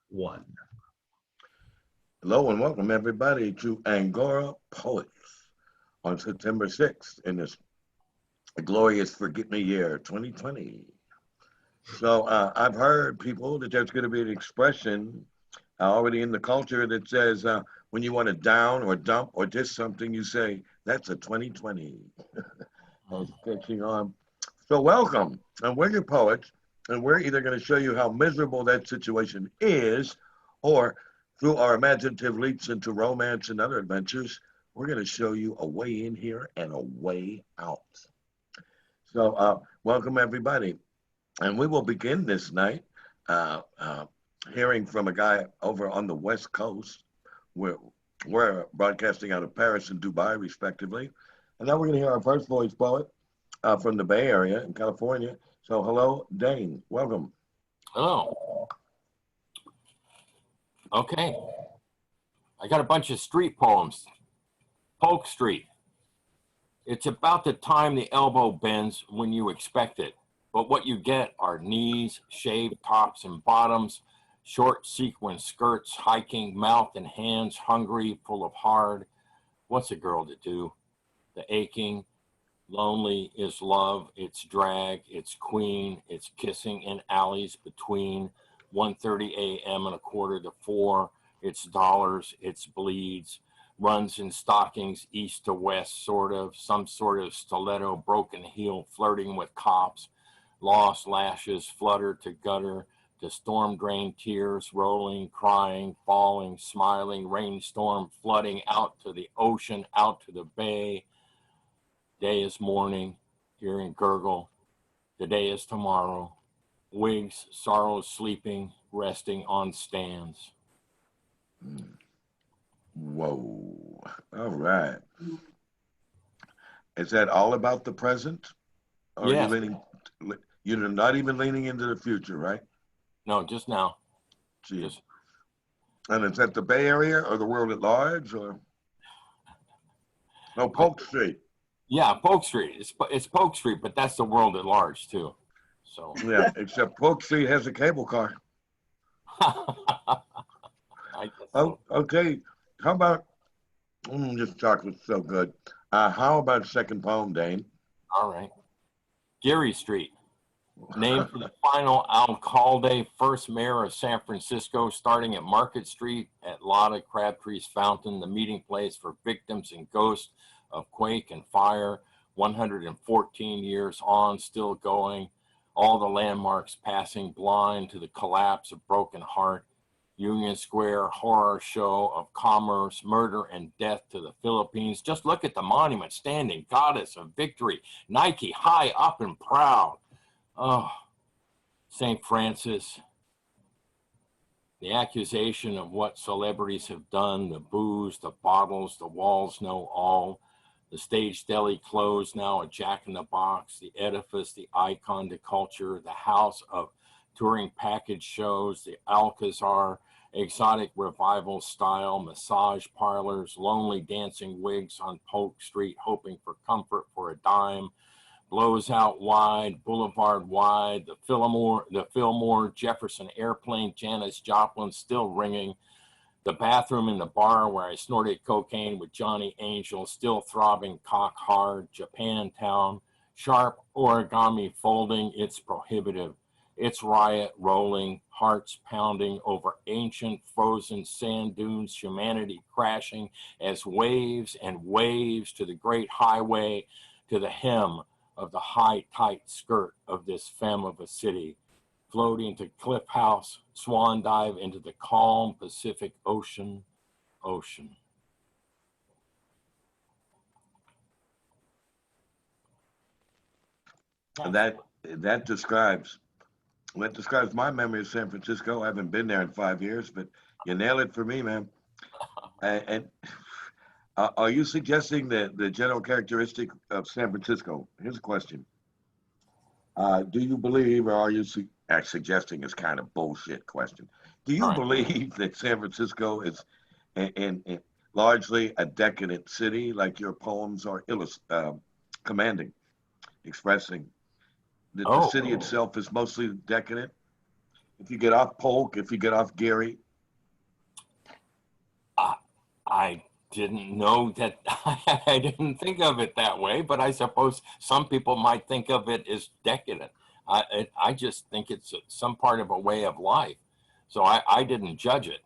One. Hello and welcome everybody to Angora Poets on September 6th in this glorious Forget Me year 2020. I've heard people that there's going to be an expression already in the culture that says when you want to down or dump or diss something, you say, that's a 2020. That's catching on. So welcome, and we're your poets, and we're either going to show you how miserable that situation is, or through our imaginative leaps into romance and other adventures, we're going to show you a way in here and a way out. Welcome everybody. And we will begin this night hearing from a guy over on the West Coast. We're broadcasting out of Paris and Dubai, respectively. And now we're going to hear our first voice poet from the Bay Area in California. So hello, Dane. Welcome. Hello. Okay. I got a bunch of street poems. Polk Street. It's about the time the elbow bends when you expect it. But what you get are knees, shaved tops and bottoms, short sequin skirts, hiking, mouth and hands, hungry, full of hard. What's a girl to do? The aching, lonely is love, it's drag, it's queen, it's kissing in alleys between 1:30 a.m. and 3:45. It's dollars, it's bleeds, runs in stockings east to west, some sort of stiletto, broken heel, flirting with cops, lost lashes, flutter to gutter, to storm-drained tears, rolling, crying, falling, smiling, rainstorm, flooding out to the ocean, out to the bay. Day is morning, hearing gurgle. The day is tomorrow. Wigs, sorrows sleeping, resting on stands. Whoa. All right. Is that all about the present? Or Yes. You're not even leaning into the future, right? No, just now. Jeez. And is that the Bay Area or the world at large? Or no, Polk Street. Yeah, Polk Street. It's Polk Street, but that's the world at large too. So yeah, except Polk Street has a cable car. I guess so. Okay. How about this chocolate's so good. How about second poem, Dane? All right. Geary Street. Named for the final alcalde, first mayor of San Francisco, starting at Market Street at Lotta Crabtree's Fountain, the meeting place for victims and ghosts of quake and fire, 114 years on, still going, all the landmarks passing blind to the collapse of Broken Heart, Union Square horror show of commerce, murder and death to the Philippines. Just look at the monument standing, goddess of victory, Nike high up and proud. Oh, St. Francis, the accusation of what celebrities have done, the booze, the bottles, the walls know all, the stage deli closed, now a Jack in the Box, the edifice, the icon to culture, the house of touring package shows, the Alcazar, exotic revival style, massage parlors, lonely dancing wigs on Polk Street, hoping for comfort for a dime, blows out wide, boulevard wide, the Fillmore, Jefferson Airplane, Janis Joplin still ringing, the bathroom in the bar where I snorted cocaine with Johnny Angel, still throbbing cock hard, Japantown, sharp origami folding, it's prohibitive. It's riot rolling, hearts pounding over ancient frozen sand dunes, humanity crashing as waves and waves to the great highway, to the hem of the high, tight skirt of this femme of a city, floating to Cliff House, swan dive into the calm Pacific Ocean. And that describes my memory of San Francisco. I haven't been there in 5 years, but you nail it for me, man. And are you suggesting that the general characteristic of San Francisco? Here's a question. Do you believe, or are you suggesting is kind of bullshit question? Do you believe that San Francisco is in largely a decadent city, like your poems are commanding, expressing? That the city itself is mostly decadent? If you get off Polk, if you get off Geary. I, I didn't know that. I didn't think of it that way, but I suppose some people might think of it as decadent. I just think it's some part of a way of life. So I didn't judge it.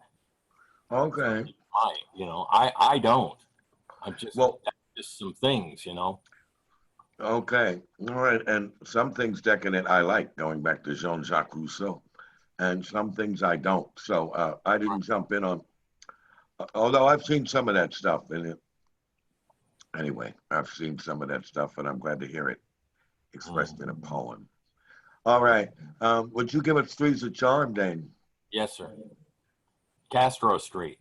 Okay. I don't. I'm just, Well, that's just some things, okay. All right. And some things decadent I like, going back to Jean-Jacques Rousseau, and some things I don't. So I didn't jump in on, although I've seen some of that stuff. And anyway, I've seen some of that stuff, and I'm glad to hear it expressed in a poem. All right. Would you give us threes of charm, Dane? Yes, sir. Castro Street.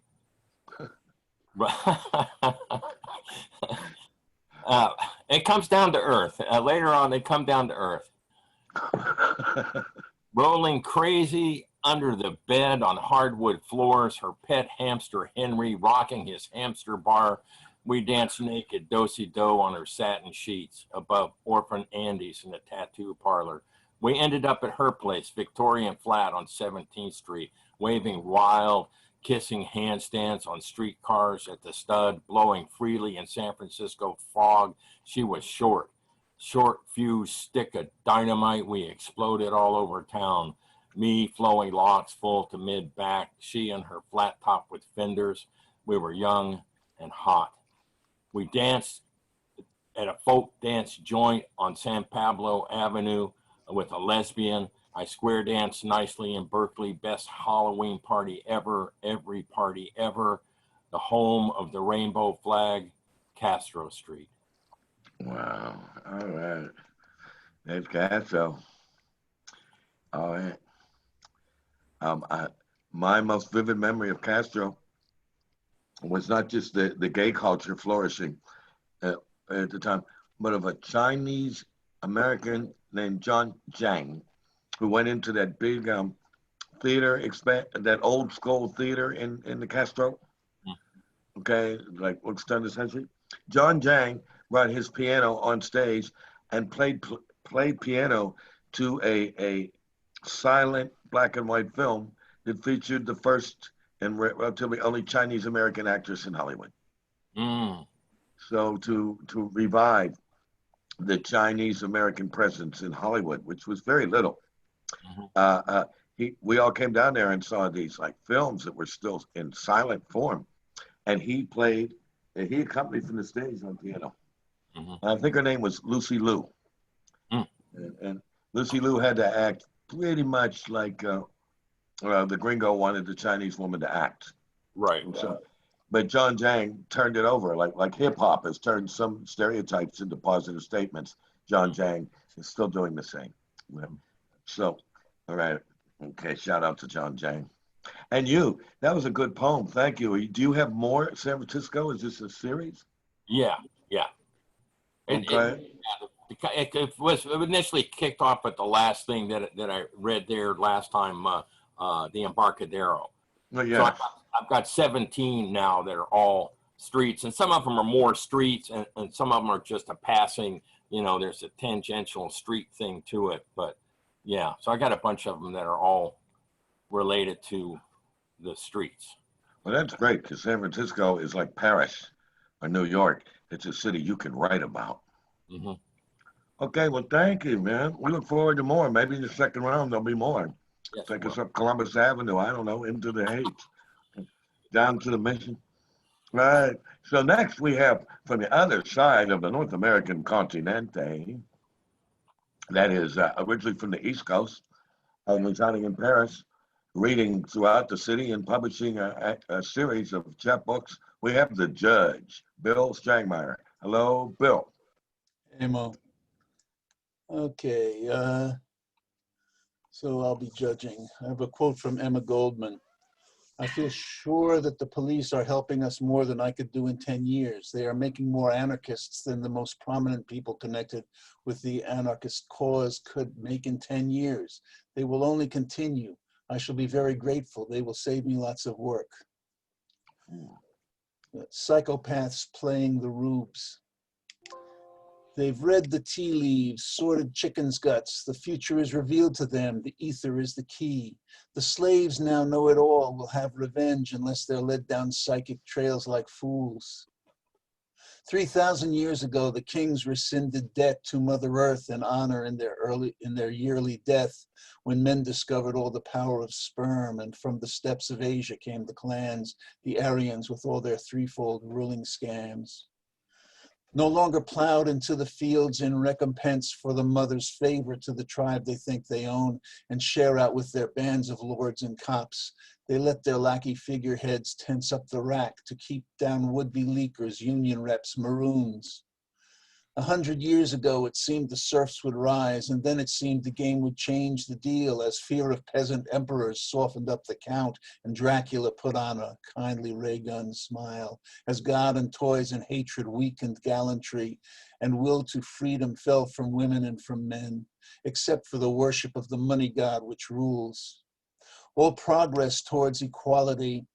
It comes down to earth. Later on, they come down to earth. Rolling crazy under the bed on hardwood floors, her pet hamster Henry rocking his hamster bar. We danced naked, do-si-do on her satin sheets above orphan Andy's in the tattoo parlor. We ended up at her place, Victorian Flat on 17th Street, waving wild, kissing handstands on streetcars at the stud, blowing freely in San Francisco fog. She was short fuse stick of dynamite. We exploded all over town. Me flowing locks full to mid back. She in her flat top with fenders. We were young and hot. We danced at a folk dance joint on San Pablo Avenue with a lesbian. I square danced nicely in Berkeley. Best Halloween party ever. Every party ever. The home of the rainbow flag, Castro Street. Wow. All right. That's Castro. All right. I, my most vivid memory of Castro was not just the gay culture flourishing at the time, but of a Chinese American named John Zhang, who went into that big theater, that old school theater in the Castro. Okay, like what's done this century. John Zhang brought his piano on stage and played piano to a silent black and white film that featured the first and relatively only Chinese American actress in Hollywood. Mm. So to revive the Chinese American presence in Hollywood, which was very little, we all came down there and saw these like films that were still in silent form, and he accompanied from the stage on piano. I think her name was Lucy Liu, and Lucy Liu had to act pretty much like the gringo wanted the Chinese woman to act. Right. So, but John Zhang turned it over, like hip hop has turned some stereotypes into positive statements. John Zhang is still doing the same. So, all right, okay. Shout out to John Zhang. And that was a good poem. Thank you. Do you have more San Francisco? Is this a series? Yeah. Okay. It was initially kicked off at the last thing that I read there last time, the Embarcadero. Well, So yes. I've got 17 now that are all streets, and some of them are more streets, and some of them are just a passing, there's a tangential street thing to it. But yeah, so I got a bunch of them that are all related to the streets. Well, that's great because San Francisco is like Paris or New York. It's a city you can write about. Mm-hmm. Okay, well, thank you, man. We look forward to more. Maybe in the second round there'll be more. Yes, Take us up Columbus Avenue. I don't know, into the Heights, down to the Mission. Right. So next we have from the other side of the North American continente, that is originally from the East Coast, residing in Paris, reading throughout the city and publishing a series of chapbooks. We have the judge, Bill Strangmeyer. Hello, Bill. Hey, Mo. Okay, so I'll be judging. I have a quote from Emma Goldman. I feel sure that the police are helping us more than I could do in 10 years. They are making more anarchists than the most prominent people connected with the anarchist cause could make in 10 years. They will only continue. I shall be very grateful. They will save me lots of work. Psychopaths playing the rubes. They've read the tea leaves, sorted chicken's guts. The future is revealed to them. The ether is the key. The slaves now know it all, will have revenge unless they're led down psychic trails like fools. 3,000 years ago, the kings rescinded debt to Mother Earth in honor in their yearly death, when men discovered all the power of sperm, and from the steppes of Asia came the clans, the Aryans with all their threefold ruling scams. No longer plowed into the fields in recompense for the mother's favor to the tribe they think they own and share out with their bands of lords and cops. They let their lackey figureheads tense up the rack to keep down would-be leakers, union reps, maroons. 100 years ago, it seemed the serfs would rise, and then it seemed the game would change the deal as fear of peasant emperors softened up the count and Dracula put on a kindly ray gun smile, as God and toys and hatred weakened gallantry, and will to freedom fell from women and from men, except for the worship of the money god which rules. All progress towards equality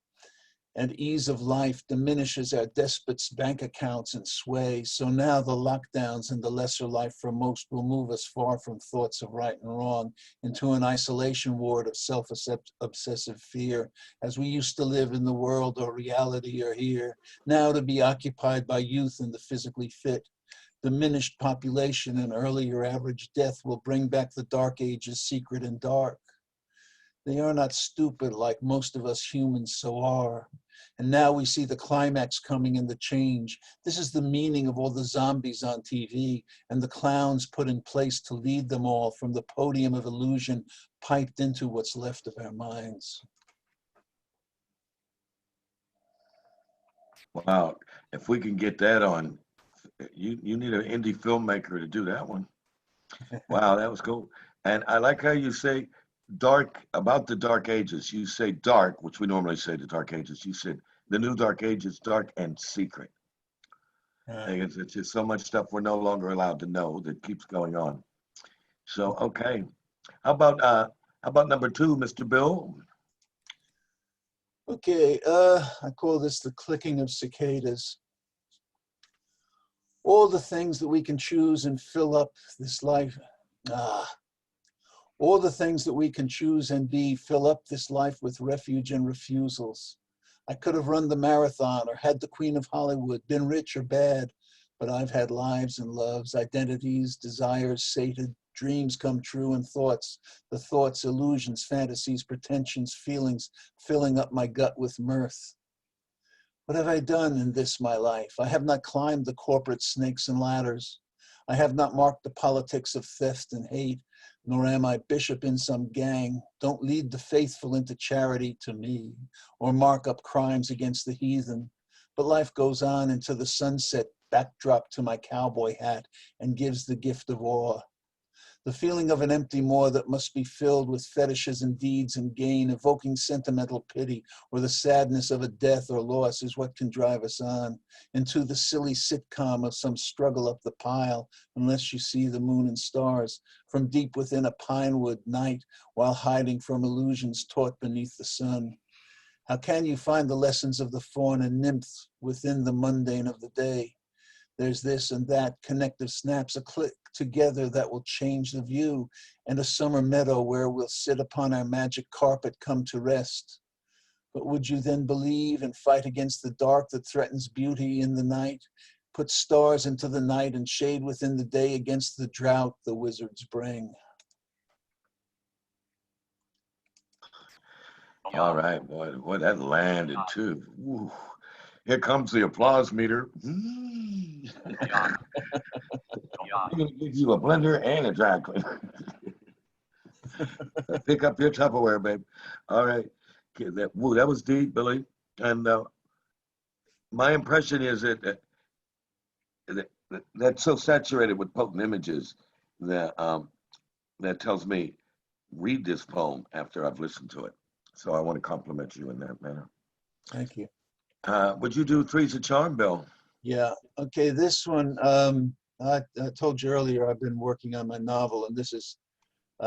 and ease of life diminishes our despots' bank accounts and sway. So now the lockdowns and the lesser life for most will move us far from thoughts of right and wrong into an isolation ward of self-obsessive fear, as we used to live in the world or reality or here, now to be occupied by youth and the physically fit. Diminished population and earlier average death will bring back the dark ages secret and dark. They are not stupid like most of us humans so are. And now we see the climax coming in the change. This is the meaning of all the zombies on TV and the clowns put in place to lead them all from the podium of illusion piped into what's left of our minds. Wow. If we can get that on, you need an indie filmmaker to do that one. Wow, that was cool. And I like how you say dark about the dark ages. You say dark, which we normally say the dark ages. You said the new dark ages, dark and secret. And it's just so much stuff we're no longer allowed to know that keeps going on. So okay. How about number two, Mr. Bill? Okay, I call this the clicking of cicadas. All the things that we can choose and fill up this life. All the things that we can choose and be fill up this life with refuge and refusals. I could have run the marathon or had the Queen of Hollywood, been rich or bad, but I've had lives and loves, identities, desires sated, dreams come true, and thoughts, the thoughts, illusions, fantasies, pretensions, feelings, filling up my gut with mirth. What have I done in this my life? I have not climbed the corporate snakes and ladders. I have not marked the politics of theft and hate, nor am I bishop in some gang. Don't lead the faithful into charity to me, or mark up crimes against the heathen. But life goes on into the sunset, backdrop to my cowboy hat, and gives the gift of awe. The feeling of an empty maw that must be filled with fetishes and deeds and gain, evoking sentimental pity, or the sadness of a death or loss is what can drive us on into the silly sitcom of some struggle up the pile, unless you see the moon and stars from deep within a pine wood night while hiding from illusions taught beneath the sun. How can you find the lessons of the faun and nymph within the mundane of the day? There's this and that, connective snaps, a click together that will change the view, and a summer meadow where we'll sit upon our magic carpet come to rest. But would you then believe and fight against the dark that threatens beauty in the night? Put stars into the night and shade within the day against the drought the wizards bring. All right, boy, that landed too. Woo. Here comes the applause meter. I'm going to give you a blender and a dry cleaner. Pick up your Tupperware, babe. All right. Okay, that was deep, Billy. And my impression is that's so saturated with potent images that that tells me read this poem after I've listened to it. So I want to compliment you in that manner. Thank you. Would you do Three's a Charm, Bill? Yeah. Okay. This one, I told you earlier, I've been working on my novel, and this is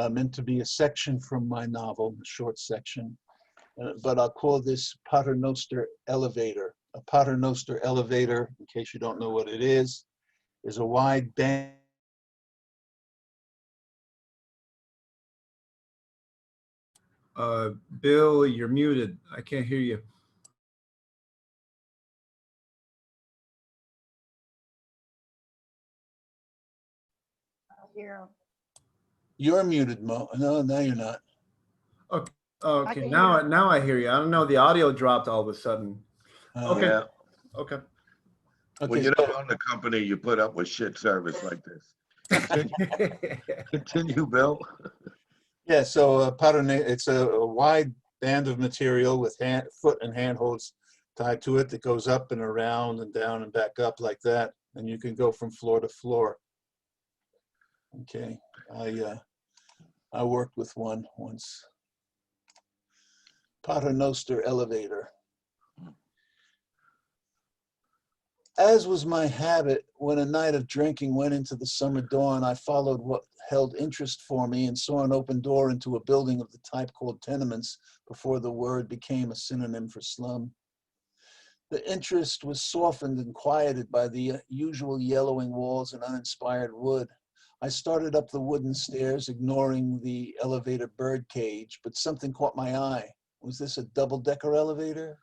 meant to be a section from my novel, a short section. But I'll call this Paternoster Elevator. A Paternoster elevator, in case you don't know what it is There's a wide band. Bill, you're muted. I can't hear you. You're muted, Mo. No, now you're not. Okay. I Okay. can Now I hear you. I don't know. The audio dropped all of a sudden. Okay. Yeah. Okay. Okay, When you so, don't own the company, you put up with shit service like this. Continue, Bill. yeah, so it's a wide band of material with foot and handholds tied to it that goes up and around and down and back up like that. And you can go from floor to floor. Okay, I worked with one once. Paternoster elevator. As was my habit, when a night of drinking went into the summer dawn, I followed what held interest for me and saw an open door into a building of the type called tenements before the word became a synonym for slum. The interest was softened and quieted by the usual yellowing walls and uninspired wood. I started up the wooden stairs, ignoring the elevator bird cage, but something caught my eye. Was this a double-decker elevator?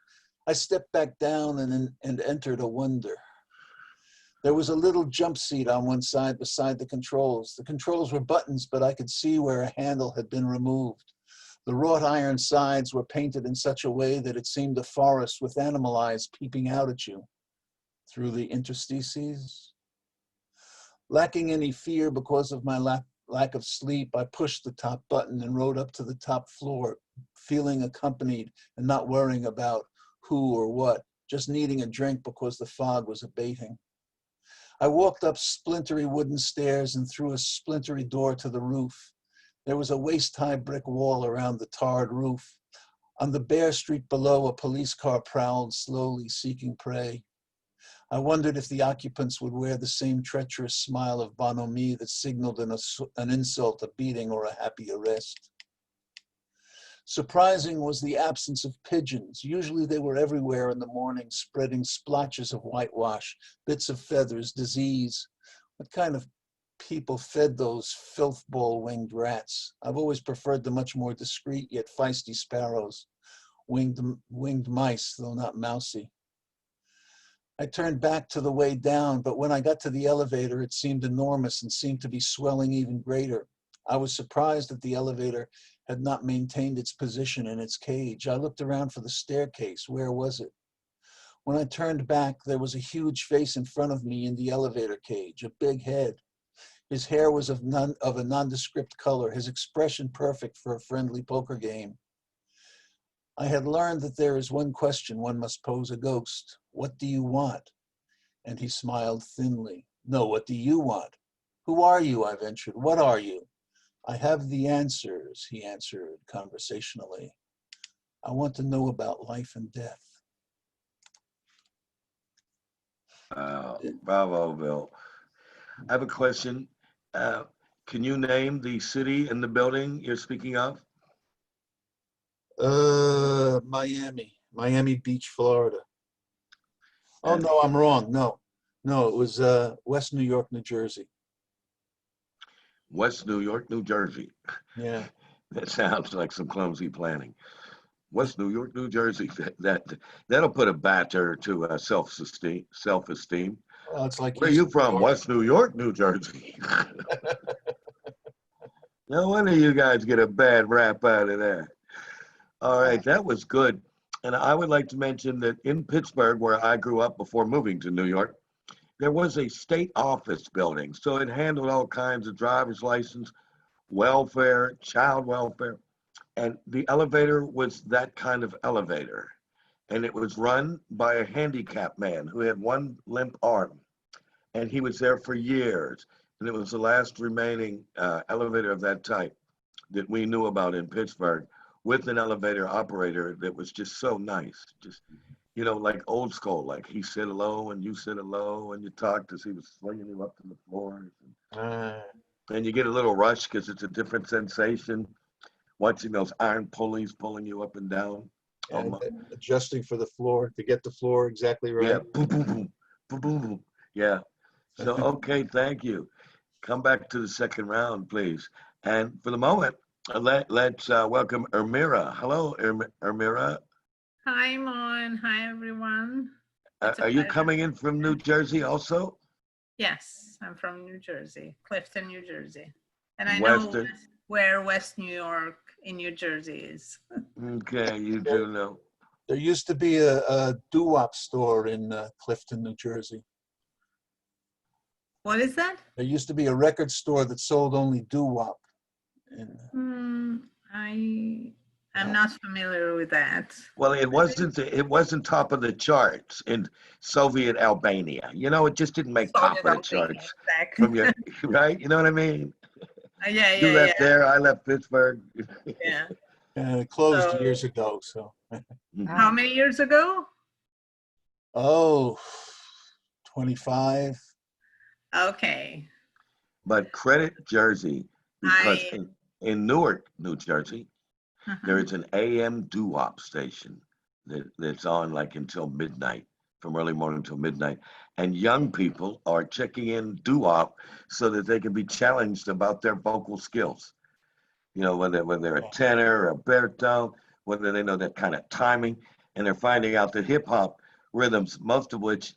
I stepped back down and entered a wonder. There was a little jump seat on one side beside the controls. The controls were buttons, but I could see where a handle had been removed. The wrought iron sides were painted in such a way that it seemed a forest with animal eyes peeping out at you through the interstices. Lacking any fear because of my lack of sleep, I pushed the top button and rode up to the top floor, feeling accompanied and not worrying about who or what, just needing a drink because the fog was abating. I walked up splintery wooden stairs and through a splintery door to the roof. There was a waist-high brick wall around the tarred roof. On the bare street below, a police car prowled, slowly seeking prey. I wondered if the occupants would wear the same treacherous smile of bonhomie that signaled an insult, a beating, or a happy arrest. Surprising was the absence of pigeons. Usually they were everywhere in the morning, spreading splotches of whitewash, bits of feathers, disease. What kind of people fed those filth ball-winged rats? I've always preferred the much more discreet yet feisty sparrows, winged mice, though not mousy. I turned back to the way down, but when I got to the elevator, it seemed enormous and seemed to be swelling even greater. I was surprised that the elevator had not maintained its position in its cage. I looked around for the staircase. Where was it? When I turned back, there was a huge face in front of me in the elevator cage, a big head. His hair was of a nondescript color, his expression perfect for a friendly poker game. I had learned that there is one question one must pose a ghost. What do you want? And he smiled thinly. No, what do you want? Who are you? I ventured. What are you? I have the answers, he answered conversationally. I want to know about life and death. Bravo, Bill. I have a question. Can you name the city and the building you're speaking of? Miami Beach, Florida. Oh, And no, I'm wrong. No, it was West New York, New Jersey. West New York, New Jersey. Yeah. That sounds like some clumsy planning. West New York, New Jersey. That'll put a batter to self-esteem. Well, it's like Where are you from? West New York, New Jersey. No wonder you guys get a bad rap out of that. All right, that was good. And I would like to mention that in Pittsburgh, where I grew up before moving to New York, there was a state office building. So it handled all kinds of driver's license, welfare, child welfare. And the elevator was that kind of elevator. And it was run by a handicapped man who had one limp arm. And he was there for years. And it was the last remaining elevator of that type that we knew about in Pittsburgh, with an elevator operator that was just so nice. Just, like old school, like he sit low and you sit low and you talked as he was swinging you up to the floors. And you get a little rush because it's a different sensation watching those iron pulleys pulling you up and down. And adjusting for the floor to get the floor exactly right. Yeah, boom, boom, boom, boom, boom, boom. Yeah. So, okay, thank you. Come back to the second round, please. And for the moment, let's welcome Ermira. Hello, Ermira. Hi, Mon. Hi, everyone. It's a Are you pleasure. coming in from New Jersey also? Yes, I'm from New Jersey, Clifton, New Jersey. And I know Western. where West New York in New Jersey is. Okay, you do know. There used to be a doo-wop store in Clifton, New Jersey. What is that? There used to be a record store that sold only doo-wop. And I'm not familiar with that. Well, it wasn't top of the charts in Soviet Albania. You know, it just didn't make top Soviet of the Albania, charts exactly. from your right. You know what I mean? Yeah, You yeah, left yeah, there, I left Pittsburgh. yeah. it closed So, years ago, so. how many years ago? Oh, 25. Okay. But credit Jersey because I, in Newark, New Jersey, there uh-huh. is an AM doo-wop station that's on like until midnight, from early morning until midnight. And young people are checking in doo-wop so that they can be challenged about their vocal skills. You know, whether a tenor or a baritone, whether they know that kind of timing, and they're finding out that hip hop rhythms, most of which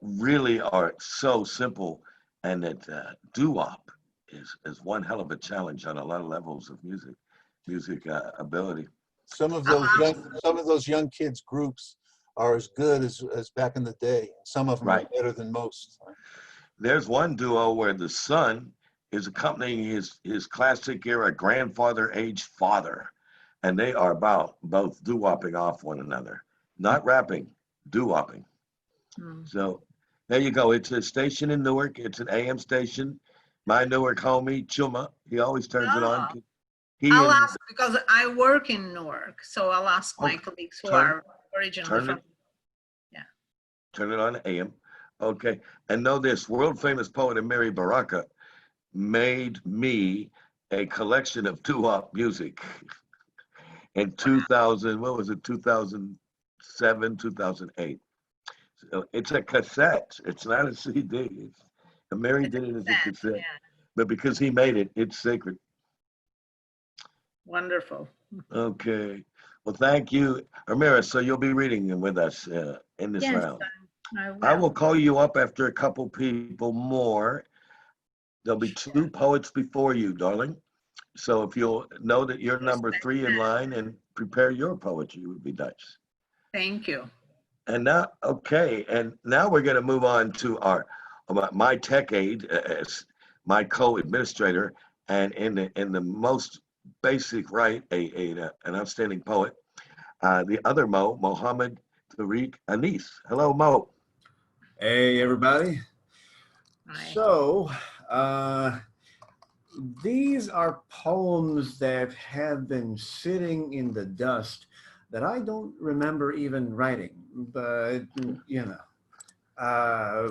really are so simple, and that doo-wop is one hell of a challenge on a lot of levels of music ability. Some of Uh-huh. those young kids groups are as good as back in the day. Some of them are Right. better than most. There's one duo where the son is accompanying his classic era grandfather age father, and they are about both doo-wopping off one another, not rapping, doo-wopping. Hmm. So there you go. It's a station in Newark. It's an AM station. My Newark homie Chuma, he always turns it on. Oh, He I'll and ask because I work in Newark, so I'll ask my oh, colleagues who turn are originally turn from. it Yeah. turn it on AM. Okay, and know this: world famous poet Amiri Baraka made me a collection of doo-wop music in 2000. What was it? 2007, 2008. So it's a cassette. It's not a CD. Mary It's a did it as a cassette. cassette, Yeah. but because he made it, it's sacred. Wonderful. Okay. Well, thank you, Amira. So you'll be reading with us in this Yes, round. I I will will. call you up after a couple people more. There'll be two poets before you, darling. So if you'll know that you're number Respect 3 in that. line and prepare your poetry would be nice. Thank you. And now, okay, and now we're going to move on to my tech aide as my co-administrator, and in the most basic right, an outstanding poet, the other Mohammed Tariq Anis. Hello, Mo. Hey, everybody. Hi. So, uh, these are poems that have been sitting in the dust that I don't remember even writing, but you know, I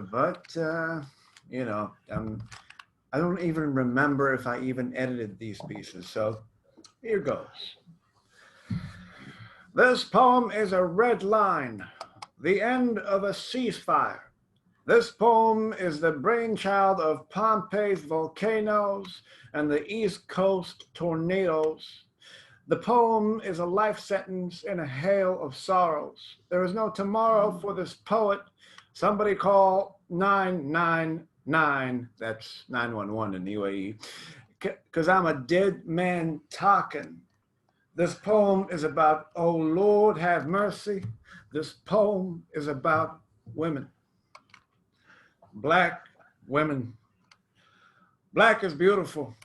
don't even remember if I even edited these pieces. So here goes. This poem is a red line, the end of a ceasefire. This poem is the brainchild of Pompeii's volcanoes and the East Coast tornadoes. The poem is a life sentence in a hail of sorrows. There is no tomorrow for this poet. Somebody call 999, that's 911 in the UAE, because I'm a dead man talking. This poem is about, oh Lord, have mercy. This poem is about women. Black women. Black is beautiful.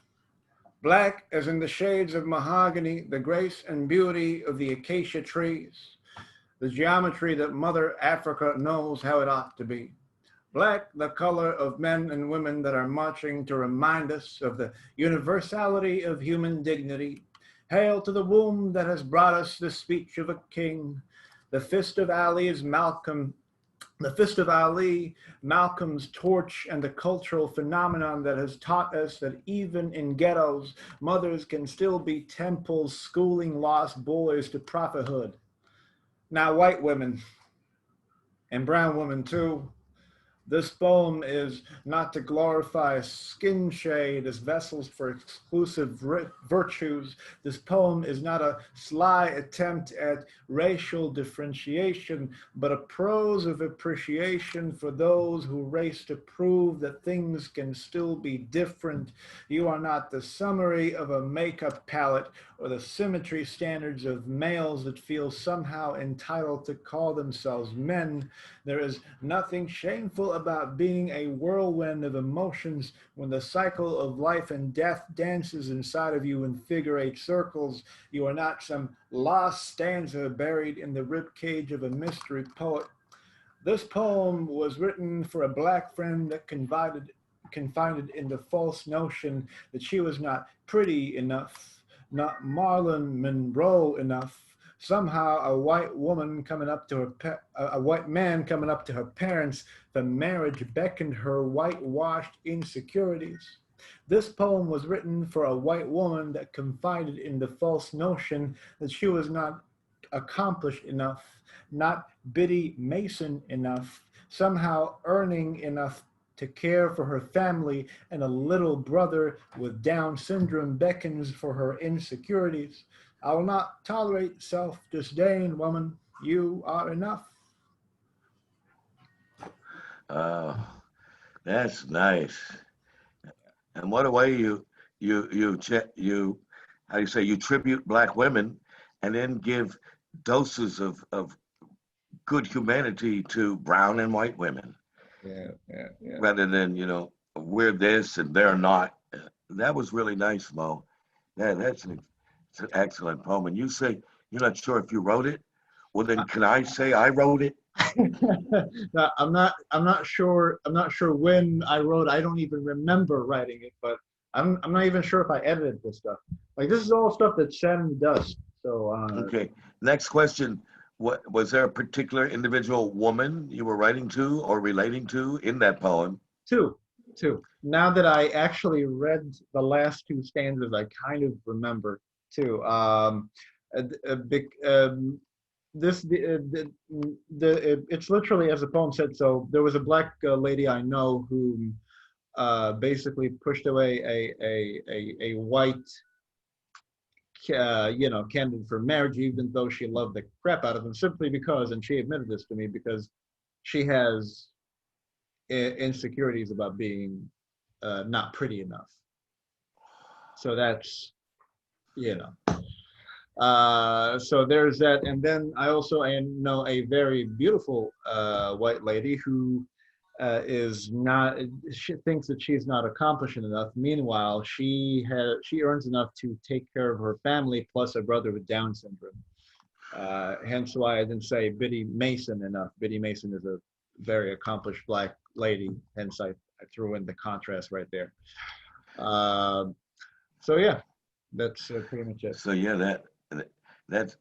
Black as in the shades of mahogany, the grace and beauty of the acacia trees, the geometry that Mother Africa knows how it ought to be. Black, the color of men and women that are marching to remind us of the universality of human dignity. Hail to the womb that has brought us the speech of a king. The fist of Ali is Malcolm. The fist of Ali, Malcolm's torch, and the cultural phenomenon that has taught us that even in ghettos, mothers can still be temples schooling lost boys to prophethood. Now, white women, and brown women too, This poem is not to glorify skin shade as vessels for exclusive virtues. This poem is not a sly attempt at racial differentiation, but a prose of appreciation for those who race to prove that things can still be different. You are not the summary of a makeup palette or the symmetry standards of males that feel somehow entitled to call themselves men. There is nothing shameful about being a whirlwind of emotions when the cycle of life and death dances inside of you in figure-8 circles. You are not some lost stanza buried in the ribcage of a mystery poet. This poem was written for a Black friend that confided in the false notion that she was not pretty enough, not Marilyn Monroe enough. Somehow, a white woman coming up to a white man coming up to her parents for marriage beckoned her whitewashed insecurities. This poem was written for a white woman that confided in the false notion that she was not accomplished enough, not Biddy Mason enough, somehow earning enough to care for her family, and a little brother with Down syndrome beckons for her insecurities. I will not tolerate self-disdain, woman. You are enough. Oh, that's nice. And what a way you how do you say, you tribute Black women and then give doses of good humanity to brown and white women Yeah. rather than, we're this and they're not. That was really nice, Mo. It's an excellent poem. And you say you're not sure if you wrote it. Well, then can I say I wrote it? No, I'm not sure. I'm not sure when I wrote. I don't even remember writing it, but I'm not even sure if I edited this stuff. Like this is all stuff that's sat in the dust. So Okay. Next question. What was there a particular individual woman you were writing to or relating to in that poem? two, two. Now that I actually read the last two stanzas, I kind of remember too. A big this it's literally as the poem said. So there was a Black lady I know who basically pushed away a white candidate for marriage, even though she loved the crap out of him, simply because, and she admitted this to me, because she has insecurities about being not pretty enough. So that's, you know. So there's that. And then I know a very beautiful white lady who is not, she thinks that she's not accomplished enough. Meanwhile, she earns enough to take care of her family plus a brother with Down syndrome. Hence why I didn't say Biddy Mason enough. Biddy Mason is a very accomplished Black lady. Hence I threw in the contrast right there. So yeah, that's pretty much it. So yeah, that's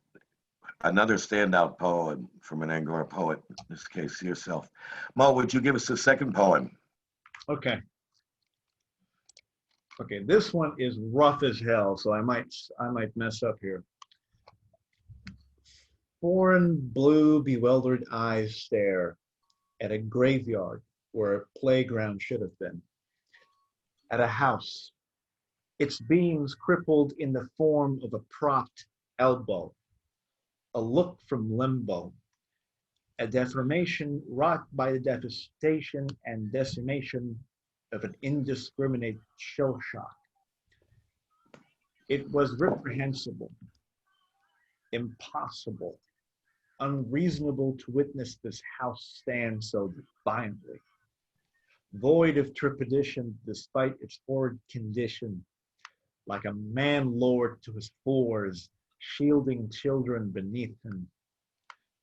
another standout poem from an Angora poet, in this case yourself. Mo, would you give us the second poem? Okay. Okay, this one is rough as hell, so I might mess up here. Foreign blue bewildered eyes stare at a graveyard where a playground should have been, at a house, its beams crippled in the form of a propped elbow, a look from limbo, a deformation wrought by the devastation and decimation of an indiscriminate shell shock. It was reprehensible, impossible, unreasonable to witness this house stand so defiantly, void of trepidation despite its horrid condition, like a man lowered to his floors, shielding children beneath him.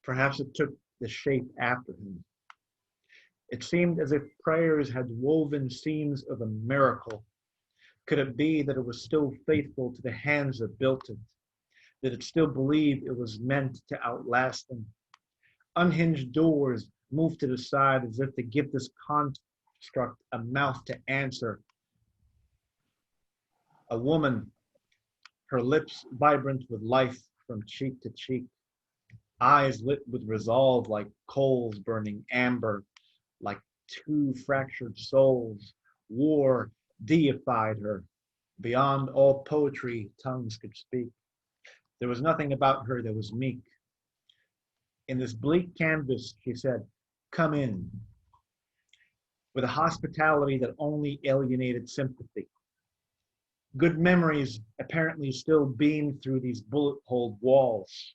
Perhaps it took the shape after him. It seemed as if prayers had woven seams of a miracle. Could it be that it was still faithful to the hands that built it? That it still believed it was meant to outlast them? Unhinged doors moved to the side as if to give this construct a mouth to answer. A woman, her lips vibrant with life from cheek to cheek, eyes lit with resolve like coals burning amber, like two fractured souls. War deified her. Beyond all poetry tongues could speak. There was nothing about her that was meek. In this bleak canvas, she said, "Come in," with a hospitality that only alienated sympathy. Good memories apparently still beamed through these bullet-holed walls.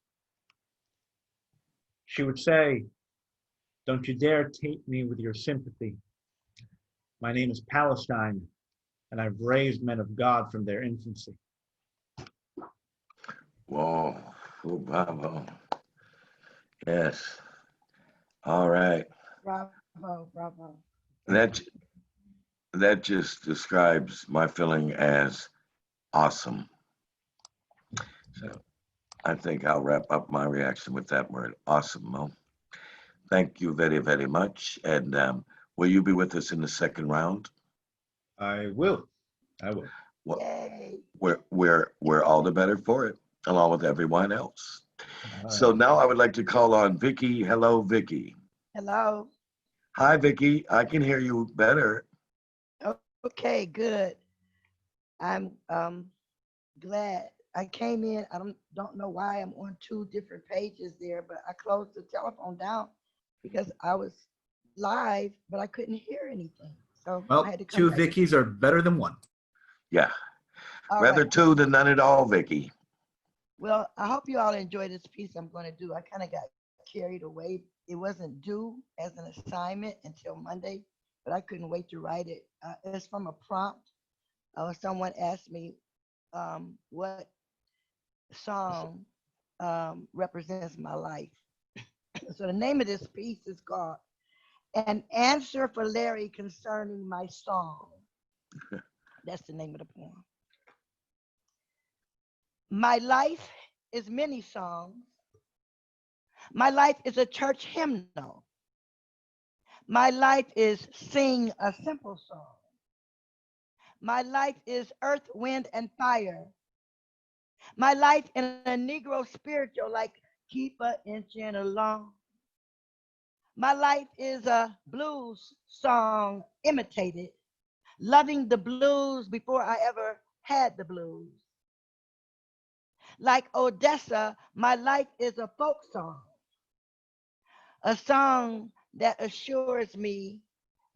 She would say, "Don't you dare taint me with your sympathy. My name is Palestine, and I've raised men of God from their infancy." Whoa. Oh, bravo. Yes. All right. Bravo, bravo. That that just describes my feeling as awesome. So I think I'll wrap up my reaction with that word, awesome, Mo. Thank you very, very much. And will you be with us in the second round? I will. I will. Well, Yay. we're all the better for it, along with everyone else. So Uh, now I would like to call on Vicky. Hello, Vicky. Hello. Hi, Vicky. I can hear you better. Okay, good. I'm glad I came in. I don't know why I'm on two different pages there, but I closed the telephone down because I was live, but I couldn't hear anything. So I well, had to come two back. Vickies are better than one. Yeah. All Rather right. two than none at all, Vicky. Well, I hope you all enjoy this piece I'm going to do. I kind of got carried away. It wasn't due as an assignment until Monday, but I couldn't wait to write it. It's from a prompt. Someone asked me what song represents my life. So the name of this piece is called "An Answer for Larry Concerning My Song." That's the name of the poem. My life is many songs. My life is a church hymnal. My life is sing a simple song. My life is earth, wind, and fire. My life in a Negro spiritual like keep a inching along. My life is a blues song imitated, loving the blues before I ever had the blues. Like Odessa, my life is a folk song, a song that assures me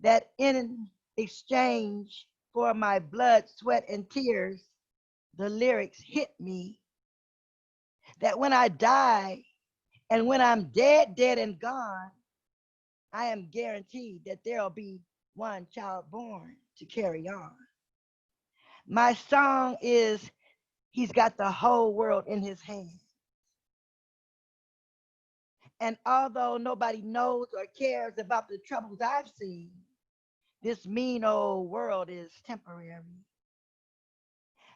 that in exchange for my blood, sweat, and tears, the lyrics hit me that when I die and when I'm dead, dead and gone, I am guaranteed that there'll be one child born to carry on. My song is He's got the whole world in his hands. And although nobody knows or cares about the troubles I've seen, this mean old world is temporary.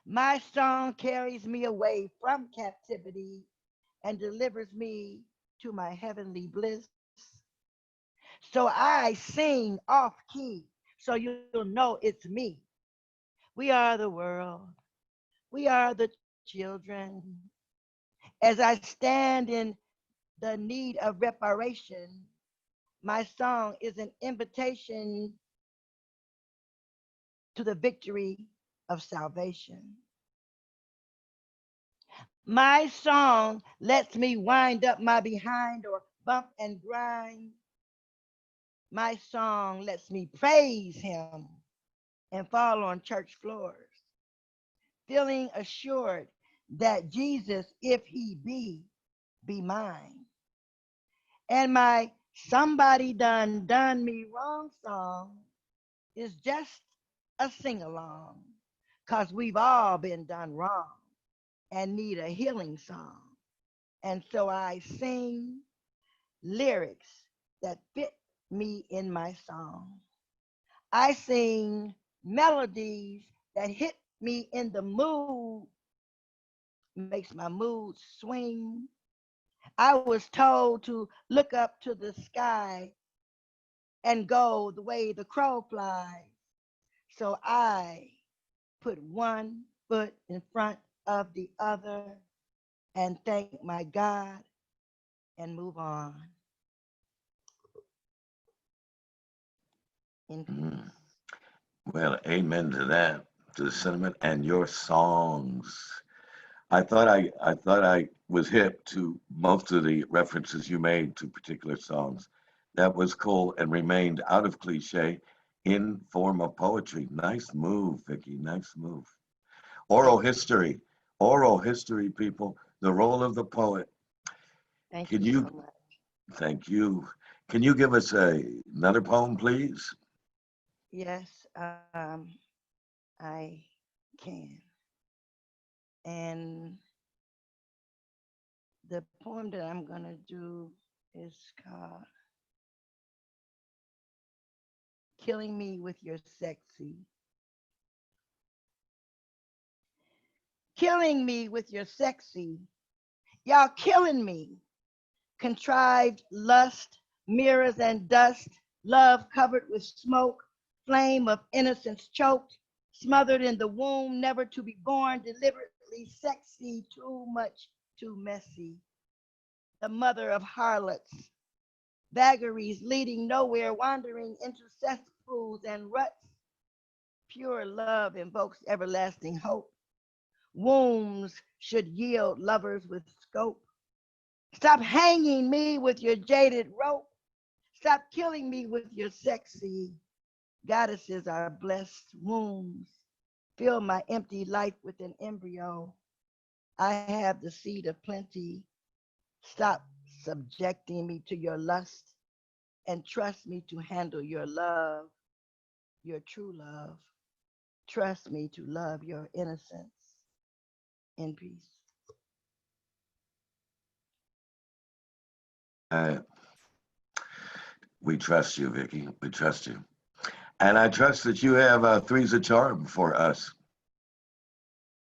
My song carries me away from captivity and delivers me to my heavenly bliss. So I sing off key so you'll know it's me. We are the world. We are the children. As I stand in the need of reparation, my song is an invitation to the victory of salvation. My song lets me wind up my behind or bump and grind. My song lets me praise him and fall on church floors, feeling assured that Jesus, if he be mine. And my somebody done me wrong song is just a sing-along, because we've all been done wrong and need a healing song. And so I sing lyrics that fit me in my song. I sing melodies that hit me in the mood, makes my mood swing. I was told to look up to the sky and go the way the crow flies. So I put one foot in front of the other and thank my God and move on. In peace. Mm. Well, amen to that, to the sentiment and your songs. I thought I was hip to most of the references you made to particular songs. That was cool and remained out of cliche in form of poetry. Nice move, Vicky. Nice move. Oral Thank you. history. Oral history, people. The role of the poet. Thank Can you so you much. thank you. Can you give us another poem, please? Yes, I can. And the poem that I'm going to do is called Killing Me with Your Sexy. Killing me with your sexy. Y'all killing me. Contrived lust, mirrors and dust, love covered with smoke, flame of innocence choked, smothered in the womb, never to be born, deliberately sexy, too much, too messy. The mother of harlots, vagaries leading nowhere, wandering into cesspools and ruts. Pure love invokes everlasting hope. Wombs should yield lovers with scope. Stop hanging me with your jaded rope. Stop killing me with your sexy. Goddesses are blessed wombs. Fill my empty life with an embryo. I have the seed of plenty. Stop subjecting me to your lust and trust me to handle your love, your true love. Trust me to love your innocence in peace. Uh, we trust you, Vicky. We trust you. And I trust that you have three's a charm for us.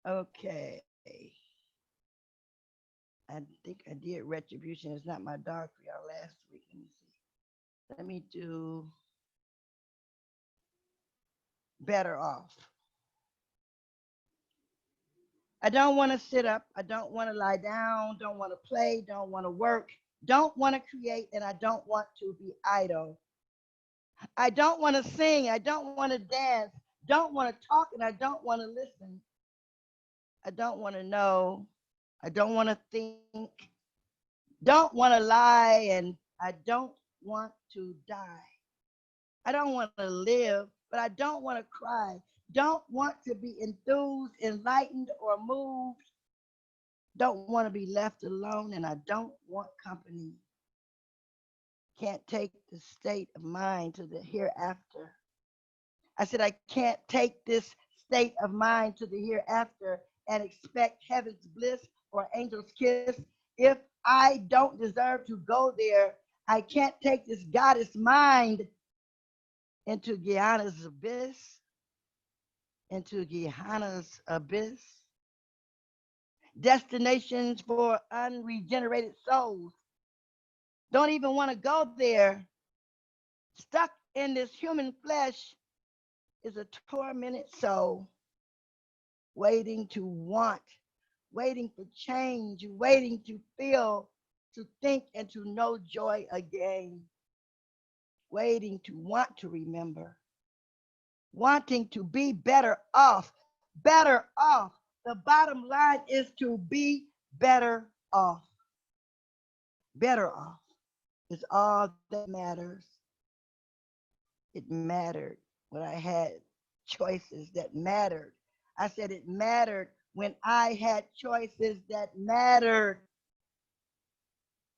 Okay. I think I did retribution. It's not my dog for y'all last week. Let me see. Let me do better off. I don't want to sit up. I don't want to lie down. Don't want to play. Don't want to work. Don't want to create. And I don't want to be idle. I don't want to sing. I don't want to dance. Don't want to talk. And I don't want to listen. I don't want to know. I don't want to think. Don't want to lie. And I don't want to die. I don't want to live, but I don't want to cry. Don't want to be enthused, enlightened, or moved. Don't want to be left alone, and I don't want company. Can't take the state of mind to the hereafter. I said, I can't take this state of mind to the hereafter and expect heaven's bliss or angel's kiss. If I don't deserve to go there, I can't take this goddess mind into Guyana's abyss, into Guyana's abyss. Destinations for unregenerated souls. Don't even want to go there. Stuck in this human flesh is a tormented soul, waiting to want, waiting for change, waiting to feel, to think, and to know joy again, waiting to want to remember, wanting to be better off, better off. The bottom line is to be better off. Better off is all that matters. It mattered when I had choices that mattered. I said it mattered when I had choices that mattered.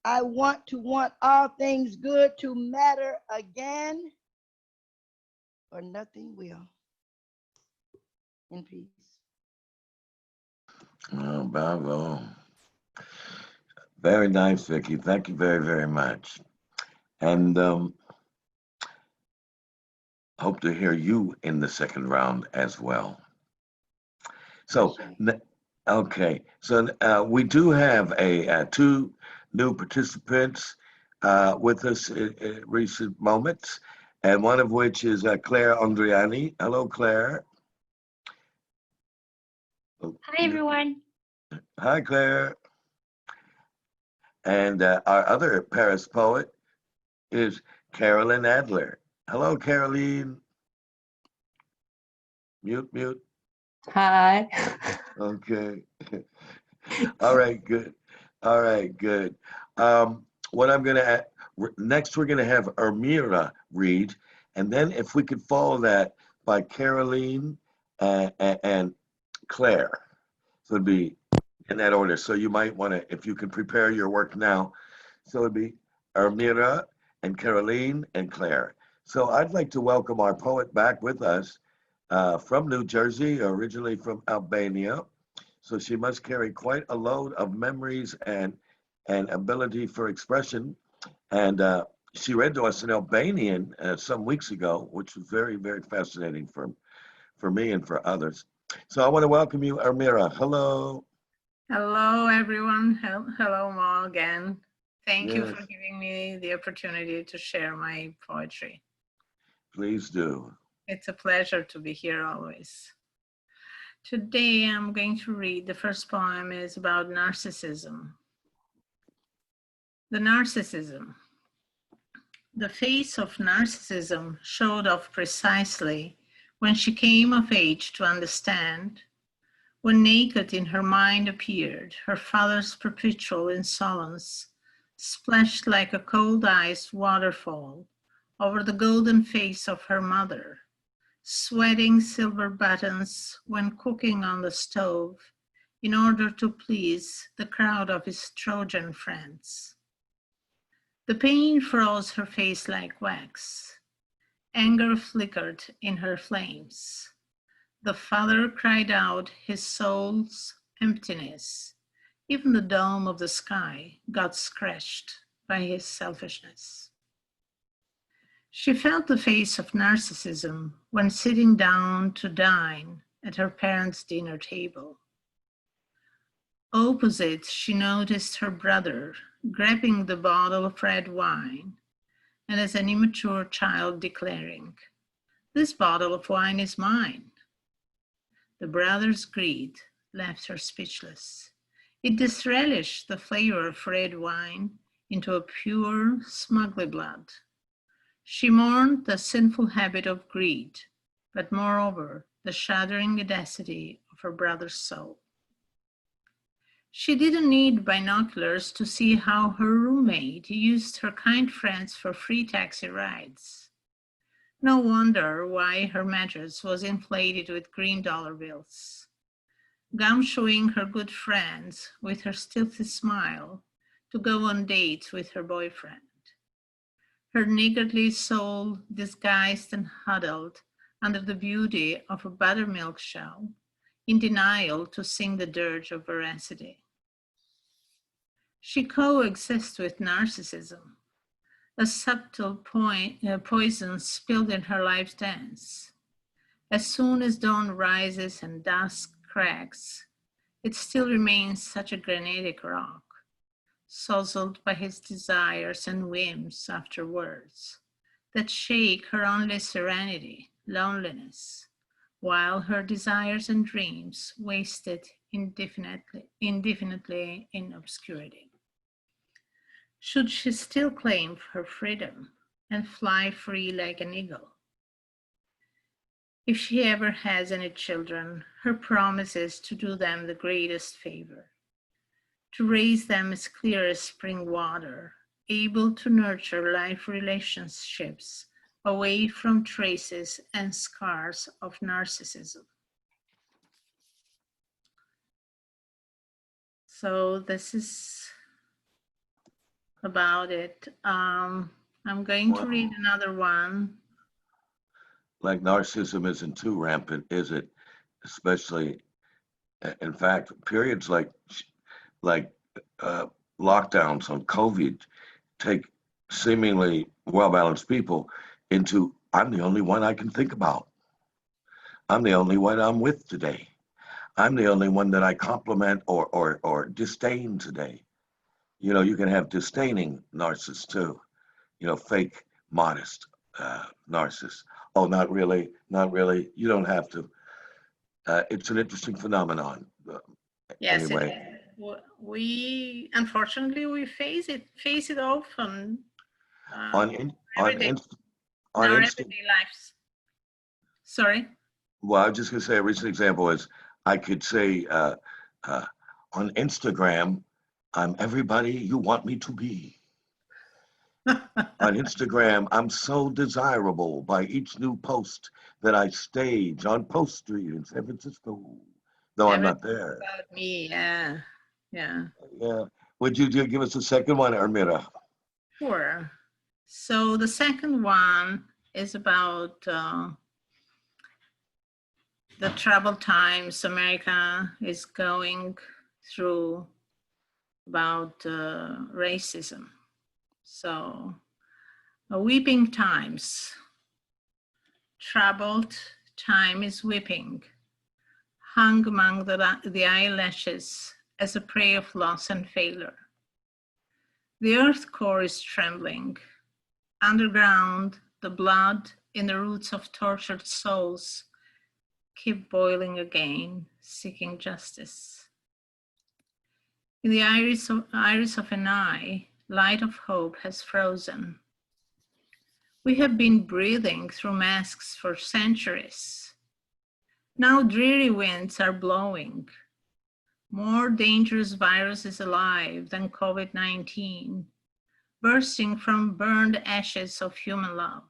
I want all things good to matter again, or nothing will. In peace. Oh, bravo. Very nice, Vicky. Thank you very, very much. And hope to hear you in the second round as well. So, okay. So we do have two new participants with us in recent moments, and one of which is Claire Andriani. Hello, Claire. Hi, everyone. Hi, Claire. And our other Paris poet is Carolyn Adler. Hello, Caroline. Mute, mute. Hi. Okay. All right, good. All right, good. What I'm gonna next, we're gonna have Ermira read, and then if we could follow that by Caroline and Claire, so it'd be in that order. So you might want to, if you can prepare your work now. So it'd be Ermira and Caroline and Claire. So I'd like to welcome our poet back with us from New Jersey, originally from Albania. So she must carry quite a load of memories and ability for expression. And she read to us in Albanian some weeks ago, which was very, very fascinating for me and for others. So I want to welcome you, Ermira. Hello. Hello, everyone. Hello, Ma, again. Thank you Yes, for giving me the opportunity to share my poetry. please do. It's a pleasure to be here always. Today, I'm going to read the first poem is about narcissism. The narcissism. The face of narcissism showed off precisely when she came of age to understand, when naked in her mind appeared her father's perpetual insolence, splashed like a cold-iced waterfall over the golden face of her mother, sweating silver buttons when cooking on the stove in order to please the crowd of his Trojan friends. The pain froze her face like wax. Anger flickered in her flames. The father cried out his soul's emptiness. Even the dome of the sky got scratched by his selfishness. She felt the face of narcissism when sitting down to dine at her parents' dinner table. Opposite, she noticed her brother grabbing the bottle of red wine and as an immature child declaring, "This bottle of wine is mine." The brother's greed left her speechless. It disrelished the flavor of red wine into a pure, smugly blood. She mourned the sinful habit of greed, but moreover, the shuddering audacity of her brother's soul. She didn't need binoculars to see how her roommate used her kind friends for free taxi rides. No wonder why her mattress was inflated with green dollar bills. Gumshoeing her good friends with her stealthy smile to go on dates with her boyfriend. Her niggardly soul disguised and huddled under the beauty of a buttermilk shell, in denial to sing the dirge of veracity. She coexists with narcissism, a subtle poison spilled in her life's dance. As soon as dawn rises and dusk cracks, it still remains such a granitic rock, sozzled by his desires and whims afterwards, that shake her only serenity, loneliness, while her desires and dreams wasted indefinitely in obscurity. Should she still claim her freedom and fly free like an eagle? If she ever has any children, her promise is to do them the greatest favor, to raise them as clear as spring water, able to nurture life relationships away from traces and scars of narcissism. So this is about it. I'm going to read Well, another one. like narcissism isn't too rampant, is it? Especially, in fact, periods like uh, lockdowns on COVID take seemingly well-balanced people into I'm the only one I can think about. I'm the only one I'm with today. I'm the only one that I compliment or disdain today. You know, you can have disdaining narcissists too. You know, fake, modest narcissists. Oh, not really, not really. You don't have to. It's an interesting phenomenon. Yes, it Anyway, is. We unfortunately we face it often on um, in, every on day. in On our Insta, everyday lives. Sorry? well, I was just gonna say a recent example is I could say uh, on Instagram, I'm everybody you want me to be. On Instagram, I'm so desirable by each new post that I stage on Post Street in San Francisco. No, I'm not Everything there. about me, yeah. Yeah, Yeah. Would you give us a second one, Ermira? sure. So the second one is about the troubled times America is going through about racism. So, weeping times, troubled time is weeping, hung among the eyelashes as a prey of loss and failure. The earth core is trembling. Underground, the blood in the roots of tortured souls keep boiling again, seeking justice. In the iris of an eye, light of hope has frozen. We have been breathing through masks for centuries. Now dreary winds are blowing. More dangerous viruses alive than COVID-19, bursting from burned ashes of human love.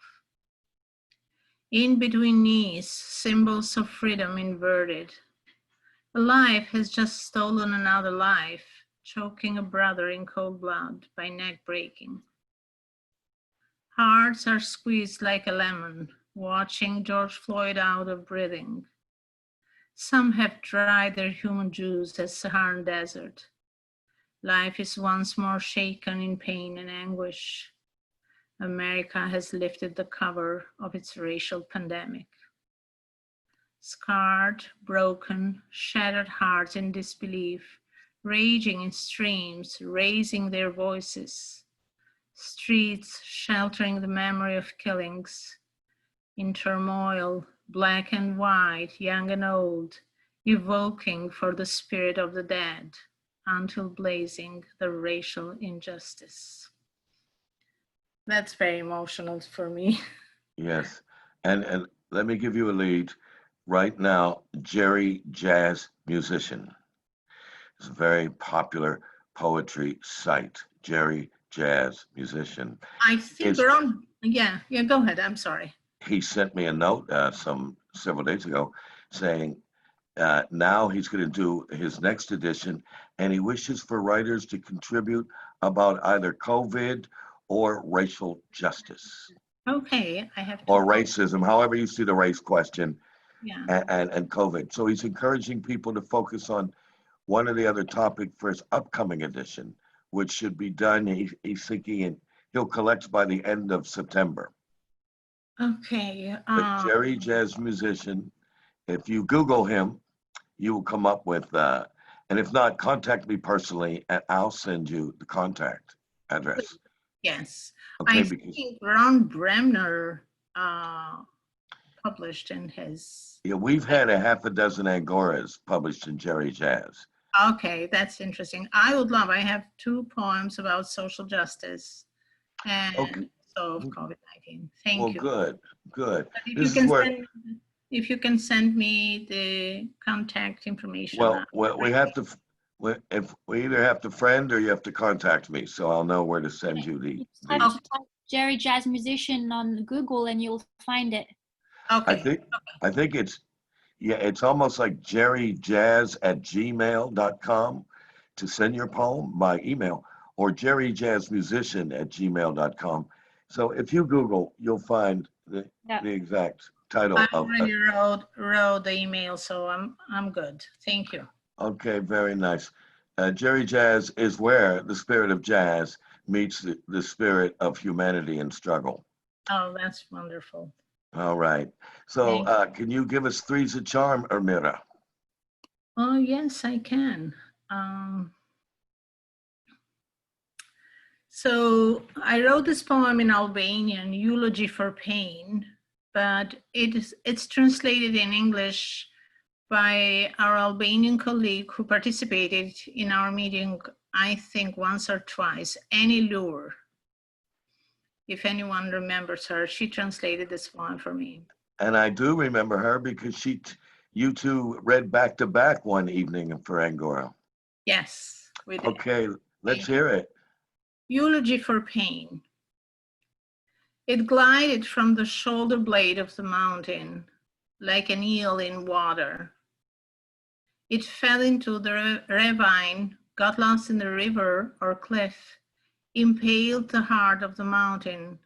In between knees, symbols of freedom inverted. A life has just stolen another life, choking a brother in cold blood by neck breaking. Hearts are squeezed like a lemon, watching George Floyd out of breathing. Some have dried their human juice as Saharan desert. Life is once more shaken in pain and anguish. America has lifted the cover of its racial pandemic. Scarred, broken, shattered hearts in disbelief, raging in streams, raising their voices. Streets sheltering the memory of killings. In turmoil, black and white, young and old, evoking for the spirit of the dead, until blazing the racial injustice. That's very emotional for me. Yes. And let me give you a lead. Right now, Jerry Jazz Musician is a very popular poetry site. Jerry Jazz Musician I think is we're on, yeah, go ahead, I'm sorry. he sent me a note several days ago saying now he's going to do his next edition, and he wishes for writers to contribute about either COVID or racial justice Okay, I have to or go. racism, however you see the race question, Yeah, and COVID. So he's encouraging people to focus on one or the other topic for his upcoming edition, which should be done. He's thinking he'll collect by the end of September. okay. But Jerry Jazz Musician, if you Google him, you will come up with, and if not, contact me personally and I'll send you the contact address. Yes, Okay, I because think Ron Bremner published in his. yeah, we've had a half a dozen Angoras published in Jerry Jazz. Okay, that's interesting. I would love, I have 2 poems about social justice and Okay. so of COVID-19. Well, Thank you. good. But This is where, if you can send me the contact information. well, we have to, if we either have to friend or you have to contact me, so I'll know where to send you You just have the to type Jerry Jazz Musician on Google and you'll find it. Okay. I think it's almost like jerryjazz@gmail.com to send your poem by email, or jerryjazzmusician@gmail.com. So if you Google, you'll find the exact title I of. already wrote the email, so I'm good. Thank you. Okay, very nice. Jerry Jazz is where the spirit of jazz meets the spirit of humanity and struggle. Oh, that's wonderful. All right. So can you give us three's a charm, Ermira? Oh, yes, I can. So I wrote this poem in Albanian, Eulogy for Pain, but it's translated in English by our Albanian colleague who participated in our meeting, I think once or twice, Annie Lure. If anyone remembers her, she translated this poem for me. And I do remember her because you two read back to back one evening for Angora. Yes, we did. Okay, let's hear it. Eulogy for Pain. It glided from the shoulder blade of the mountain like an eel in water. It fell into the ravine, got lost in the river or cliff, impaled the heart of the mountain.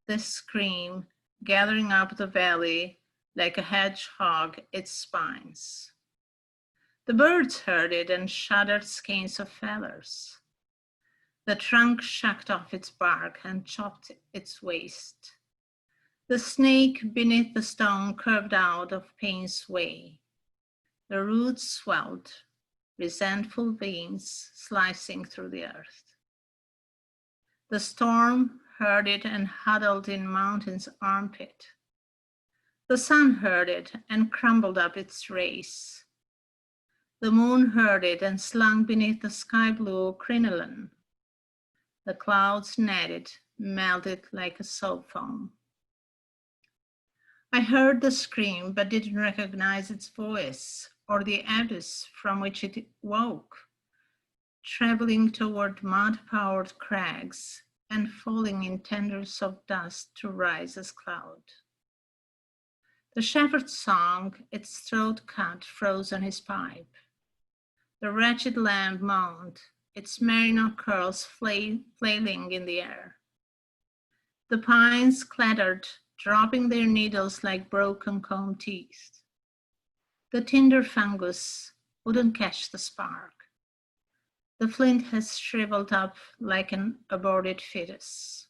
The scream, gathering up the valley like a hedgehog its spines. The birds heard it and shuddered skeins of feathers. The trunk shucked off its bark and chopped its waist. The snake beneath the stone curved out of pain's way. The roots swelled, resentful veins slicing through the earth. The storm heard it and huddled in mountain's armpit. The sun heard it and crumbled up its race. The moon heard it and slunk beneath the sky blue crinoline. The clouds netted, melted like a soap foam. I heard the scream, but didn't recognize its voice or the abyss from which it woke, traveling toward mud-powered crags and falling in tendrils of dust to rise as cloud. The shepherd's song, its throat cut, froze on his pipe. The wretched lamb moaned, its merino curls flailing in the air. The pines clattered, dropping their needles like broken comb teeth. The tinder fungus wouldn't catch the spark. The flint has shriveled up like an aborted fetus.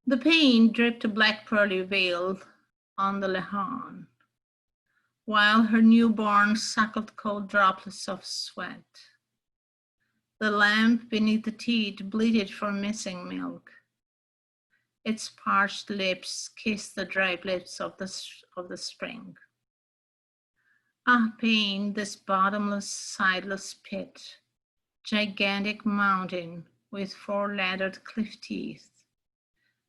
The pain dripped a black pearly veil on the Lehan, while her newborn suckled cold droplets of sweat. The lamb beneath the teat bleated for missing milk. Its parched lips kissed the dry lips of the spring. Ah, pain, this bottomless, sideless pit, gigantic mountain with four-laddered cliff teeth,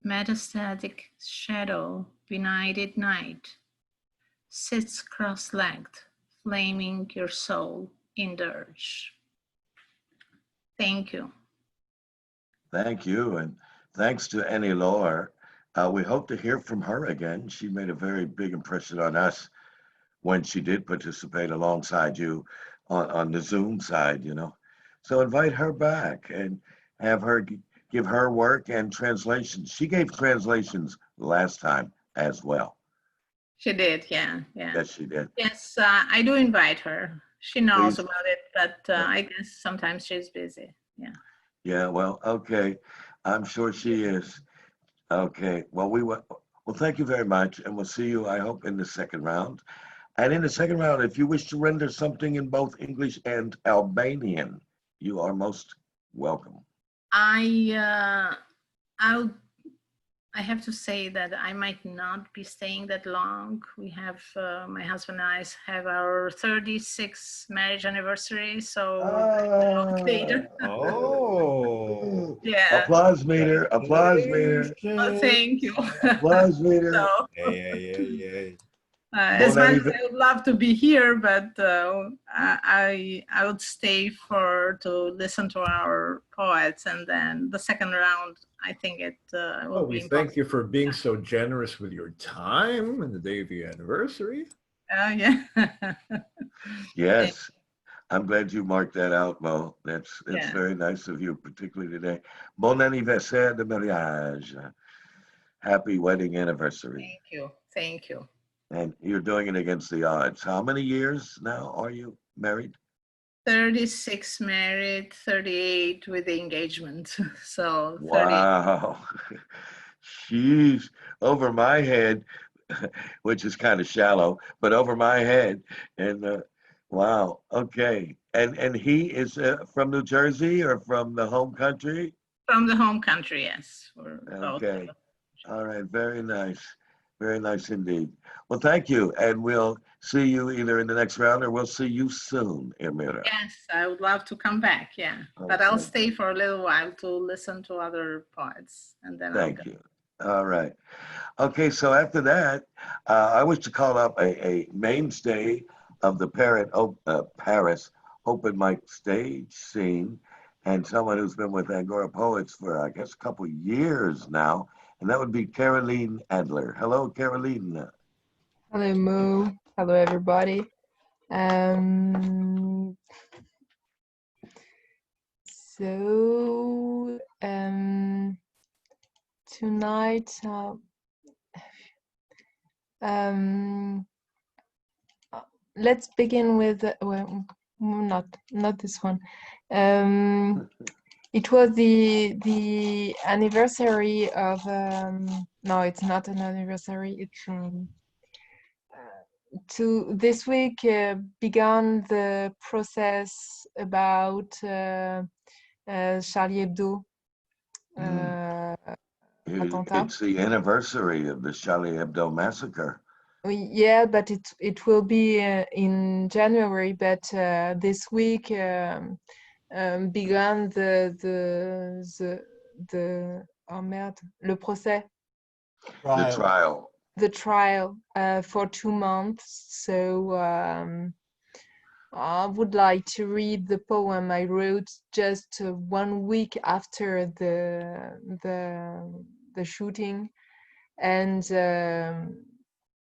metastatic shadow, benighted night, sits cross-legged, flaming your soul in dirge. Thank you. Thank you, and thanks to Annie Lohr. We hope to hear from her again. She made a very big impression on us when she did participate alongside you on the Zoom side, you know. So invite her back and have her give her work and translations. She gave translations last time as well. She did, yeah. Yes, she did. Yes, I do invite her. She knows Please. about it, but I guess sometimes she's busy. Yeah. Yeah, well, okay. I'm sure she is. Okay. Well, thank you very much, and we'll see you, I hope, in the second round. And in the second round, if you wish to render something in both English and Albanian, you are most welcome. I have to say that I might not be staying that long. We have, my husband and I have our 36th marriage anniversary, so later. Oh. Yeah. Applause meter, applause meter, Oh, thank you. applause meter. So, Yeah. as much as I would love to be here, but I would stay to listen to our poets, and then the second round, I think it will be. We thank you for being so generous with your time on the day of your anniversary. Yeah. Yes, I'm glad you marked that out, Mo. That's Yeah. very nice of you, particularly today. Bon anniversaire de mariage. Happy wedding anniversary. Thank you. And you're doing it against the odds. How many years now are you married? 36 married, 38 with the engagement. So 30. Wow. Sheesh. Over my head, which is kind of shallow, but over my head. And wow. Okay. And he is from New Jersey or from the home country? From the home country, yes. We're both. Okay. All right. Very nice. Very nice indeed. Well, thank you. And we'll see you either in the next round or we'll see you soon, Amira. Yes, I would love to come back. Yeah, but I'll Okay. stay for a little while to listen to other parts, and then I'll Thank go. you. All right. Okay, so after that, I wish to call up a mainstay of the Paris open mic stage scene and someone who's been with Angora Poets for, I guess, a couple years now, and that would be Caroline Adler. Hello, Caroline. Hello, Mo. Hello, everybody. Um, so tonight, let's begin with well, not this one. It was the anniversary of no, it's not an anniversary. It's to this week began the process about Charlie Hebdo attentat. It's the anniversary of the Charlie Hebdo massacre. Yeah, but it will be in January. But this week began the oh merde, le procès. The trial. The trial for 2 months. So I would like to read the poem I wrote just 1 week after the shooting, and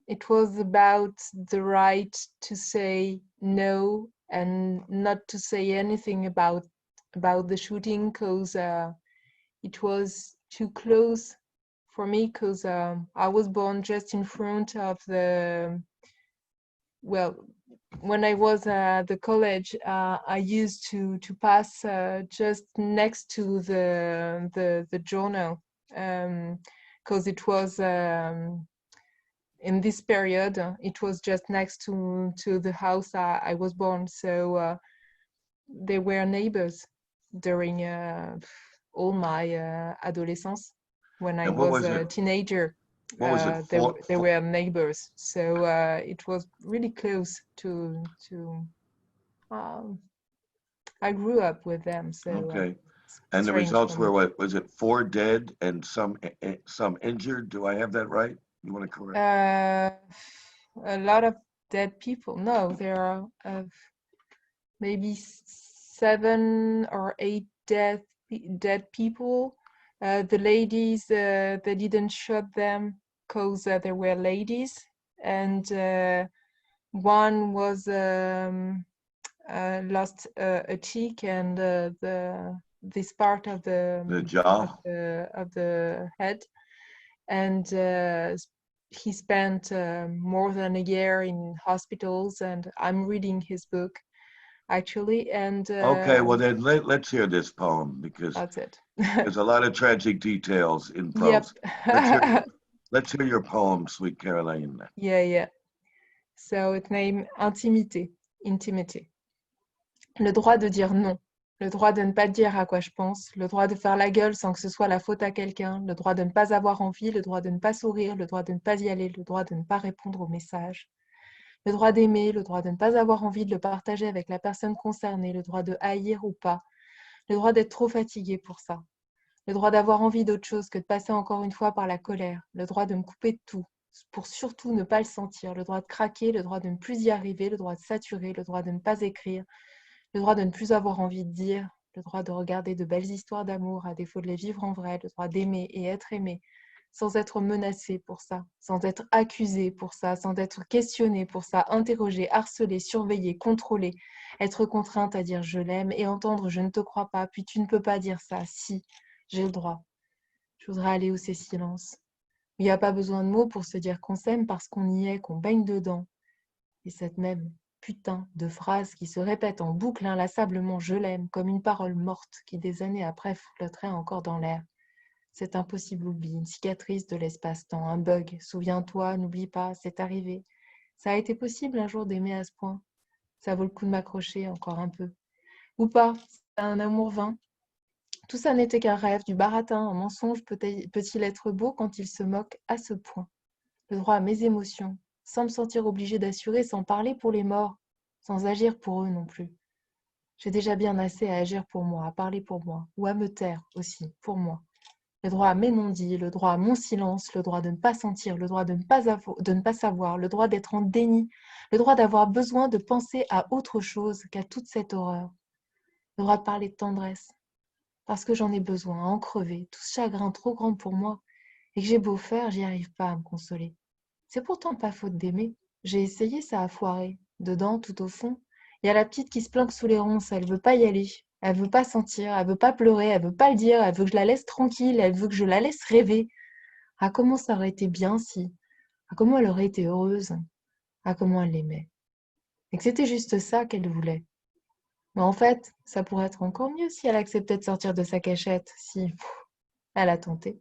it was about the right to say no and not to say anything about the shooting, because it was too close for me, because I was born just in front of the, well, when I was at the college, I used to pass just next to the journal, because it was in this period, it was just next to the house I was born. So they were neighbors during all my adolescence. When I was a teenager, they were neighbors. So it was really close to I grew up with them. So okay. And the results were, what was it, 4 dead and some injured? Do I have that right? You want to correct? A lot of dead people. No, there are maybe 7 or 8 dead people. The ladies, they didn't shoot them because they were ladies, and one was lost a cheek and this part of the jaw of the head, and he spent more than a year in hospitals. And I'm reading his book actually, and okay, well then let's hear this poem, because that's it. there's a lot of tragic details in prose. Yep. Let's hear your poem, sweet Caroline. Yeah. So it's named Intimité. Le droit de dire non, le droit de ne pas dire à quoi je pense, le droit de faire la gueule sans que ce soit la faute à quelqu'un, le droit de ne pas avoir envie, le droit de ne pas sourire, le droit de ne pas y aller, le droit de ne pas répondre aux messages, le droit d'aimer, le droit de ne pas avoir envie de le partager avec la personne concernée, le droit de haïr ou pas, le droit d'être trop fatigué pour ça, le droit d'avoir envie d'autre chose que de passer encore une fois par la colère, le droit de me couper de tout, pour surtout ne pas le sentir, le droit de craquer, le droit de ne plus y arriver, le droit de saturer, le droit de ne pas écrire, le droit de ne plus avoir envie de dire, le droit de regarder de belles histoires d'amour à défaut de les vivre en vrai, le droit d'aimer et être aimé, sans être menacé pour ça, sans être accusé pour ça, sans être questionné pour ça, interrogé, harcelé, surveillé, contrôlé, être contrainte à dire je l'aime et entendre je ne te crois pas, puis tu ne peux pas dire ça, si, j'ai le droit. Je voudrais aller où c'est silence. Il n'y a pas besoin de mots pour se dire qu'on s'aime parce qu'on y est, qu'on baigne dedans. Et cette même putain de phrase qui se répète en boucle inlassablement je l'aime, comme une parole morte qui des années après flotterait encore dans l'air. Cet impossible oubli, une cicatrice de l'espace-temps, un bug. Souviens-toi, n'oublie pas, c'est arrivé. Ça a été possible un jour d'aimer à ce point. Ça vaut le coup de m'accrocher encore un peu. Ou pas, c'est un amour vain. Tout ça n'était qu'un rêve, du baratin, un mensonge peut-il être beau quand il se moque à ce point? le droit à mes émotions, sans me sentir obligée d'assurer, sans parler pour les morts, sans agir pour eux non plus. J'ai déjà bien assez à agir pour moi, à parler pour moi, ou à me taire aussi, pour moi. Le droit à mes non-dits, le droit à mon silence, le droit de ne pas sentir, le droit de ne pas savoir, le droit d'être en déni, le droit d'avoir besoin de penser à autre chose qu'à toute cette horreur. Le droit de parler de tendresse, parce que j'en ai besoin, à en crever, tout ce chagrin trop grand pour moi, et que j'ai beau faire, j'y arrive pas à me consoler. C'est pourtant pas faute d'aimer. J'ai essayé, ça a foiré. Dedans, tout au fond, il y a la petite qui se planque sous les ronces, elle veut pas y aller. Elle veut pas sentir, elle veut pas pleurer, elle veut pas le dire, elle veut que je la laisse tranquille, elle veut que je la laisse rêver. Ah, comment ça aurait été bien si... Ah, comment elle aurait été heureuse. Ah, comment elle l'aimait. Et que c'était juste ça qu'elle voulait. Mais en fait, ça pourrait être encore mieux si elle acceptait de sortir de sa cachette, si... elle a tenté.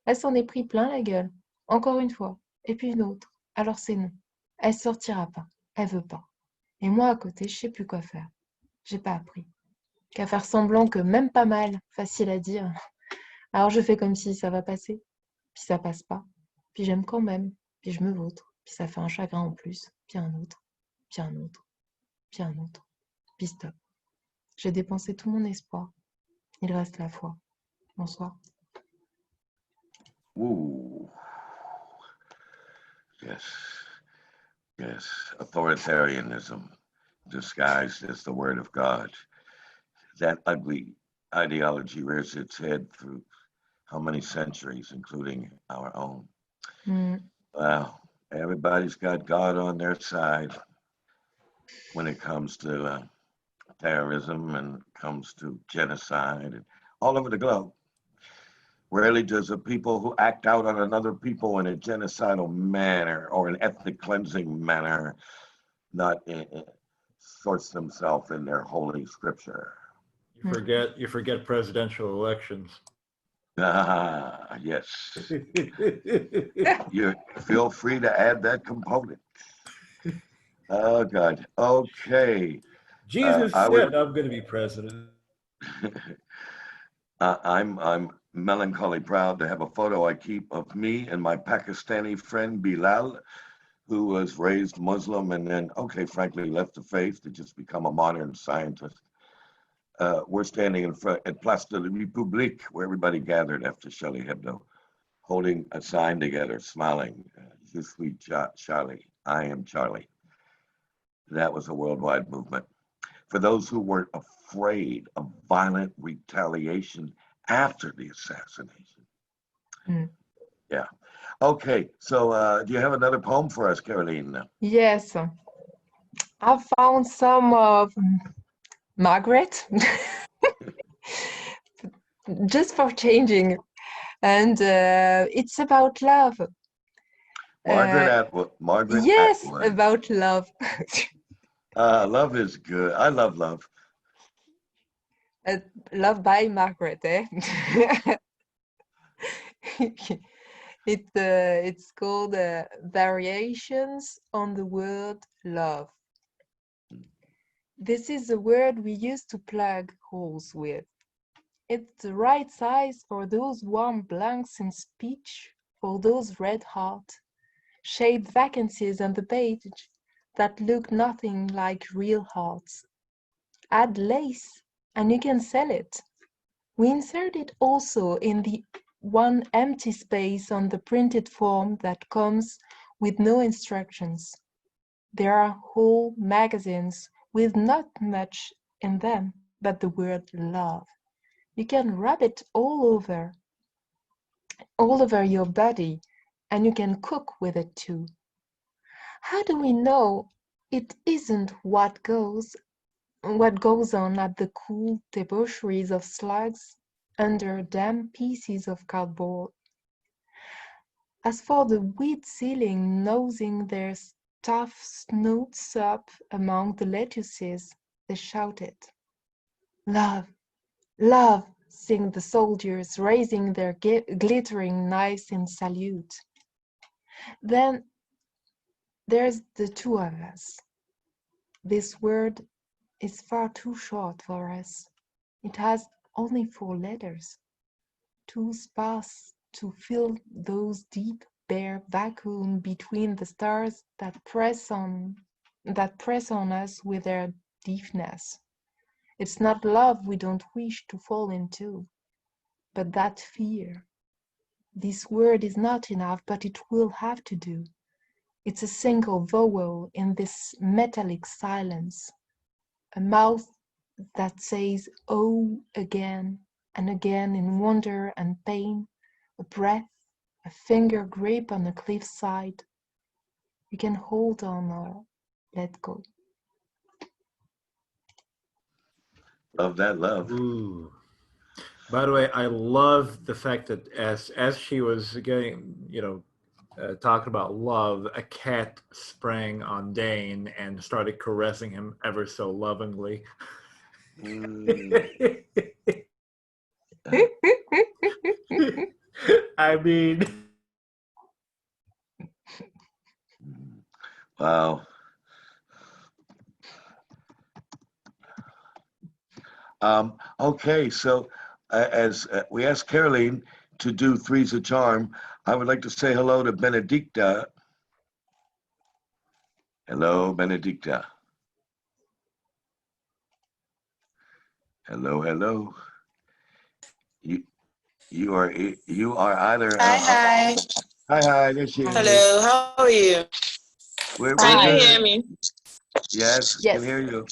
Elle s'en est pris plein la gueule. Encore une fois. Et puis une autre. Alors c'est non. Elle sortira pas. Elle veut pas. Et moi à côté, je sais plus quoi faire. J'ai pas appris. Qu'à faire semblant que même pas mal, facile à dire. Alors je fais comme si ça va passer. Puis ça passe pas. Puis j'aime quand même. Puis je me vautre. Puis ça fait un chagrin en plus. Puis un autre. Puis un autre. Puis un autre. Puis stop. J'ai dépensé tout mon espoir. Il reste la foi. Bonsoir. Ooh, yes, yes. Authoritarianism disguised as the word of God. That ugly ideology rears its head through how many centuries, including our own. Well, everybody's got God on their side when it comes to terrorism and comes to genocide and all over the globe. Rarely does a people who act out on another people in a genocidal manner or an ethnic cleansing manner not source themselves in their holy scripture. You forget presidential elections. Ah, yes. You feel free to add that component. Oh God. Okay. Jesus I said, would. I'm going to be president. I'm melancholy proud to have a photo I keep of me and my Pakistani friend Bilal, who was raised Muslim and then, okay, frankly, left the faith to just become a modern scientist. We're standing in front at Place de la République, where everybody gathered after Charlie Hebdo, holding a sign together, smiling. Je suis Charlie. I am Charlie. That was a worldwide movement. For those who weren't afraid of violent retaliation after the assassination. Yeah. Okay, so do you have another poem for us, Caroline? Yes. I found some of Margaret, just for changing. And it's about love. Margaret Atwood. Margaret Yes, Atwood. about love. Love is good. I love love. Love by Margaret, eh? It's called Variations on the Word Love. This is the word we use to plug holes with. It's the right size for those warm blanks in speech, for those red hot, shaped vacancies on the page that look nothing like real hearts. Add lace and you can sell it. We insert it also in the one empty space on the printed form that comes with no instructions. There are whole magazines with not much in them but the word love. You can rub it all over your body, and you can cook with it too. How do we know it isn't what goes on at the cool debaucheries of slugs under damp pieces of cardboard? As for the weed ceiling nosing their tough snoots up among the lettuces, they shouted. Love, love, sing the soldiers, raising their glittering knives in salute. Then there's the two of us. This word is far too short for us. It has only 4 letters, too sparse to fill those deep bare vacuum between the stars that press on us with their deafness. It's not love we don't wish to fall into, but that fear. This word is not enough, but it will have to do. It's a single vowel in this metallic silence, a mouth that says oh again and again in wonder and pain, a breath, a finger grip on a cliffside. You can hold on or let go. Love that love. Ooh. By the way, I love the fact that as she was getting, talking about love, a cat sprang on Dane and started caressing him ever so lovingly. Mm. I mean, Wow. Okay, so as we asked Caroline to do Three's a Charm, I would like to say hello to Benedicta. Hello, Benedicta. Hello, hello. You are either Hi. hi, there she is. Hello, how are you? We're Can you good. hear me? Yes, can hear you.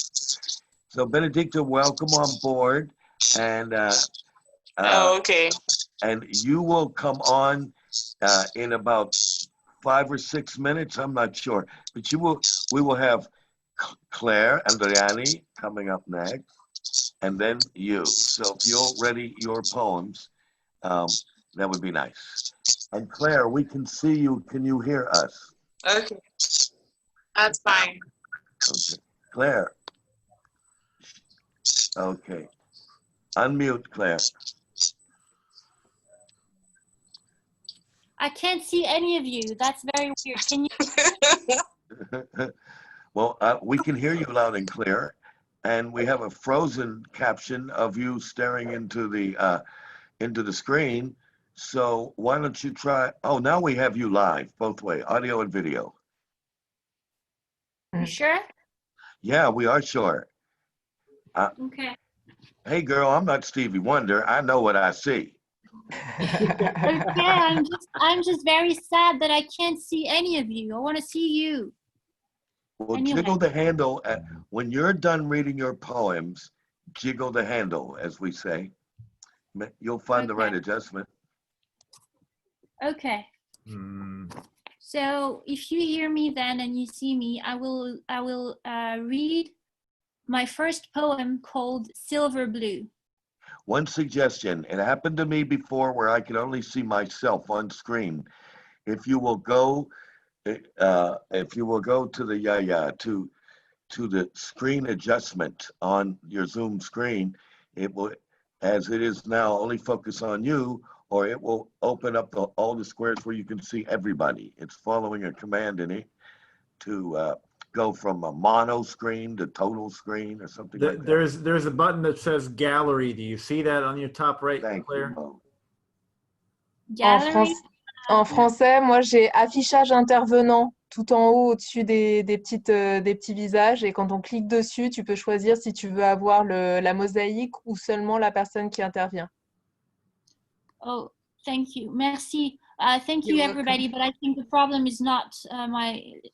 So Benedicta, welcome on board, and Okay. and you will come on in about 5 or 6 minutes. I'm not sure, but we will have Claire and Andriani coming up next, and then you. So if you'll ready your poems, that would be nice. And Claire, we can see you. Can you hear us? Okay. That's fine. Okay. Claire. Okay. Unmute, Claire. I can't see any of you. That's very weird. Can you? Well, we can hear you loud and clear, and we have a frozen caption of you staring into the screen. So why don't you try? Oh, now we have you live, both way, audio and video. You sure? Yeah, we are sure. Okay. Hey, girl, I'm not Stevie Wonder. I know what I see. Okay, I'm just very sad that I can't see any of you. I want to see you. Well, Anyway. jiggle the handle. When you're done reading your poems, jiggle the handle, as we say. You'll find the right adjustment. Okay. So if you hear me then and you see me, I will read my first poem called Silver Blue. One suggestion, it happened to me before where I could only see myself on screen. If you will go to the to the screen adjustment on your Zoom screen, it will, as it is now, only focus on you, or it will open up all the squares where you can see everybody. It's following a command in it to go from a mono screen to total screen or something like that. there's a button that says gallery. Do you see that on your top right, Thank Claire? you. En français, moi j'ai affichage intervenant tout en haut au-dessus des petits visages, et quand on clique dessus, tu peux choisir si tu veux avoir la mosaïque ou seulement la personne qui intervient. Oh, thank you. Merci. Thank You're you, welcome. everybody. But I think the problem is not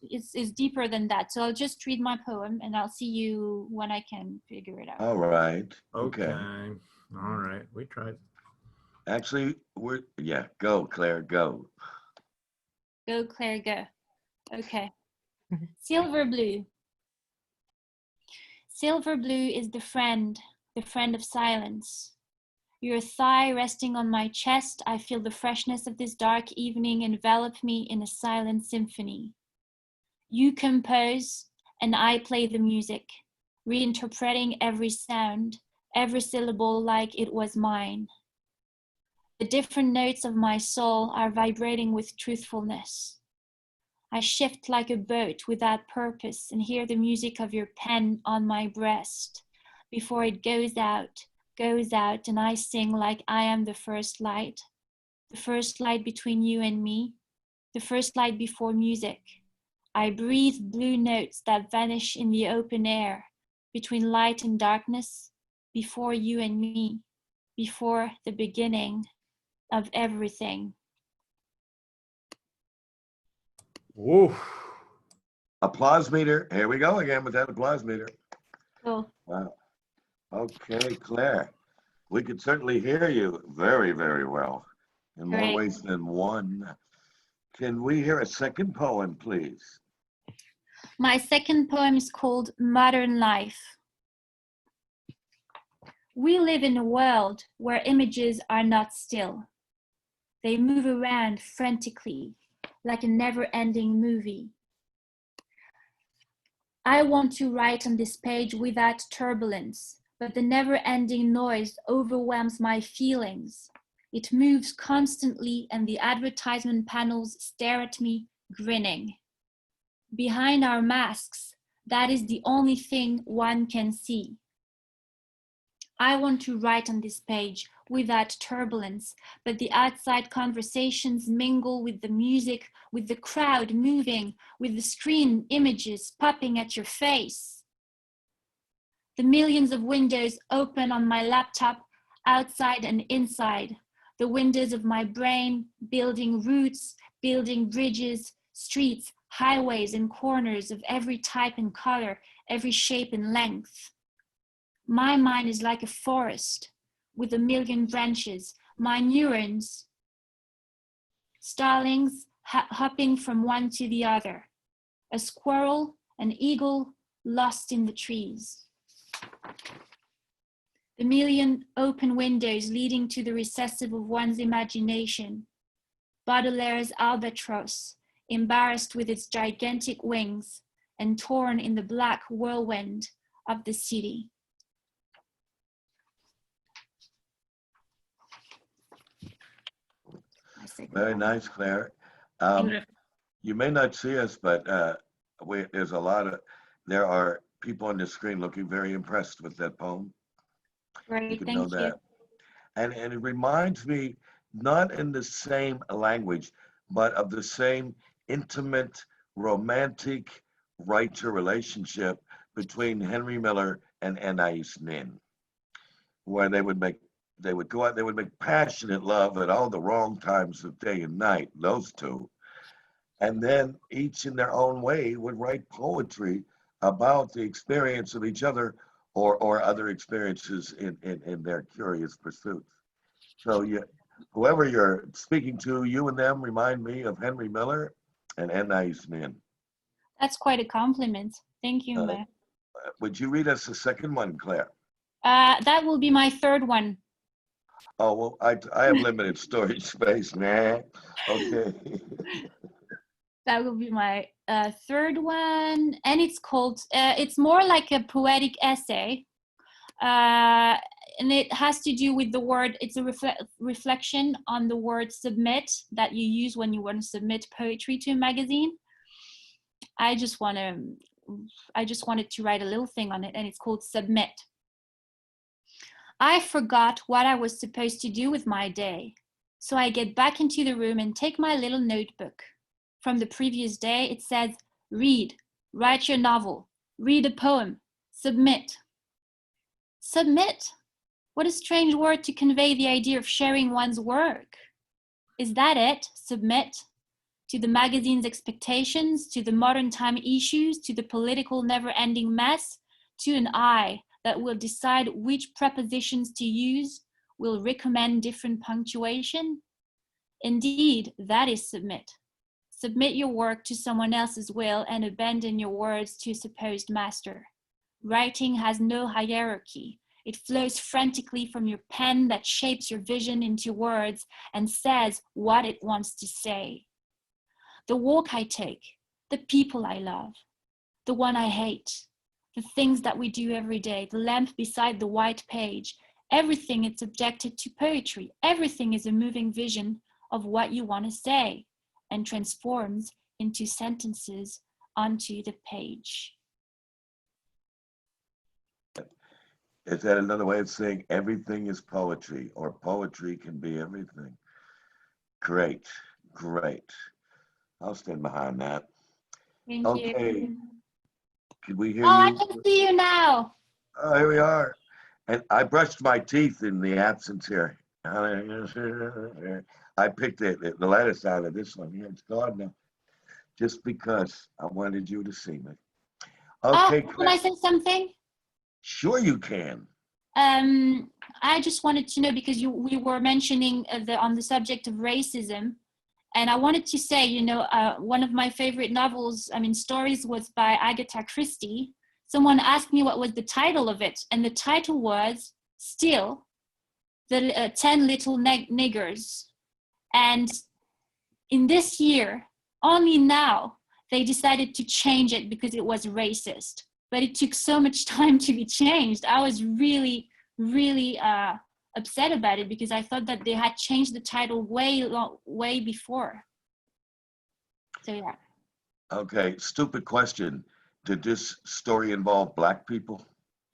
is deeper than that. So I'll just read my poem and I'll see you when I can figure it out. All right. Okay. All right. We tried. Actually, go, Claire, go. Go, Claire, go. Okay. Silver Blue. Silver Blue is the friend of silence. Your thigh resting on my chest, I feel the freshness of this dark evening envelop me in a silent symphony. You compose, and I play the music, reinterpreting every sound, every syllable like it was mine. The different notes of my soul are vibrating with truthfulness. I shift like a boat without purpose and hear the music of your pen on my breast before it goes out, and I sing like I am the first light between you and me, the first light before music. I breathe blue notes that vanish in the open air, between light and darkness, before you and me, before the beginning of everything. Woo. Applause meter. Here we go again with that applause meter. Cool. Wow. Okay, Claire. We could certainly hear you very, very well in more Great. ways than one. Can we hear a second poem, please? My second poem is called Modern Life. We live in a world where images are not still. They move around frantically, like a never-ending movie. I want to write on this page without turbulence, but the never-ending noise overwhelms my feelings. It moves constantly and the advertisement panels stare at me, grinning. Behind our masks, that is the only thing one can see. I want to write on this page without turbulence, but the outside conversations mingle with the music, with the crowd moving, with the screen images popping at your face. The millions of windows open on my laptop, outside and inside. The windows of my brain, building routes, building bridges, streets, highways and corners of every type and color, every shape and length. My mind is like a forest with a million branches. My neurons, starlings hopping from one to the other. A squirrel, an eagle lost in the trees. The million open windows leading to the recesses of one's imagination. Baudelaire's albatross, embarrassed with its gigantic wings and torn in the black whirlwind of the city. Very nice, Claire. You may not see us, but there are people on the screen looking very impressed with that poem. Great, You thank you. that. And it reminds me, not in the same language, but of the same intimate, romantic writer relationship between Henry Miller and Anais Nin, where they would go out, they would make passionate love at all the wrong times of day and night, those two. And then each in their own way would write poetry about the experience of each other or other experiences in their curious pursuits. So whoever you're speaking to, you and them remind me of Henry Miller and Anais Nin. That's quite a compliment. Thank you, Matt. Would you read us the second one, Claire? That will be my third one. Oh, well, I have limited storage space, man. Okay. That will be my third one. And it's called, it's more like a poetic essay. And it has to do with the word, it's a reflection on the word submit that you use when you want to submit poetry to a magazine. I just wanted to write a little thing on it, and it's called Submit. I forgot what I was supposed to do with my day. So I get back into the room and take my little notebook. From the previous day, it says, read, write your novel, read a poem, submit. Submit? What a strange word to convey the idea of sharing one's work. Is that it? Submit? To the magazine's expectations, to the modern time issues, to the political never-ending mess, to an I that will decide which prepositions to use, will recommend different punctuation? Indeed, that is submit. Submit your work to someone else's will and abandon your words to a supposed master. Writing has no hierarchy. It flows frantically from your pen that shapes your vision into words and says what it wants to say. The walk I take, the people I love, the one I hate, the things that we do every day, the lamp beside the white page, everything is subjected to poetry. Everything is a moving vision of what you want to say and transforms into sentences onto the page. Is that another way of saying everything is poetry, or poetry can be everything? Great, great. I'll stand behind that. Thank Okay. you. Can we hear Oh, I you? can see you now. Oh, here we are. And I brushed my teeth in the absence here. I picked the lettuce out of this one. Yeah, it's gone now. Just because I wanted you to see me. Okay, Oh, can I say something? sure you can. I just wanted to know because we were mentioning on the subject of racism, and I wanted to say, one of my favorite novels, stories, was by Agatha Christie. Someone asked me what was the title of it, and the title was still the 10 Little Niggers. And in this year, only now, they decided to change it because it was racist. But it took so much time to be changed. I was really, really upset about it because I thought that they had changed the title way before. So yeah. Okay, stupid question. Did this story involve black people?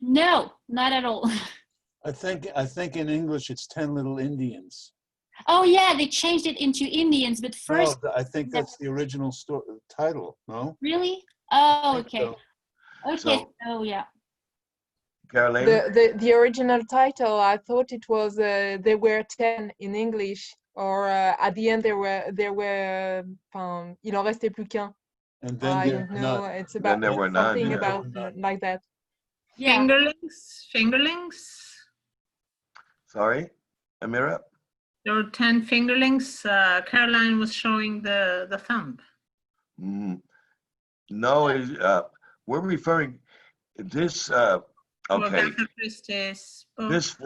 No, not at all. I think in English it's 10 Little Indians. Oh yeah, they changed it into Indians, but first. No, I think that's the original title. No. Really? Oh, okay. So. Okay. Oh yeah. Caroline? The original title, I thought it was there were 10 in English, or at the end there were il en restait plus qu'un. And then I don't know. none. It's about there were something none, about like that. Yeah. Fingerlings. Sorry, Amira? There were 10 fingerlings. Caroline was showing the thumb. No, we're referring this. Okay, this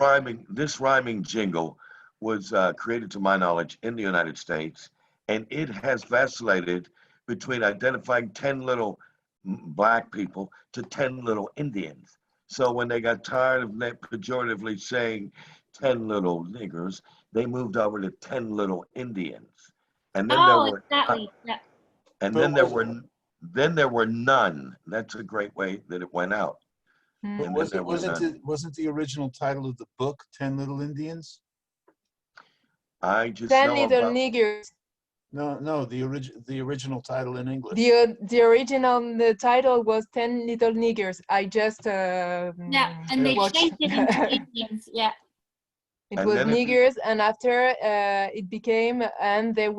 rhyming jingle was created, to my knowledge, in the United States, and it has vacillated between identifying 10 little black people to 10 little Indians. So when they got tired of pejoratively saying 10 little niggers, they moved over to 10 little Indians. And then there were exactly. Yeah. and then there were none. That's a great way that it went out. But wasn't the original title of the book 10 Little Indians? I just 10 know Little about, Niggers. No, the original title in English. The original title was 10 Little Niggers. I just yeah, and they changed it into Indians. Yeah. It was niggers, and after it became, and then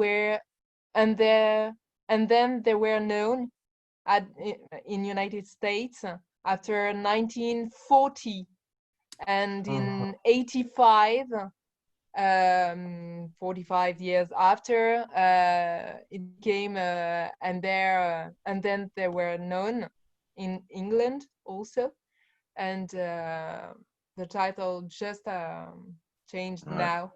they were known in United States after 1940, and in 85, 45 years after, it became, and then they were known in England also, and the title just changed now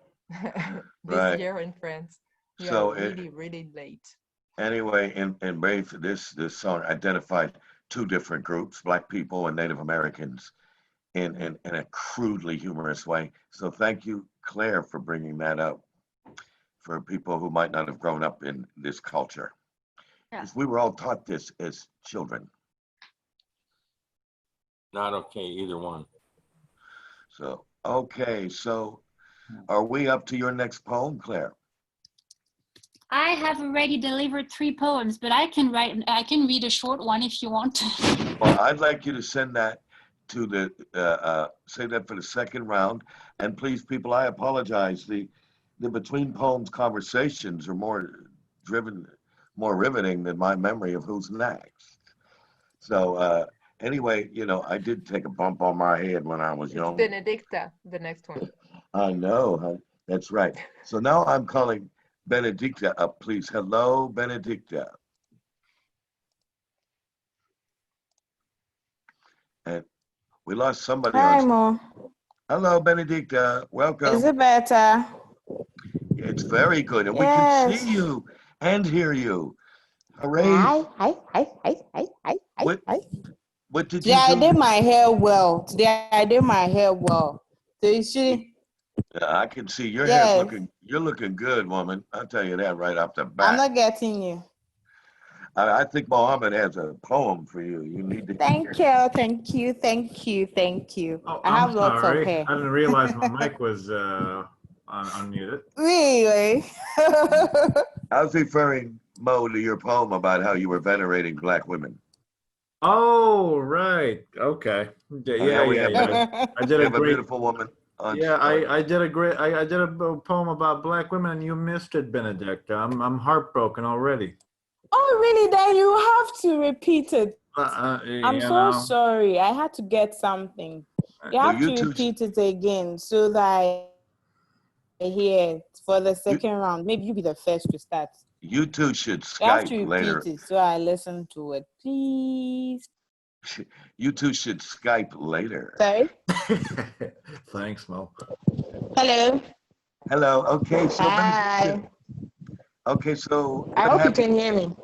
this year in France. We are really late. Anyway, in brief, this song identified two different groups, black people and Native Americans, in a crudely humorous way. So thank you, Claire, for bringing that up for people who might not have grown up in this culture. Because we were all taught this as children. Not okay, either one. So, okay, so are we up to your next poem, Claire? I have already delivered 3 poems, but I can read a short one if you want. Well, I'd like you to send that to save that for the second round. And please, people, I apologize. The between poems conversations are more riveting than my memory of who's next. So anyway, I did take a bump on my head when I was young. Benedicta, the next one. I know, huh? That's right. So now I'm calling Benedicta up, please. Hello, Benedicta. And we lost somebody. Hi, Mo. Hello, Benedicta. Welcome. Is it better? It's very good. And we can see you and hear you. Hooray. Hi. What did you do? I did my hair well. Today I did my hair well. So you see. Yeah, I can see your hair's you're looking good, woman. I'll tell you that right off the bat. I'm not getting you. I think Mohammed has a poem for you. You need to. Thank you. Oh, I have lots of hair. I didn't realize my mic was unmuted. Really? I was referring Mo, to your poem about how you were venerating black women. Oh, right. Okay. Yeah, we yeah, have yeah. I did we a have a great. beautiful woman on. Yeah, I did a great. I did a poem about black women, and you missed it, Benedicta. I'm heartbroken already. Oh, really? Then you have to repeat it. I'm You so know. sorry. I had to get something. You Well, have to repeat it again so that I hear it for the second round. Maybe you be the first to start. You two should You have to Skype repeat later. it so I listen to it, please. You two should Skype later. Sorry? Thanks, Mo. Hello. Hello. Okay. So Hi. okay. So I what hope you happened? can hear me.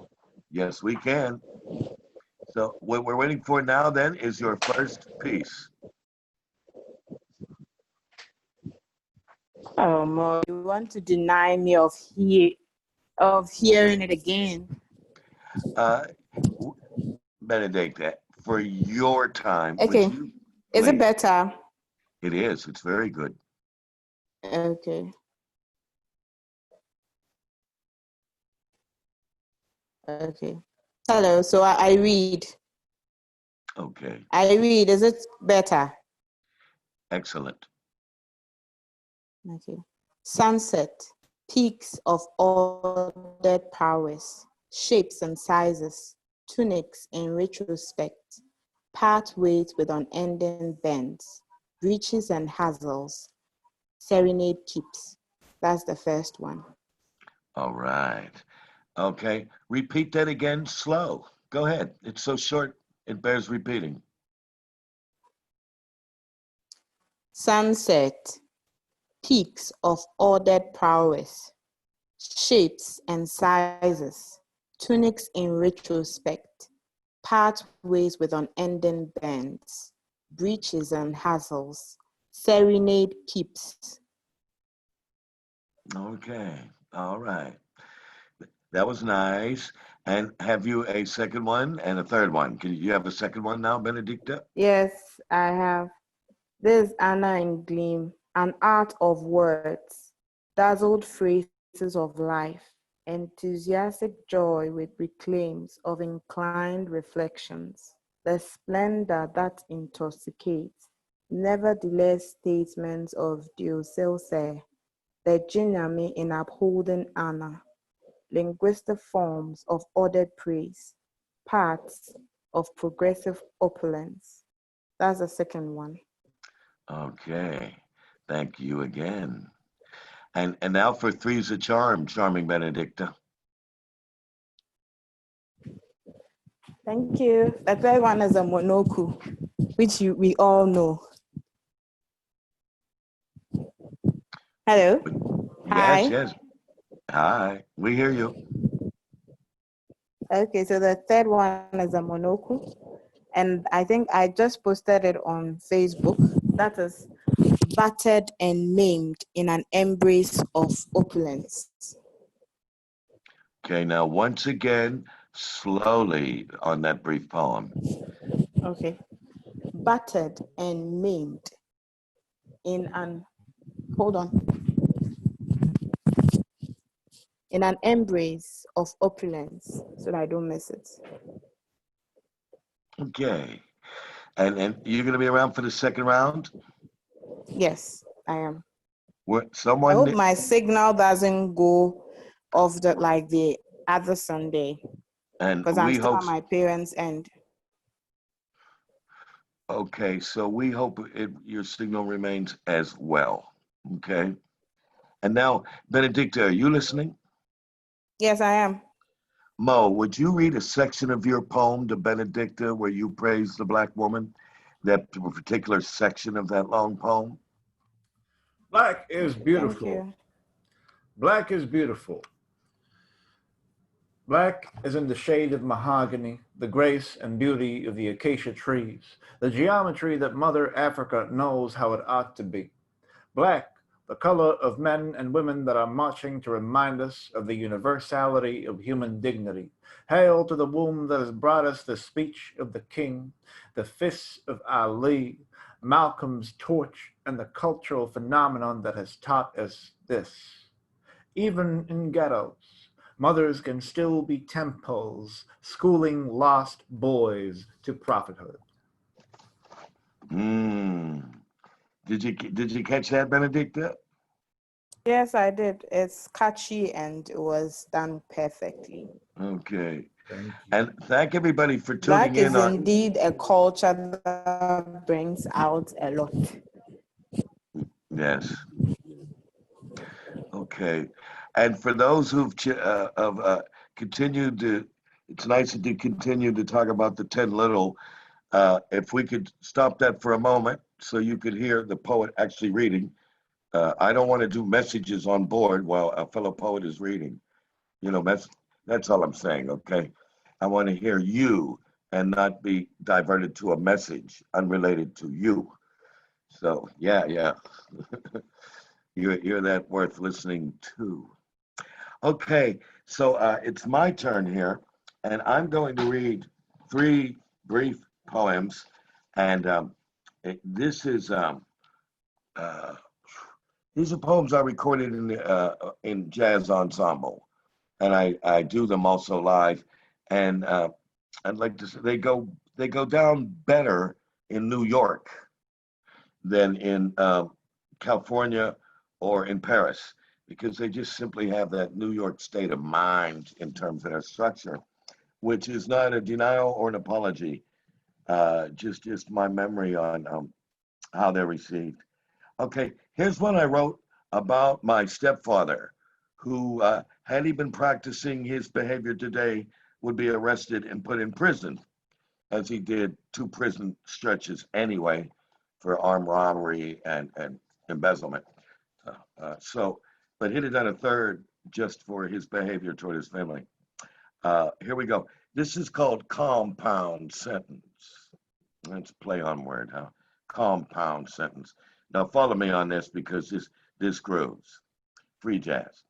Yes, we can. So what we're waiting for now then is your first piece. Oh, Mo, you want to deny me of hearing it again? Benedict, for your time, Okay. would you Is it please? better? It is. It's very good. Okay. Okay. Hello. So I read. Okay. I read. Is it better? Excellent. Okay. Sunset, peaks of ordered prowess, shapes and sizes, tunics in retrospect, pathways with unending bends, breeches and hazels, serenade keeps. That's the first one. All right. Okay. Repeat that again slow. Go ahead. It's so short, it bears repeating. Sunset, peaks of ordered prowess, shapes and sizes, tunics in retrospect, pathways with unending bends, breeches and hazels, serenade keeps. Okay. All right. That was nice. And have you a second one and a third one? Can you have a second one now, Benedicta? Yes, I have. This is Anna in Gleam, an art of words, dazzled phrases of life, enthusiastic joy with reclaims of inclined reflections, the splendor that intoxicates, nevertheless statements of Diocelse, the Jinyami in upholding Anna, linguistic forms of ordered praise, parts of progressive opulence. That's the second one. Okay. Thank you again. And now for three's a charm, charming Benedicta. Thank you. The third one is a monoku, which we all know. Hello. Yes, Hi. yes. Hi. We hear you. Okay, so the third one is a monoku. And I think I just posted it on Facebook. That is battered and maimed in an embrace of opulence. Okay, now once again, slowly on that brief poem. Okay. Battered and maimed in an, hold on, in an embrace of opulence so that I don't miss it. Okay. And you're gonna be around for the second round? Yes, I am. I Someone hope my signal doesn't go off the other Sunday and because I'm we still hope at my parents' end. okay, so we hope your signal remains as well. Okay. And now, Benedicta, are you listening? Yes, I am. Mo, would you read a section of your poem to Benedicta where you praise the black woman? That particular section of that long poem? Black is Thank beautiful. you. Black is beautiful. Black is in the shade of mahogany, the grace and beauty of the acacia trees, the geometry that Mother Africa knows how it ought to be. Black, the color of men and women that are marching to remind us of the universality of human dignity. Hail to the womb that has brought us the speech of the king, the fists of Ali, Malcolm's torch, and the cultural phenomenon that has taught us this. Even in ghettos, Mothers can still be temples, schooling lost boys to prophethood. Did you catch that, Benedicta? Yes, I did. It's catchy and it was done perfectly. Okay. Thank you. And thank everybody for tuning Black is in on. indeed a culture that brings out a lot. Yes. Okay. And for those who've continued to, it's nice that you continue to talk about the 10 little. If we could stop that for a moment so you could hear the poet actually reading. I don't want to do messages on board while a fellow poet is reading. You know, that's all I'm saying, okay? I want to hear you and not be diverted to a message unrelated to you. So, yeah. You're that worth listening to. Okay, so it's my turn here, and I'm going to read 3 brief poems, and this is uh, these are poems I recorded in jazz ensemble, and I do them also live, and I'd like to say they go down better in New York than in California or in Paris because they just simply have that New York state of mind in terms of their structure, which is not a denial or an apology, just my memory on how they're received. Okay, here's one I wrote about my stepfather, who, had he been practicing his behavior today, would be arrested and put in prison, as he did 2 prison stretches anyway for armed robbery and embezzlement. But he'd have done a 3rd just for his behavior toward his family. Here we go. This is called compound sentence. Let's play on word, huh? Compound sentence. Now follow me on this because this grooves. Free jazz.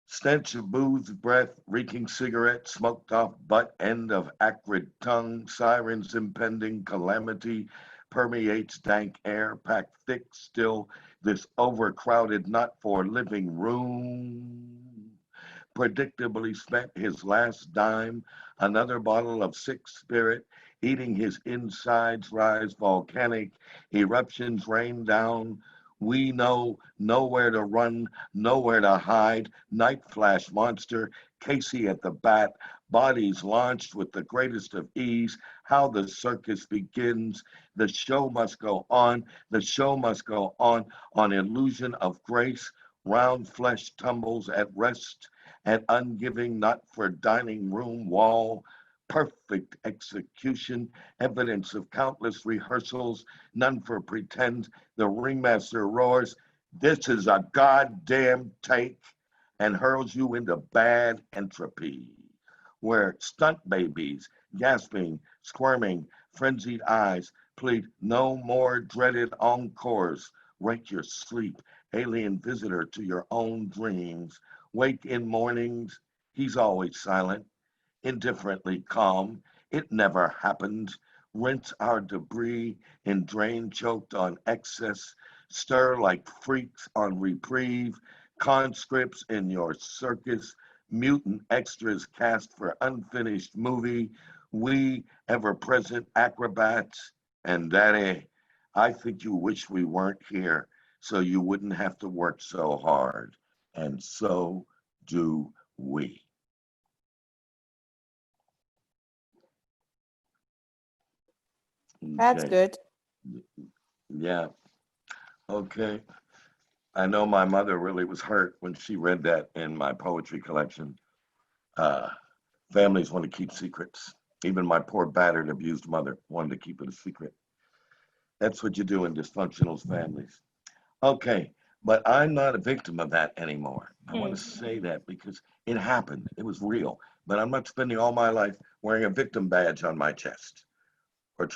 Stench of booze, breath, reeking cigarette, smoked off butt end of acrid tongue, sirens impending, calamity permeates dank air, packed thick still, this overcrowded not for living room. Predictably spent his last dime, another bottle of sick spirit, eating his insides, rise volcanic, eruptions rain down. We know nowhere to run, nowhere to hide. Night flash monster, Casey at the bat, bodies launched with the greatest of ease. How the circus begins. The show must go on. The show must go on illusion of grace. Round flesh tumbles at rest, and ungiving, not for dining room wall. Perfect execution, evidence of countless rehearsals, none for pretend. The ringmaster roars, "This is a goddamn take," and hurls you into bad entropy, where stunt babies, gasping, squirming, frenzied eyes, plead no more dreaded encores. Wreck your sleep, alien visitor to your own dreams. Wake in mornings, he's always silent, indifferently calm. It never happened. Rinse our debris in drain choked on excess. Stir like freaks on reprieve. Conscripts in your circus. Mutant extras cast for unfinished movie. We ever present acrobats. And Daddy, I think you wish we weren't here so you wouldn't have to work so hard. And so do we. That's Okay. good. Yeah. Okay. I know my mother really was hurt when she read that in my poetry collection. Uh, Families want to keep secrets. Even my poor battered, abused mother wanted to keep it a secret. That's what you do in dysfunctional families. Okay. But I'm not a victim of that anymore. I want to say that because it happened. It was real. But I'm not spending all my life wearing a victim badge on my chest or,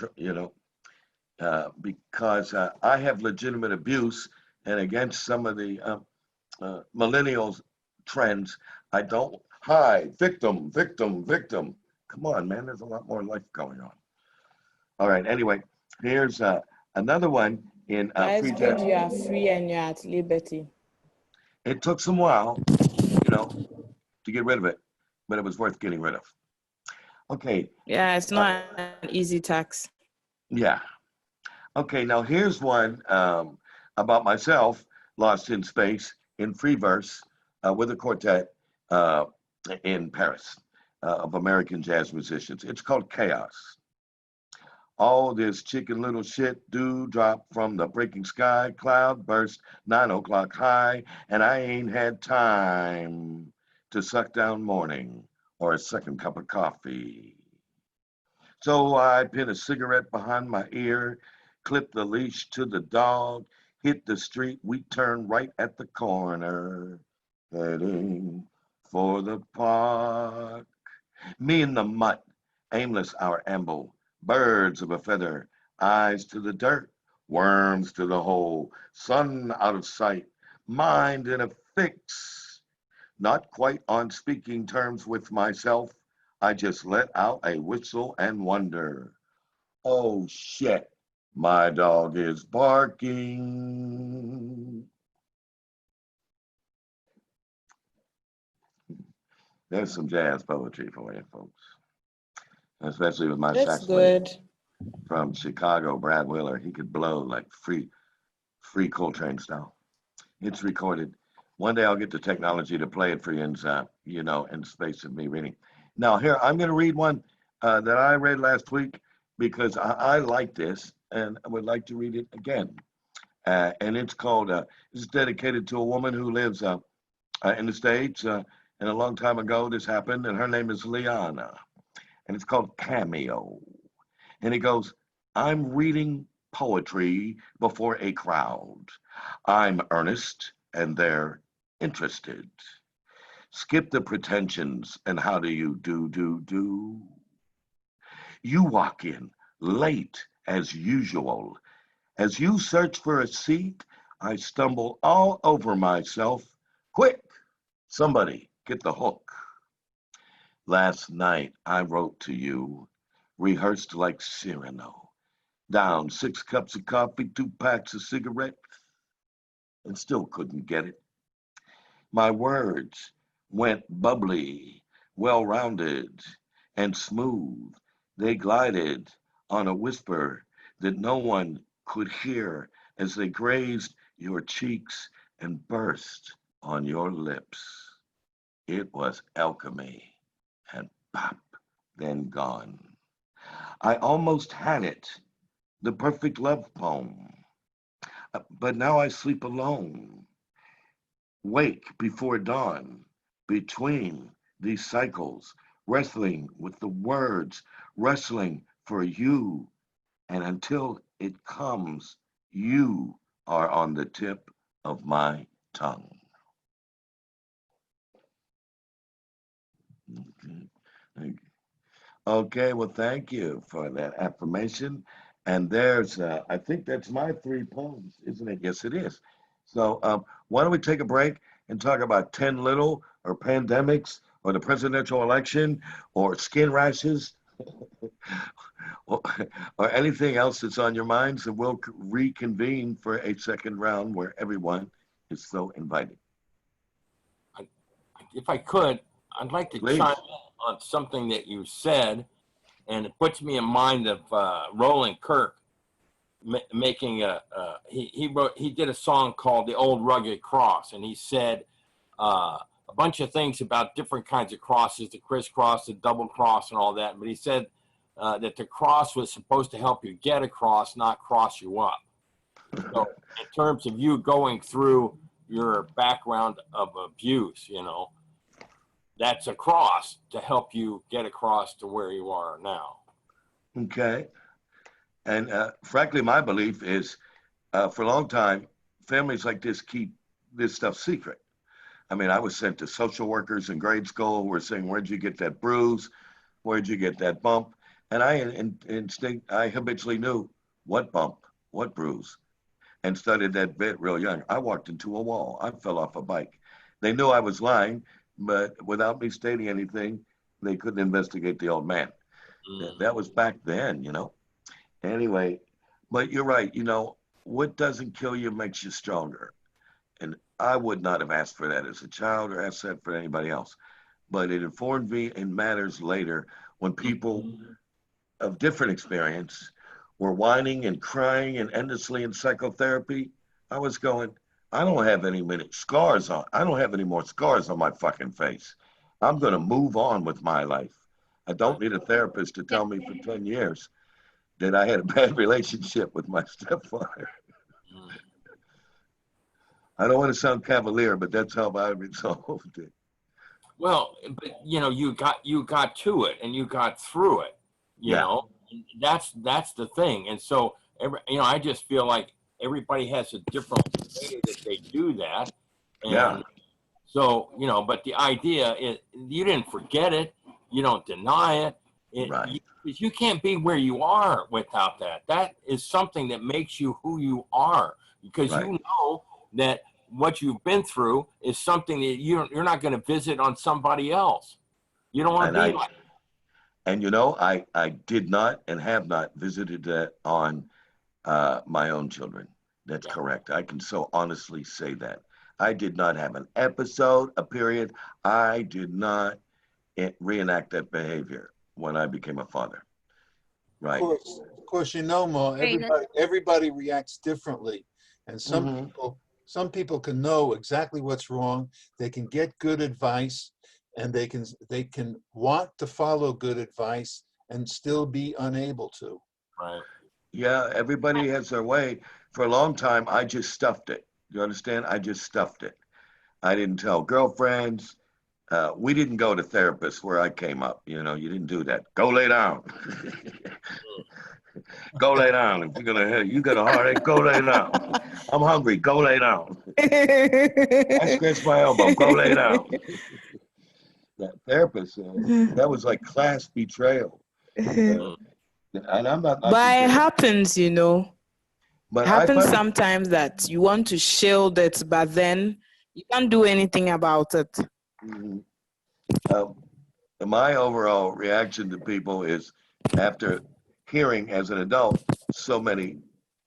because I have legitimate abuse, and against some of the millennials trends, I don't hide, victim, victim, victim. Come on, man, there's a lot more life going on. All right, anyway, here's another one in That's free good. jazz. You are free and you're at liberty. It took some while, you know, to get rid of it, but it was worth getting rid of. Okay. Yeah, it's not an easy tax. Yeah. Okay, now here's one about myself, lost in space, in free verse, with a quartet uh, in Paris of American jazz musicians. It's called Chaos. All this chicken little shit dew drop from the breaking sky, cloud burst 9 o'clock high, and I ain't had time to suck down morning or a second cup of coffee. So I pin a cigarette behind my ear, clip the leash to the dog, hit the street, we turn right at the corner, heading for the park. Me in the mutt, aimless our amble, birds of a feather, eyes to the dirt, worms to the hole, sun out of sight, mind in a fix. Not quite on speaking terms with myself, I just let out a whistle and wonder. Oh shit, my dog is barking. There's some jazz poetry for you folks, especially with my That's sax player good. from Chicago, Brad Wheeler. He could blow like free Coltrane style. It's recorded. One day I'll get the technology to play it for you in space of me reading. Now here, I'm going to read one that I read last week because I like this and I would like to read it again. And it's called, it's dedicated to a woman who lives in the States. And a long time ago this happened, and her name is Liana. And it's called Cameo. And it goes, I'm reading poetry before a crowd. I'm earnest and they're interested. Skip the pretensions and how do you do. You walk in late as usual. As you search for a seat, I stumble all over myself. Quick, somebody get the hook. Last night I wrote to you, rehearsed like Cyrano. Down 6 cups of coffee, 2 packs of cigarettes, and still couldn't get it. My words went bubbly, well-rounded, and smooth. They glided on a whisper that no one could hear as they grazed your cheeks and burst on your lips. It was alchemy, and pop, then gone. I almost had it, the perfect love poem. But now I sleep alone, wake before dawn, between these cycles, wrestling with the words, wrestling for you. And until it comes, you are on the tip of my tongue. Okay. Okay, well, thank you for that affirmation. And there's, I think that's my 3 poems, isn't it? Yes, it is. So why don't we take a break and talk about 10 little or pandemics or the presidential election or skin rashes or, or anything else that's on your minds, and we'll reconvene for a second round where everyone is so invited. If I could, I'd like to Please. chime in on something that you said, and it puts me in mind of Roland Kirk making he did a song called "The Old Rugged Cross," and he said a bunch of things about different kinds of crosses, the crisscross, the double cross, and all that. But he said that the cross was supposed to help you get across, not cross you up. So in terms of you going through your background of abuse, that's a cross to help you get across to where you are now. Okay. And frankly, my belief is for a long time, families like this keep this stuff secret. I mean, I was sent to social workers in grade school who were saying, where'd you get that bruise? Where'd you get that bump? And I habitually knew what bump, what bruise, and studied that bit real young. I walked into a wall. I fell off a bike. They knew I was lying, but without me stating anything, they couldn't investigate the old man. That was back then, Anyway, but you're right. What doesn't kill you makes you stronger. And I would not have asked for that as a child or asked that for anybody else. but it informed me in matters later when people of different experience were whining and crying and endlessly in psychotherapy. I was going, I don't have any scars on. I don't have any more scars on my fucking face. I'm going to move on with my life. I don't need a therapist to tell me for 10 years that I had a bad relationship with my stepfather. I don't want to sound cavalier, but that's how I resolved it. Well, but you got to it and you got through it. You know, that's the thing. And so I just feel like everybody has a different way that they do that. And so, but the idea is you didn't forget it. You don't deny it. Right. You can't be where you are without that. That is something that makes you who you are, because you know that what you've been through is something that you're not going to visit on somebody else. You don't want to be like. And I did not and have not visited that on my own children. That's correct. I can so honestly say that. I did not have an episode, a period. I did not reenact that behavior when I became a father. Right. Of course, Mo, everybody reacts differently. And some people can know exactly what's wrong. They can get good advice, and they can want to follow good advice and still be unable to. Right. Yeah, everybody has their way. For a long time, I just stuffed it. You understand? I just stuffed it. I didn't tell girlfriends. We didn't go to therapists where I came up. You didn't do that. Go lay down. Go lay down. If you got a heartache, go lay down. I'm hungry. Go lay down. I scratched my elbow. Go lay down. That therapist, that was like class betrayal. And I'm not. But it happens, But it happens sometimes that you want to shield it, but then you can't do anything about it. My overall reaction to people is, after hearing as an adult so many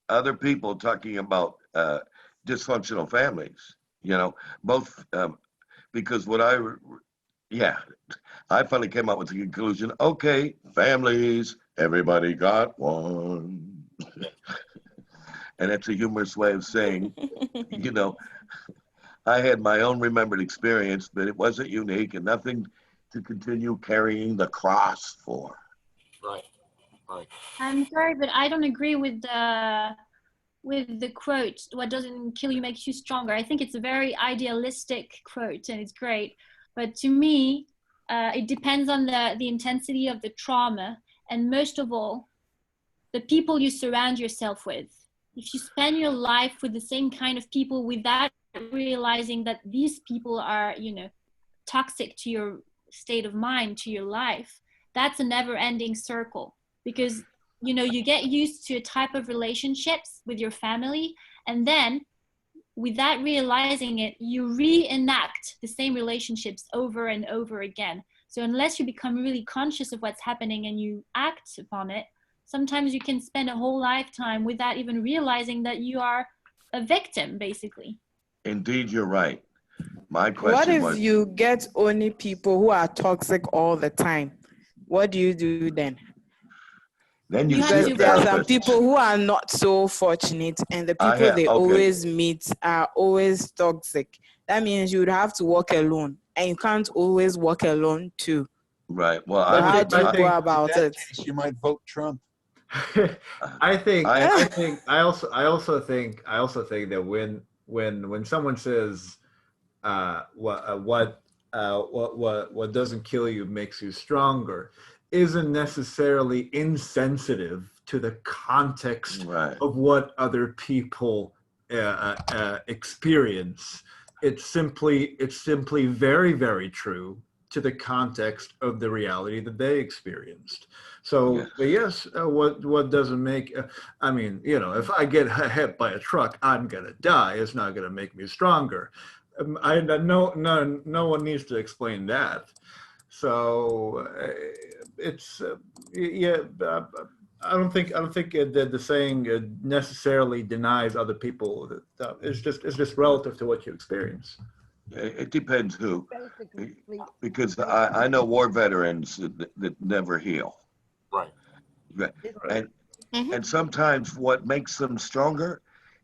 other people talking about dysfunctional families, both because I finally came up with the conclusion, okay, families, everybody got one. And that's a humorous way of saying, I had my own remembered experience, but it wasn't unique and nothing to continue carrying the cross for. Right. I'm sorry, but I don't agree with the quote, "What doesn't kill you makes you stronger." I think it's a very idealistic quote and it's great. But to me, it depends on the intensity of the trauma, and most of all, the people you surround yourself with. If you spend your life with the same kind of people without realizing that these people are, toxic to your state of mind, to your life, that's a never-ending circle. Because you get used to a type of relationships with your family, and then without realizing it, you reenact the same relationships over and over again. So unless you become really conscious of what's happening and you act upon it, sometimes you can spend a whole lifetime without even realizing that you are a victim, basically. Indeed, you're right. My question was, what if you get only people who are toxic all the time? What do you do then? Then you see because there are some people who are not so fortunate, and the people always meet are always toxic. That means you would have to walk alone, and you can't always walk alone too. Right. Well, so how do you go about it? Case, you might vote Trump. I also think that when someone says what doesn't kill you makes you stronger isn't necessarily insensitive to the context of what other people experience. It's simply very, very true to the context of the reality that they experienced. So yes, what doesn't make, if I get hit by a truck, I'm gonna die. It's not gonna make me stronger. No one needs to explain that. So it's I don't think that the saying necessarily denies other people. It's just relative to what you experience. It depends who, Basically, because I basically, know war veterans that never heal. Right. Right. it's And Mhm. and sometimes what makes them stronger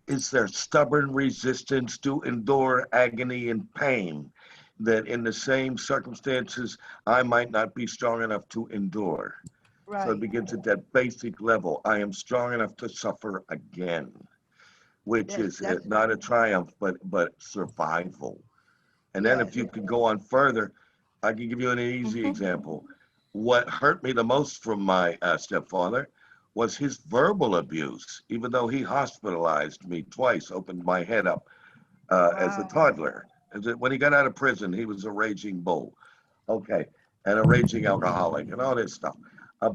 is their stubborn resistance to endure agony and pain that in the same circumstances I might not be strong enough to endure. So it right. begins at that basic level. I am strong enough to suffer again, which is That's not a triumph, but survival. And then yes. if you can go on further, I can give you an easy Mhm. example. What hurt me the most from my stepfather was his verbal abuse, even though he hospitalized me twice, opened my head up as a Wow. toddler. When he got out of prison, he was a raging bull, okay, and a raging alcoholic and all this stuff.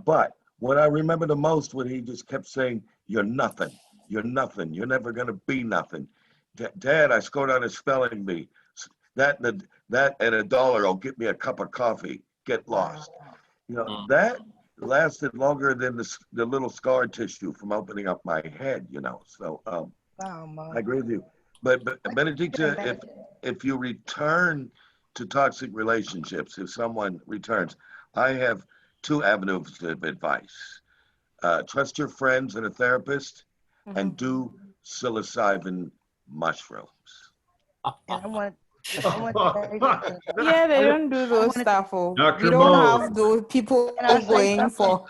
But what I remember the most when he just kept saying, "You're nothing. You're nothing. You're never going to be nothing." Dad, I scored on a spelling bee. That and $1 will get me a cup of coffee. Get Wow. lost. You know, Mm. that lasted longer than the little scar tissue from opening up my head, you know. So Wow, I Mo. agree with you. But I can Benedicta, imagine. if you return to toxic relationships, if someone returns, I have two avenues of advice. Trust your friends and a therapist, and Mhm. do psilocybin mushrooms. And I want to say something. Yeah, they I- don't do I those wanted to, stuff. Oh, we Dr. don't can I Mose. have those people can I say going something? for.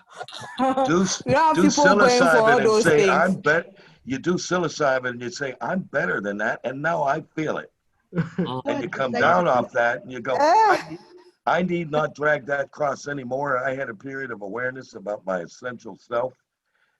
Do We don't have do people going for all psilocybin and those say things. I'm bet. You do psilocybin and you say I'm better than that, and now I feel it. Mm. I And you wanted to come say down something. off that and you go, Eh, I need not drag that cross anymore. I had a period of awareness about my essential self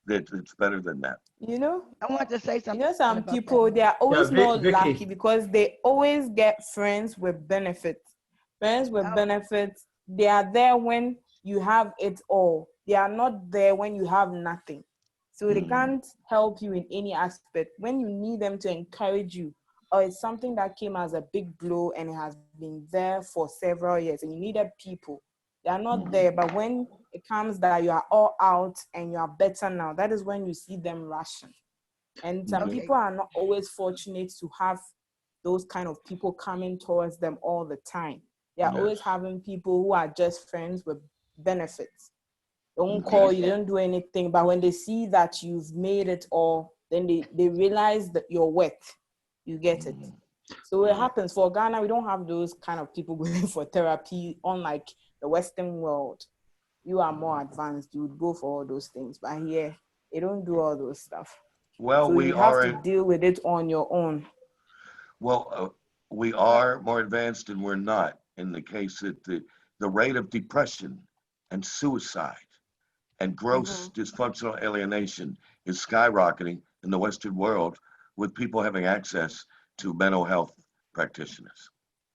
that it's better than that. you know, I wanted to say you know, something some about that, people they Mo. are Yeah, always more lucky Vicky. because they always get friends with benefits. Friends with Oh, benefits, they are there when you have it all. They are not there when you have nothing. So they Mm, can't help you in any aspect. When you need them to encourage you, or it's something that came as a big blow and it has been there for several years, and you needed people, they are not mm, there. But when it comes that you are all out and you are better now, that is when you see them rushing. And some okay. okay. people are not always fortunate to have those kind of people coming towards them all the time. They are Yes. always having people who are just friends with benefits. They won't Okay. call Yes, you, they don't do anything. But when they see that you've made it all, then they realize that your worth, you get it. Mm, So it mm, happens. For Ghana, we don't have those kind of people going for therapy, unlike the Western world. You are more advanced, you would go for all those things. But here, they don't do all those stuff. Well, So you have to deal with it on your own. well, we well, are more advanced and we're not in the case that the rate of depression and suicide and gross Mm-hmm. dysfunctional alienation is skyrocketing in the Western world with people having access to mental health practitioners.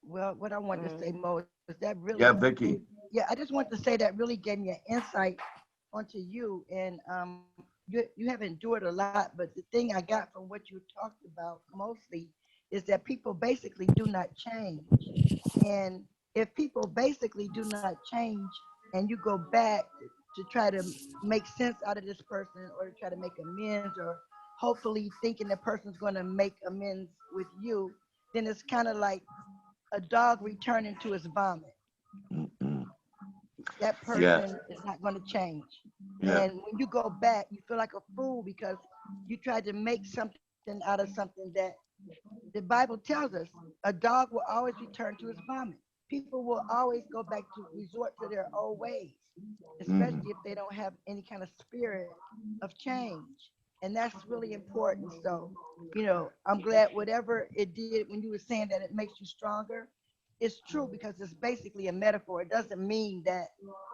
well, what I want to say, Mm. Mo, is that Yeah, really gave, Vicky. yeah, I just want to say that really gave me an insight onto you. And you have endured a lot, but the thing I got from what you talked about mostly is that people basically do not change. And if people basically do not change and you go back to try to make sense out of this person or to try to make amends or hopefully thinking the person's going to make amends with you, then it's kind of like a dog returning to its vomit. Mm-mm. That Yeah, person is not going to change. yeah. And when you go back, you feel like a fool because you tried to make something out of something that the Bible tells us a dog will always return to his vomit. People will always go back to resort to their old ways, Mm. especially if they don't have any kind of spirit of change. And that's really important. So, I'm glad whatever it did when you were saying that it makes you stronger, it's true because it's basically a metaphor. It doesn't mean that,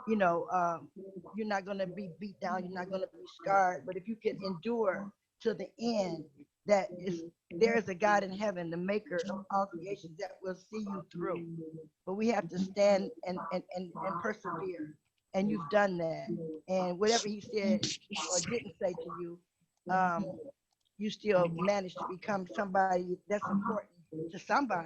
you know, um, you're not going to be beat down, you're not going to be scarred. But if you can endure to the end, that is there is a God in heaven, the maker of all creations, that will see you through. But we have to stand and persevere. And you've done that. And whatever he said or didn't say to you, um, you still managed to become somebody that's important to somebody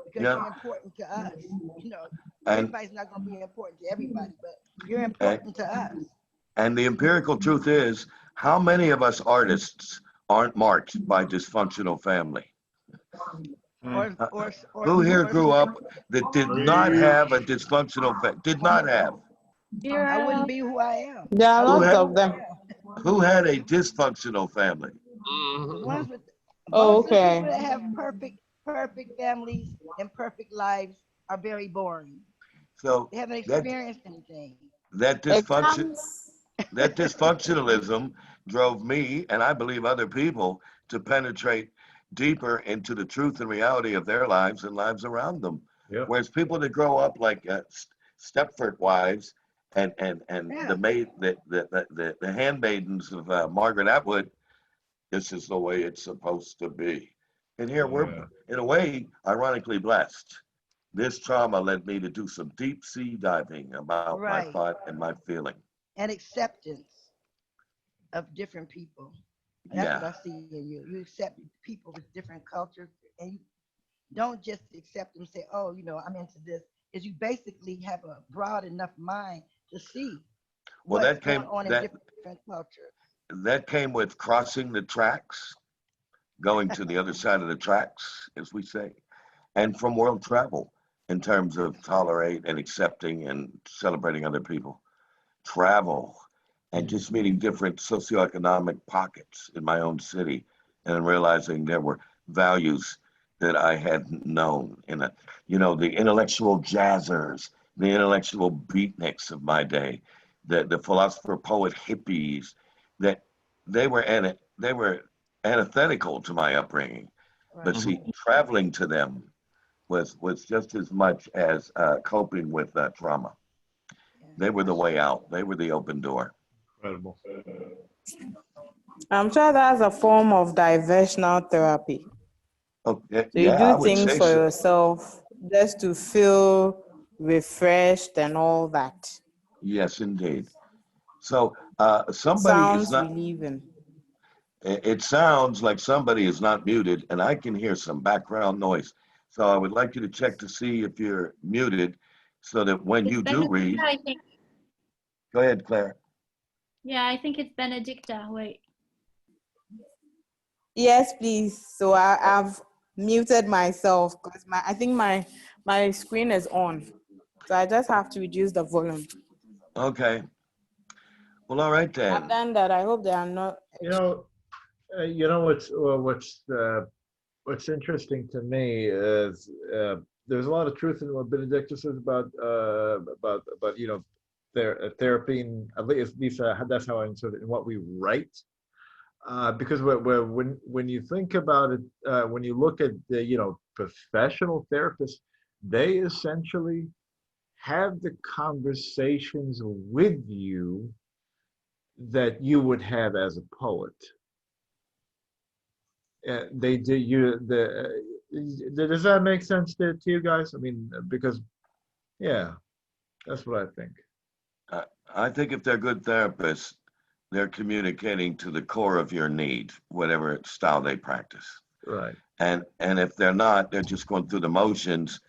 because you're Yeah. important to us. You know, And everybody's not going to be important to everybody, but you're and important to us. and the empirical truth is, how many of us artists aren't marked by dysfunctional family? or Uh, or or who here or grew up that did not have a dysfunctional family? Did not have. I wouldn't be who I am. There are I Who wouldn't lots had be of who them. I am. who had a dysfunctional family? The ones with Oh, most of the people okay. that have perfect families and perfect lives are very boring. So They haven't that experienced anything. that It dysfunction comes. that dysfunctionalism drove me, and I believe other people, to penetrate deeper into the truth and reality of their lives and lives around them. Yep. Whereas people that grow up like Stepford wives and Yeah. the maid the handmaidens of Margaret Atwood, this is the way it's supposed to be. And here we're, Yeah. in a way, ironically blessed. This trauma led me to do some deep sea diving about my Right. thought and my feeling. And acceptance of different people. That's what Yeah. I see in you. You accept people with different cultures, and you don't just accept them and say, oh, I'm into this. Is you basically have a broad enough mind to see Well, what's going on in different cultures. that came with crossing the tracks, going to the other side of the tracks, as we say, and from world travel in terms of tolerate and accepting and celebrating other people. Travel and just meeting different socioeconomic pockets in my own city and realizing there were values that I hadn't known in a, the intellectual jazzers, the intellectual beatniks of my day, the philosopher poet hippies, that they were antithetical to my upbringing. But Right. see, traveling to them was just as much as coping with trauma. Yeah, They were the that's way true. out. They were the open door. Incredible. I'm sure that's a form of diversional therapy. Oh, So you yeah, I do would things say for so. yourself just to feel refreshed and all that. Yes, indeed. So somebody is Sounds not, relieving. it sounds like somebody is not muted and I can hear some background noise. So I would like you to check to see if you're muted so that when It's you do read, Benedicta, I think. go ahead, Claire. Yeah, I think it's Benedicta. Wait. Yes, please. So I've muted myself because I think my screen is on. So I just have to reduce the volume. Okay. Well, all right I've then. done that. I hope they are not. What's interesting to me is there's a lot of truth in what Benedicta says about therapy, and at least that's how I insert it in what we write. Because when you think about it, when you look at the professional therapists, they essentially have the conversations with you that you would have as a poet. They do you the does that make sense to you guys? I mean, because yeah, that's what I think. I think if they're good therapists, they're communicating to the core of your need, whatever style they practice. Right. And if they're not, they're just going through the motions.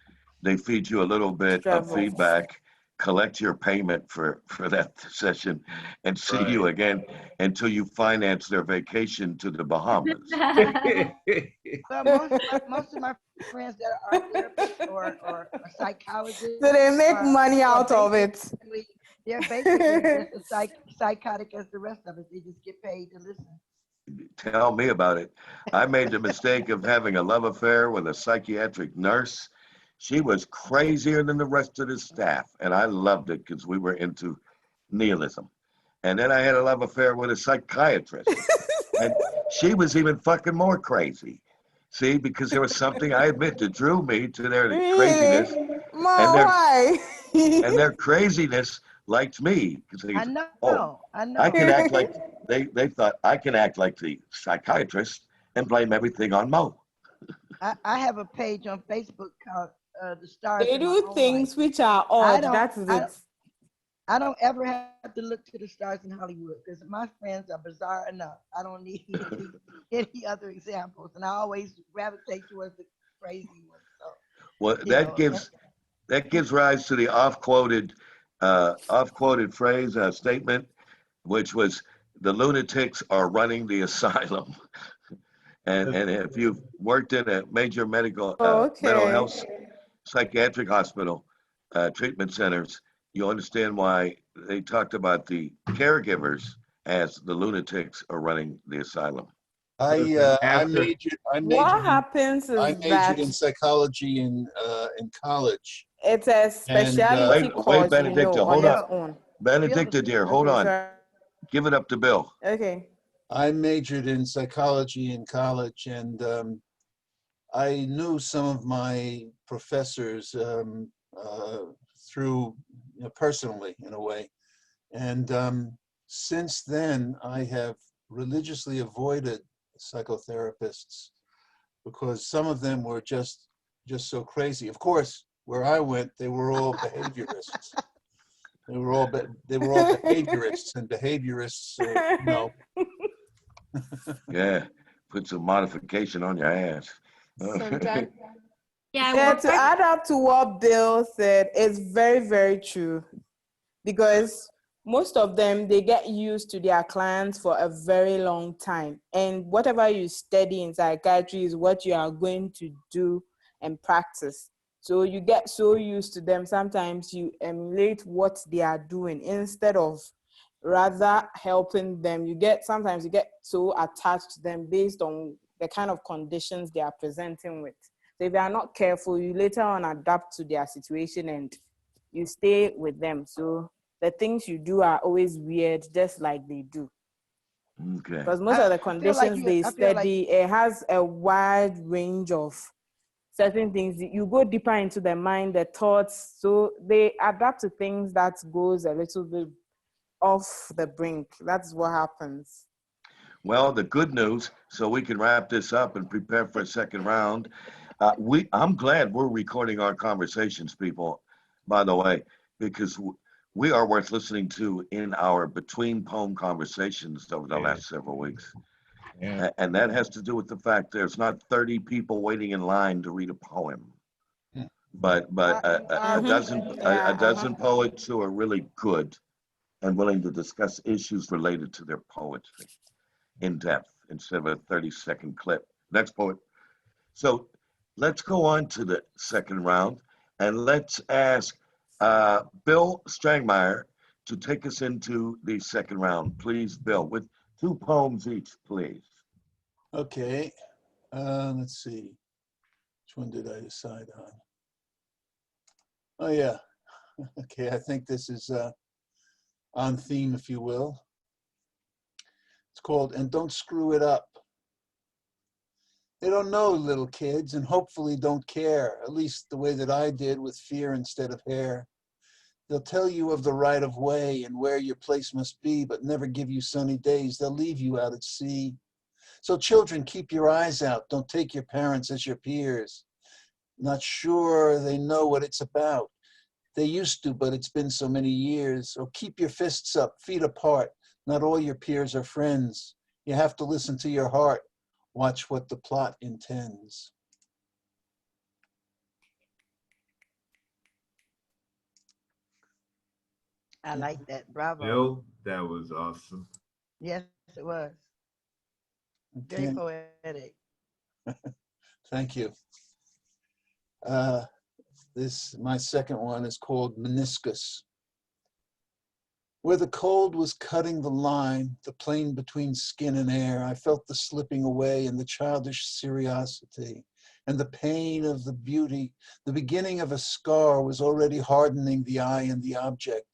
They feed you a little bit of Extravagant. feedback, collect your payment for that session, and see Right. you again until you finance their vacation to the Bahamas. Well, most of my friends that are therapists or psychologists So they make money are out of it. they're basically just as psychotic as the rest of us. They just get paid to listen. Tell me about it. I made the mistake of having a love affair with a psychiatric nurse. She was crazier than the rest of the staff, and I loved it because we were into nihilism. And then I had a love affair with a psychiatrist, and she was even fucking more crazy. See, because there was something I admit that drew me to their craziness, Really? Mom, and their why? and their craziness liked me because they I said, "Oh, know, I I know. can act like they thought I can act like the psychiatrist and blame everything on Mo." I have a page on Facebook called "The Stars They in My do Own Life." things which are I odd. don't, That is I it. don't, I don't ever have to look to the stars in Hollywood because my friends are bizarre enough. I don't need any other examples, and I always gravitate towards the crazy ones. So Well, you know, that gives rise to the off-quoted phrase statement, which was the lunatics are running the asylum. And if you've worked in a major mental Okay. health psychiatric hospital treatment centers, you understand why they talked about the caregivers as the lunatics are running the asylum. I After What happens I is majored that in psychology in college, it's a and specialty Wait, course, Benedicta, on hold its up. own. Benedicta, dear, hold Okay, on. sorry. Give it up to Bill. Okay. I majored in psychology in college, and I knew some of my professors through, personally, in a way. And since then, I have religiously avoided psychotherapists because some of them were just so crazy. Of course, where I went, they were all behaviorists. They were all behaviorists, and behaviorists, Yeah, put some modification on your ass. Sometimes, Yeah, Yeah, I to add up to what Bill said, it's very, very true. Because most of them, they get used to their clients for a very long time. And whatever you study in psychiatry is what you are going to do and practice. So you get so used to them, sometimes you emulate what they are doing instead of rather helping them. Sometimes you get so attached to them based on the kind of conditions they are presenting with. So if you are not careful, you later on adapt to their situation and you stay with them. So the things you do are always weird, just like they do. Okay. Because most of the conditions they study, it has a wide range of certain things. You go deeper into the mind, the thoughts, so they adapt to things that goes a little bit off the brink. That's what happens. Well, the good news, so we can wrap this up and prepare for a second round. I'm glad we're recording our conversations, people, by the way, because we are worth listening to in our between poem conversations over the last several weeks. Yeah. And that has to do with the fact there's not 30 people waiting in line to read a poem, but a dozen poets who are really good and willing to discuss issues related to their poetry in depth instead of a 30-second clip. Next poet. So let's go on to the second round, and let's ask Bill Strangmeyer to take us into the second round. Please, Bill, with 2 poems each, please. okay. Let's see. Which one did I decide on? Oh, yeah. Okay, I think this is on theme, if you will. It's called And Don't Screw It Up. They don't know, little kids, and hopefully don't care, at least the way that I did, with fear instead of hair. They'll tell you of the right of way and where your place must be, but never give you sunny days. They'll leave you out at sea. So children, keep your eyes out. Don't take your parents as your peers. Not sure they know what it's about. They used to, but it's been so many years. So keep your fists up, feet apart. Not all your peers are friends. You have to listen to your heart. Watch what the plot intends. I like that. Bravo. Bill, that was awesome. Yes, it was. Very Okay, poetic. thank you. My second one is called Meniscus. Where the cold was cutting the line, the plane between skin and air, I felt the slipping away and the childish seriosity and the pain of the beauty. The beginning of a scar was already hardening the eye and the object.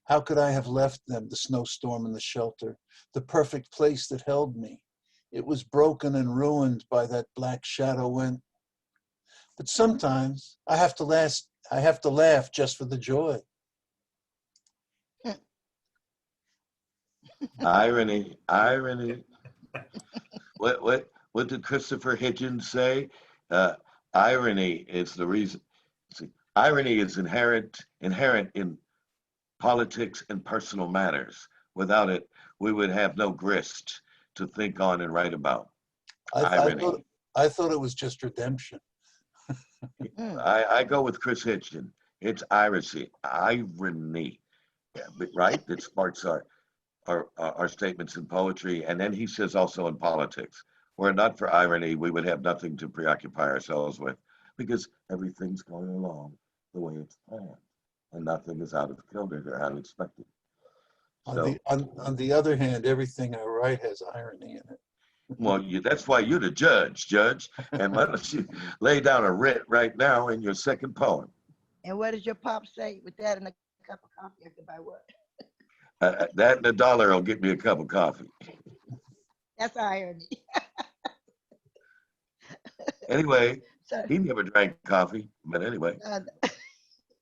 How could I have left them, the snowstorm and the shelter, the perfect place that held me? It was broken and ruined by that black shadow went. But sometimes I have to laugh just for the joy. Irony. What did Christopher Hitchens say? Irony is the reason. See, irony is inherent in politics and personal matters. Without it, we would have no grist to think on and write about. Irony. I thought it was just redemption. I go with Chris Hitchens. It's irony, yeah, right? That sparks our statements in poetry, and then he says also in politics, Were it not for irony, we would have nothing to preoccupy ourselves with because everything's going along the way it's planned and nothing is out of kilter or unexpected. So, On the other hand, everything I write has irony in it. well, that's why you're the judge. And why don't you lay down a writ right now in your second poem? And what does your pop say? With that and a cup of coffee, I could buy what? That and $1 will get me a cup of coffee. That's irony. Anyway, So, he never drank coffee, but anyway.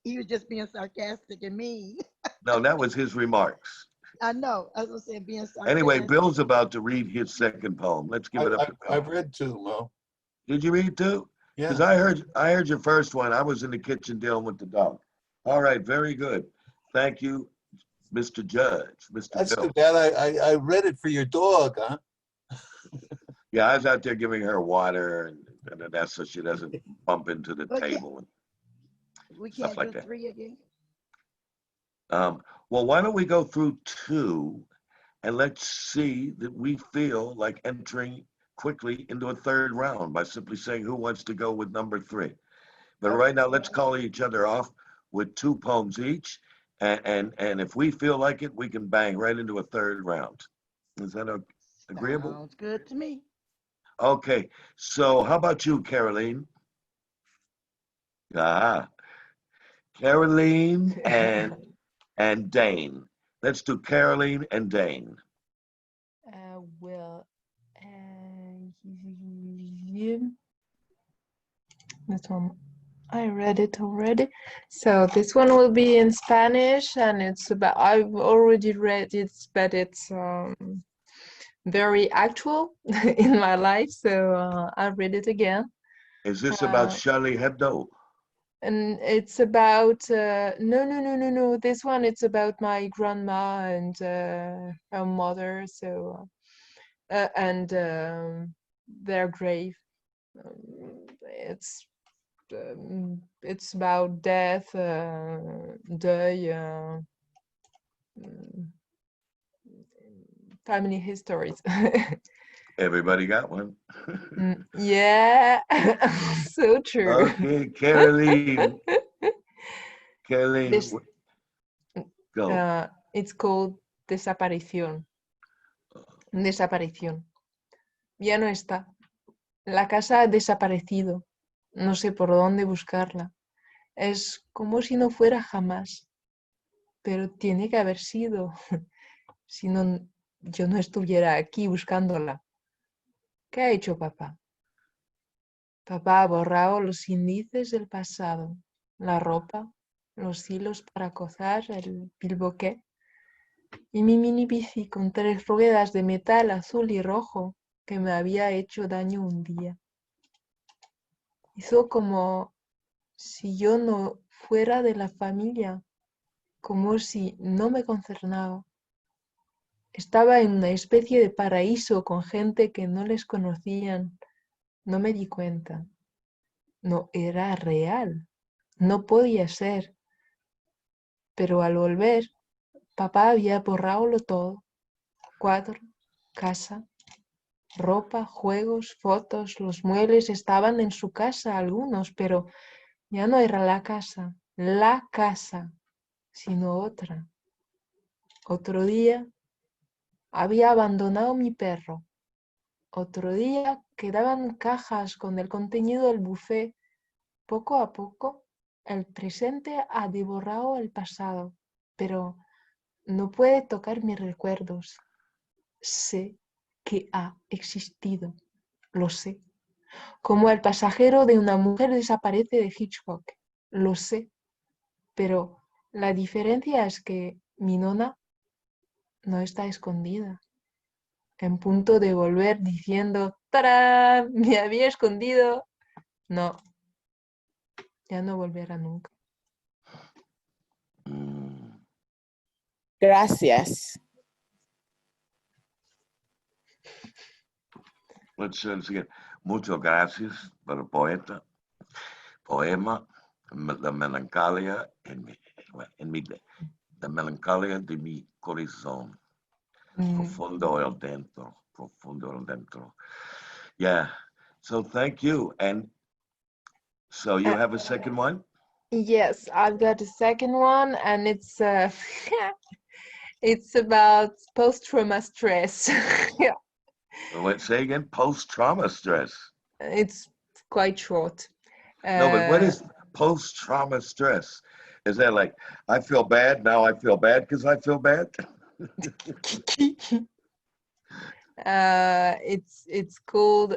he was just being sarcastic and mean. No, that was his remarks. I know. I was gonna say being sarcastic. Anyway, Bill's about to read his second poem. Let's give it up to Bill. I've read 2, Mo. Did you read 2? Yeah. Because I heard your first one. I was in the kitchen dealing with the dog. All right, very good. Thank you, Mr. Judge, Mr. That's Bill. too bad. I read it for your dog, huh? Yeah, I was out there giving her water and that's so she doesn't bump into the table and we stuff can't like do that. 3 again. Well, why don't we go through 2 and let's see that we feel like entering quickly into a third round by simply saying who wants to go with number 3. But right now, let's call each other off with 2 poems each. And if we feel like it, we can bang right into a third round. Is that agreeable? Sounds good to me. Okay, so how about you, Caroline? Caroline and Dane. Let's do Caroline and Dane. This one, I read it already. So this one will be in Spanish, and it's about, I've already read it, but it's very actual in my life, so I'll read it again. Is this about Charlie Hebdo? And it's about, no. This one, it's about my grandma and her mother, so, and their grave. It's about death, deuil, family histories. Everybody got one. Yeah, so true. Okay, Caroline. Caroline, go. It's called Desaparición. Desaparición. Ya no está. La casa ha desaparecido. No sé por dónde buscarla. Es como si no fuera jamás. Pero tiene que haber sido. Si no, yo no estuviera aquí buscándola. ¿Qué ha hecho papá? Papá ha borrado los índices del pasado, la ropa, los hilos para coser, el bilboqué y mi mini bici con 3 ruedas de metal azul y rojo que me había hecho daño un día. Hizo como si yo no fuera de la familia, como si no me concernaba. Estaba en una especie de paraíso con gente que no les conocían. No me di cuenta. No era real. No podía ser. Pero al volver, papá había borrado todo. Cuadro, casa, ropa, juegos, fotos, los muebles estaban en su casa algunos, pero ya no era la casa, sino otra. Otro día había abandonado mi perro. Otro día quedaban cajas con el contenido del buffet. Poco a poco, el presente ha devorado el pasado, pero no puede tocar mis recuerdos. Sé que ha existido, lo sé. Como el pasajero de una mujer desaparece de Hitchcock, lo sé. Pero la diferencia es que mi nona no está escondida. En punto de volver diciendo, ¡tarán! Me había escondido. No, ya no volverá nunca. Gracias. Let's say this again. Muchas gracias para el poeta. Poema, la melancolía la melancolía de mi corazón. Profundo el dentro. Yeah. So thank you. And so you Uh, have a second one? yes, I've got a second one, and it's it's about post-trauma stress. Yeah, What, say again? Post-trauma stress. it's quite short. No, but what Uh, is post-trauma stress? Is that like, I feel bad, now I feel bad because I feel bad? it's called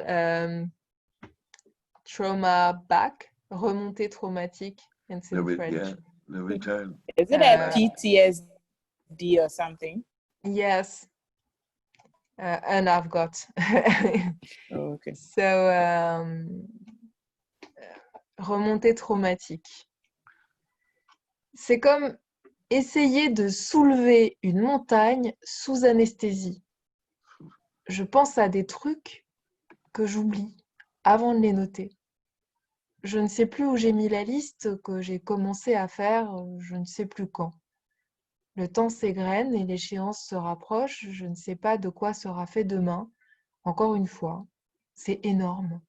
trauma back, remontée traumatique, and it's in Yeah, French. the return. Is it a Uh, Back. PTSD or something? yes, and I've got. Oh, okay. So, remontée traumatique. C'est comme essayer de soulever une montagne sous anesthésie. Je pense à des trucs que j'oublie avant de les noter. Je ne sais plus où j'ai mis la liste que j'ai commencé à faire, je ne sais plus quand. Le temps s'égrène et l'échéance se rapproche, je ne sais pas de quoi sera fait demain. Encore une fois, c'est énorme.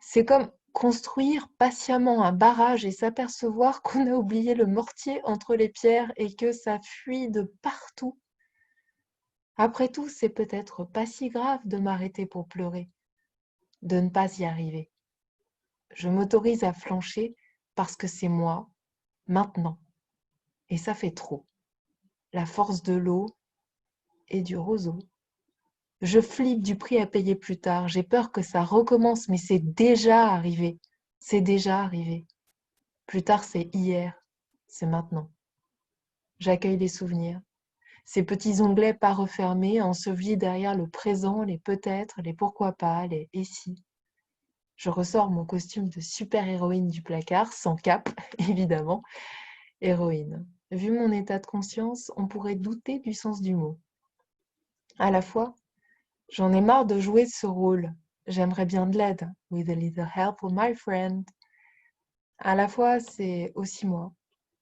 C'est comme construire patiemment un barrage et s'apercevoir qu'on a oublié le mortier entre les pierres et que ça fuit de partout. Après tout, c'est peut-être pas si grave de m'arrêter pour pleurer, de ne pas y arriver. Je m'autorise à flancher parce que c'est moi, maintenant. Et ça fait trop. La force de l'eau et du roseau. Je flippe du prix à payer plus tard. J'ai peur que ça recommence, mais c'est déjà arrivé. C'est déjà arrivé. Plus tard, c'est hier. C'est maintenant. J'accueille les souvenirs. Ces petits onglets pas refermés, ensevelis derrière le présent, les peut-être, les pourquoi pas, les et si. Je ressors mon costume de super-héroïne du placard, sans cape, évidemment. Héroïne. Vu mon état de conscience, on pourrait douter du sens du mot. À la fois, j'en ai marre de jouer ce rôle. J'aimerais bien de l'aide. With a little help from my friend. À la fois, c'est aussi moi.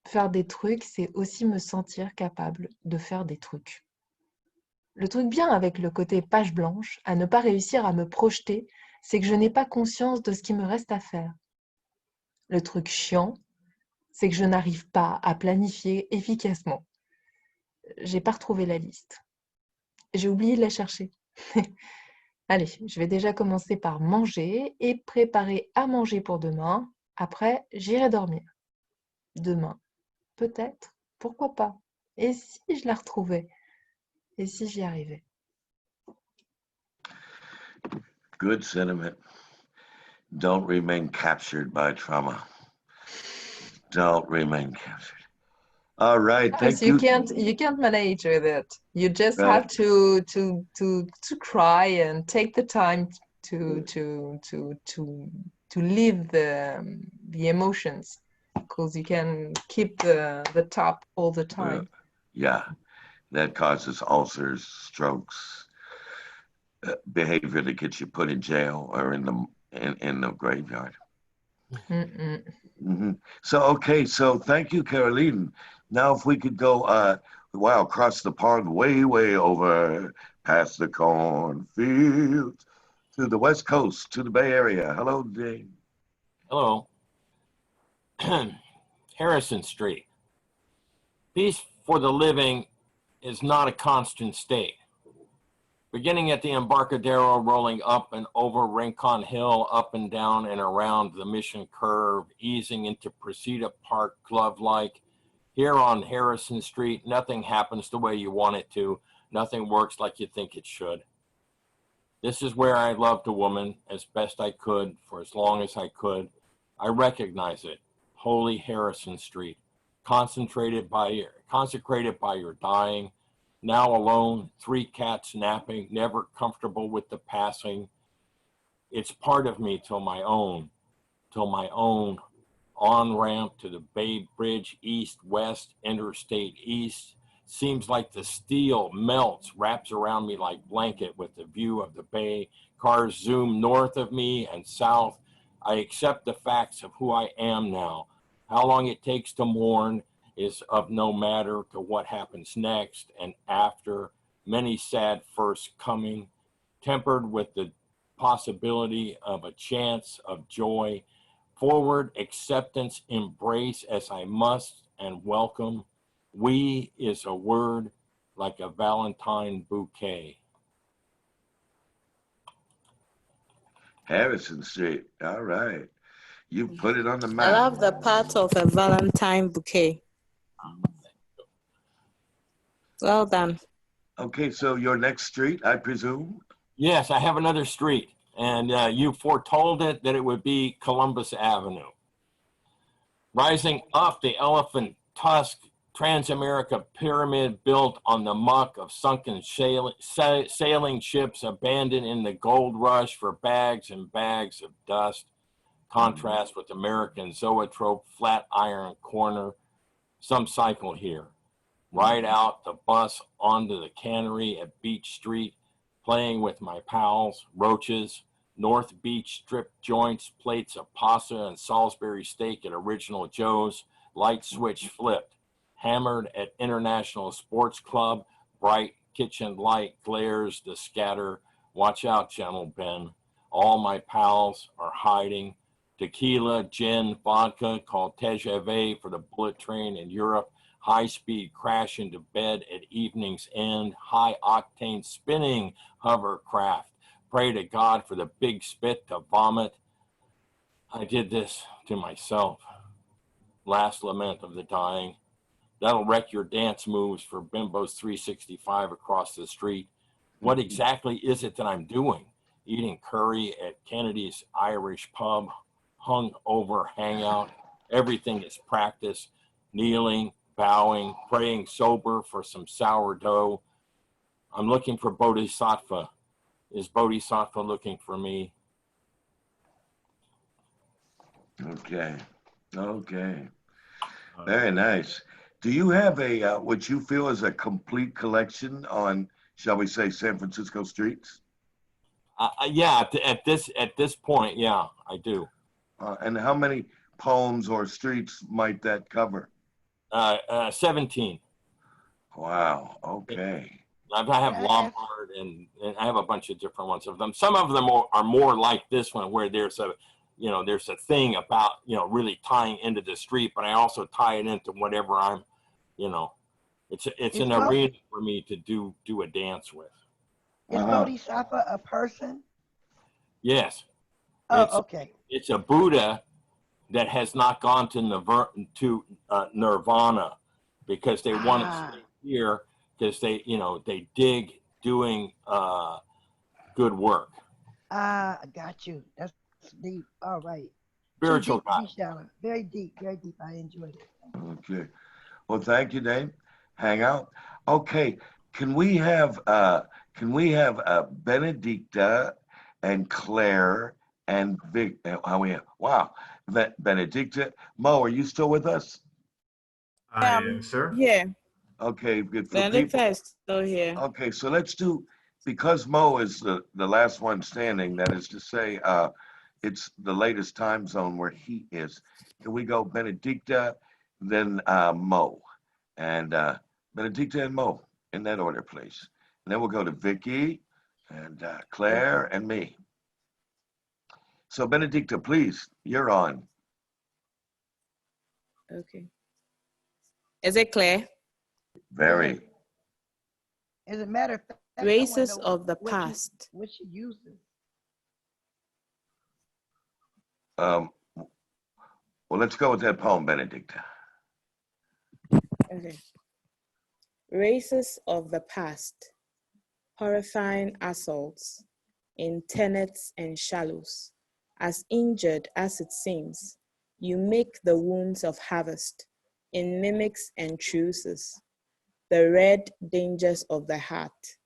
Faire des trucs, c'est aussi me sentir capable de faire des trucs. Le truc bien avec le côté page blanche, à ne pas réussir à me projeter, c'est que je n'ai pas conscience de ce qui me reste à faire. Le truc chiant, c'est que je n'arrive pas à planifier efficacement. J'ai pas retrouvé la liste. J'ai oublié de la chercher. Allez, je vais déjà commencer par manger et préparer à manger pour demain. Après, j'irai dormir. Demain, peut-être, pourquoi pas. Et si je la retrouvais? Et si j'y arrivais? Good sentiment. Don't remain captured by trauma. Don't remain captured. All right, Yes, thank you. you can't manage with it. You just Right. have to cry and take the time to live the emotions, because you can keep the top all the time. Yeah, that causes ulcers, strokes, behavior that gets you put in jail or in the graveyard. Mm-mm. Mm-hmm. So okay, so thank you, Caroline. Now, if we could go, wow, across the pond, way over past the cornfields to the West Coast, to the Bay Area. Hello, Jane. Hello. Harrison Street. Peace for the living is not a constant state. Beginning at the Embarcadero, rolling up and over Rincon Hill, up and down and around the Mission Curve, easing into Presida Park, glove-like. Here on Harrison Street, nothing happens the way you want it to. Nothing works like you think it should. This is where I loved a woman as best I could for as long as I could. I recognize it. Holy Harrison Street, consecrated by your dying. Now alone, 3 cats napping, never comfortable with the passing. It's part of me till my own on-ramp to the Bay Bridge, east-west, interstate east. Seems like the steel melts, wraps around me like blanket with the view of the bay. Cars zoom north of me and south. I accept the facts of who I am now. How long it takes to mourn is of no matter to what happens next and after. Many sad first coming, tempered with the possibility of a chance of joy. Forward, acceptance, embrace as I must, and welcome. We is a word like a Valentine bouquet. Harrison Street. All right. You put it on the I map. love the part of a Valentine bouquet. Well done. Okay, so your next street, I presume? Yes, I have another street, and you foretold it that it would be Columbus Avenue. Rising up the elephant tusk, Transamerica pyramid built on the muck of sunken sailing ships abandoned in the gold rush for bags and bags of dust. Contrast with American zoetrope, flat iron corner, some cycle here. Ride out the bus onto the cannery at Beach Street, playing with my pals, roaches, North Beach strip joints, plates of pasta and Salisbury steak at Original Joe's, light switch flipped, hammered at International Sports Club, bright kitchen light glares the scatter. Watch out, Gentle Ben. All my pals are hiding. Tequila, gin, vodka, called TGV for the bullet train in Europe. High-speed crash into bed at evening's end. High-octane spinning hovercraft. Pray to God for the big spit to vomit. I did this to myself. Last lament of the dying. That'll wreck your dance moves for Bimbo's 365 across the street. What exactly is it that I'm doing? Eating curry at Kennedy's Irish pub, hung over hangout. Everything is practice. Kneeling, bowing, praying sober for some sourdough. I'm looking for Bodhisattva. Is Bodhisattva looking for me? Okay. Okay. Very nice. Do you have a what you feel is a complete collection on, shall we say, San Francisco streets? Yeah, at this point, yeah, I do. And how many poems or streets might that cover? 17. Wow. Okay. I have Lombard and I have a bunch of different ones of them. Some of them are more like this one, where there's a thing about, really tying into the street, but I also tie it into whatever I'm, it's an arena for me to do a dance with. Is Bodhisattva a person? Yes. Oh, okay. It's a Buddha that has not gone to nirvana, because they want to stay here, because they dig doing good work. I got you. That's deep. All right. Spiritual guy. Very deep, very deep. I enjoyed it. Okay. Well, thank you, Dave. Hang out. Okay. Can we have Benedicta and Claire and Vic? Wow. Benedicta. Mo, are you still with us? I am, sir. Yeah. Okay, good. Benedicta is still here. Okay, so let's do, because Mo is the last one standing, that is to say, it's the latest time zone where he is. Can we go Benedicta, then Mo? And Benedicta and Mo, in that order, please. And then we'll go to Vicky and Claire and me. So Benedicta, please, you're on. Okay. Is it clear? Very. As a matter of fact, Races of the past. What she uses. Well, let's go with that poem, Benedicta. Okay. Races of the past. Horrifying assaults in tenets and shallows. As injured as it seems, you make the wounds of harvest in mimics and truces. The red dangers of the heart.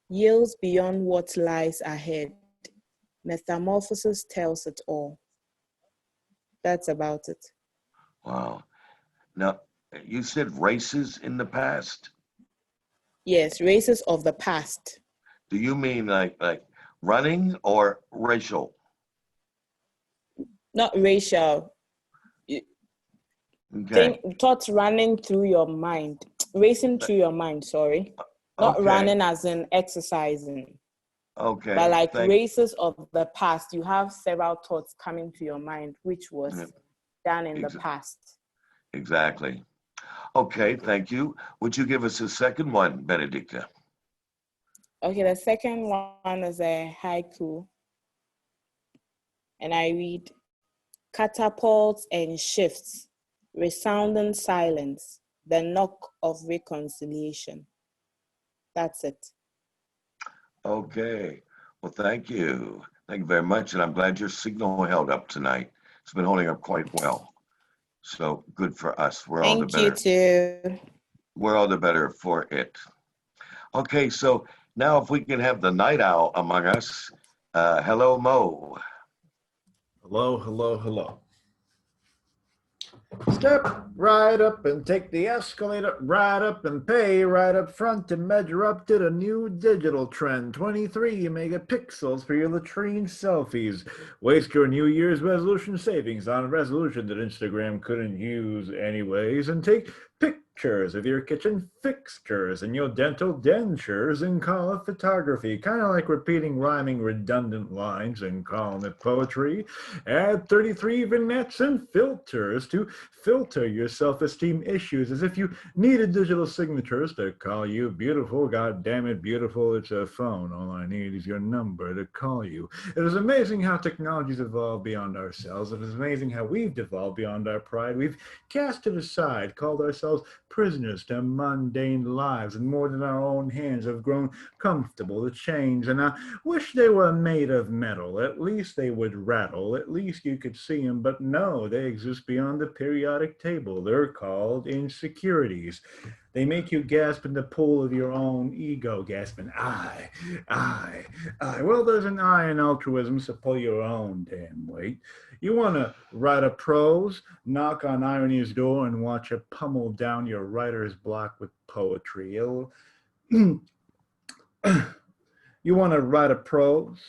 Yields beyond what lies ahead. Metamorphosis tells it all. That's about it. Wow. Now, you said races in the past? Yes, races of the past. Do you mean like running or racial? Not racial. Okay. Thoughts running through your mind. Racing through your mind, sorry. Not Okay. running as in exercising. Okay. But like races of the past, you have several thoughts coming to your mind, which was done in the past. Exactly. Okay, thank you. Would you give us a second one, Benedicta? Okay, the second one is a haiku. And I read, catapults and shifts, resounding silence, the knock of reconciliation. That's it. Okay. Well, thank you. Thank you very much. And I'm glad your signal held up tonight. It's been holding up quite well. So good for us. We're all the better. Thank you too. We're all the better for it. Okay, so now if we can have the night owl among us. Hello, Mo. Hello, hello, hello. Step right up and take the escalator right up and pay right up front and measure up to the new digital trend. 23 megapixels for your latrine selfies. Waste your New Year's resolution savings on a resolution that Instagram couldn't use anyways, and take pictures of your kitchen fixtures and your dental dentures and call it photography. Kind of like repeating rhyming redundant lines and calling it poetry. Add 33 vignettes and filters to filter your self-esteem issues as if you needed digital signatures to call you beautiful. God damn it, beautiful, it's a phone. All I need is your number to call you. It is amazing how technology's evolved beyond ourselves. It is amazing how we've devolved beyond our pride. We've cast it aside, called ourselves prisoners to mundane lives, and more than our own hands have grown comfortable to change. And I wish they were made of metal. At least they would rattle. At least you could see them. But no, they exist beyond the periodic table. They're called insecurities. They make you gasp in the pool of your own ego, gasping, I. Well, there's an I in altruism, so pull your own damn weight. You want to write a prose, knock on irony's door, and watch it pummel down your writer's block with poetry. You want to write a prose,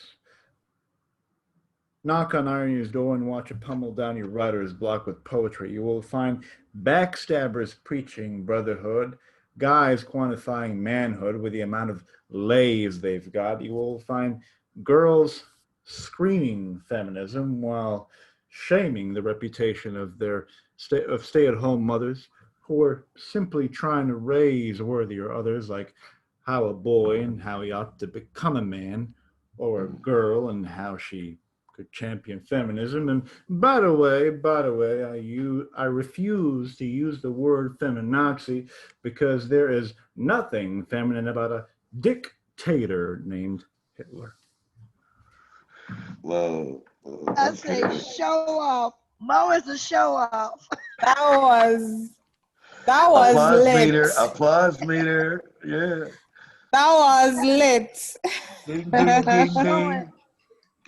knock on irony's door and watch it pummel down your writer's block with poetry. You will find backstabbers preaching brotherhood, guys quantifying manhood with the amount of lays they've got. You will find girls screaming feminism while shaming the reputation of their stay-at-home mothers who are simply trying to raise worthier others, like how a boy and how he ought to become a man, or a girl and how she could champion feminism. And by the way, I refuse to use the word feminazi because there is nothing feminine about a dictator named Hitler. Whoa. I say show off. Mo is a show off. That was applause lit. meter. Applause meter. Yeah. That was lit. Ding, ding, ding, ding.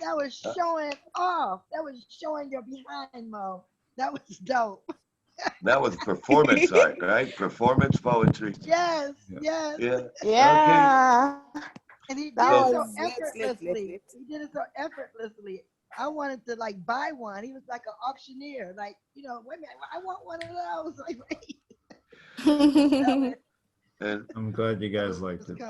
That was showing off. That was showing your behind, Mo. That was dope. That was performance art, right? Performance poetry. Yes. Yeah. Yeah. Okay. And he did it so effortlessly. He did it so effortlessly. I wanted to like buy one. He was like an auctioneer. Like, wait a minute, I want one of those. Like, And I'm glad you guys liked it.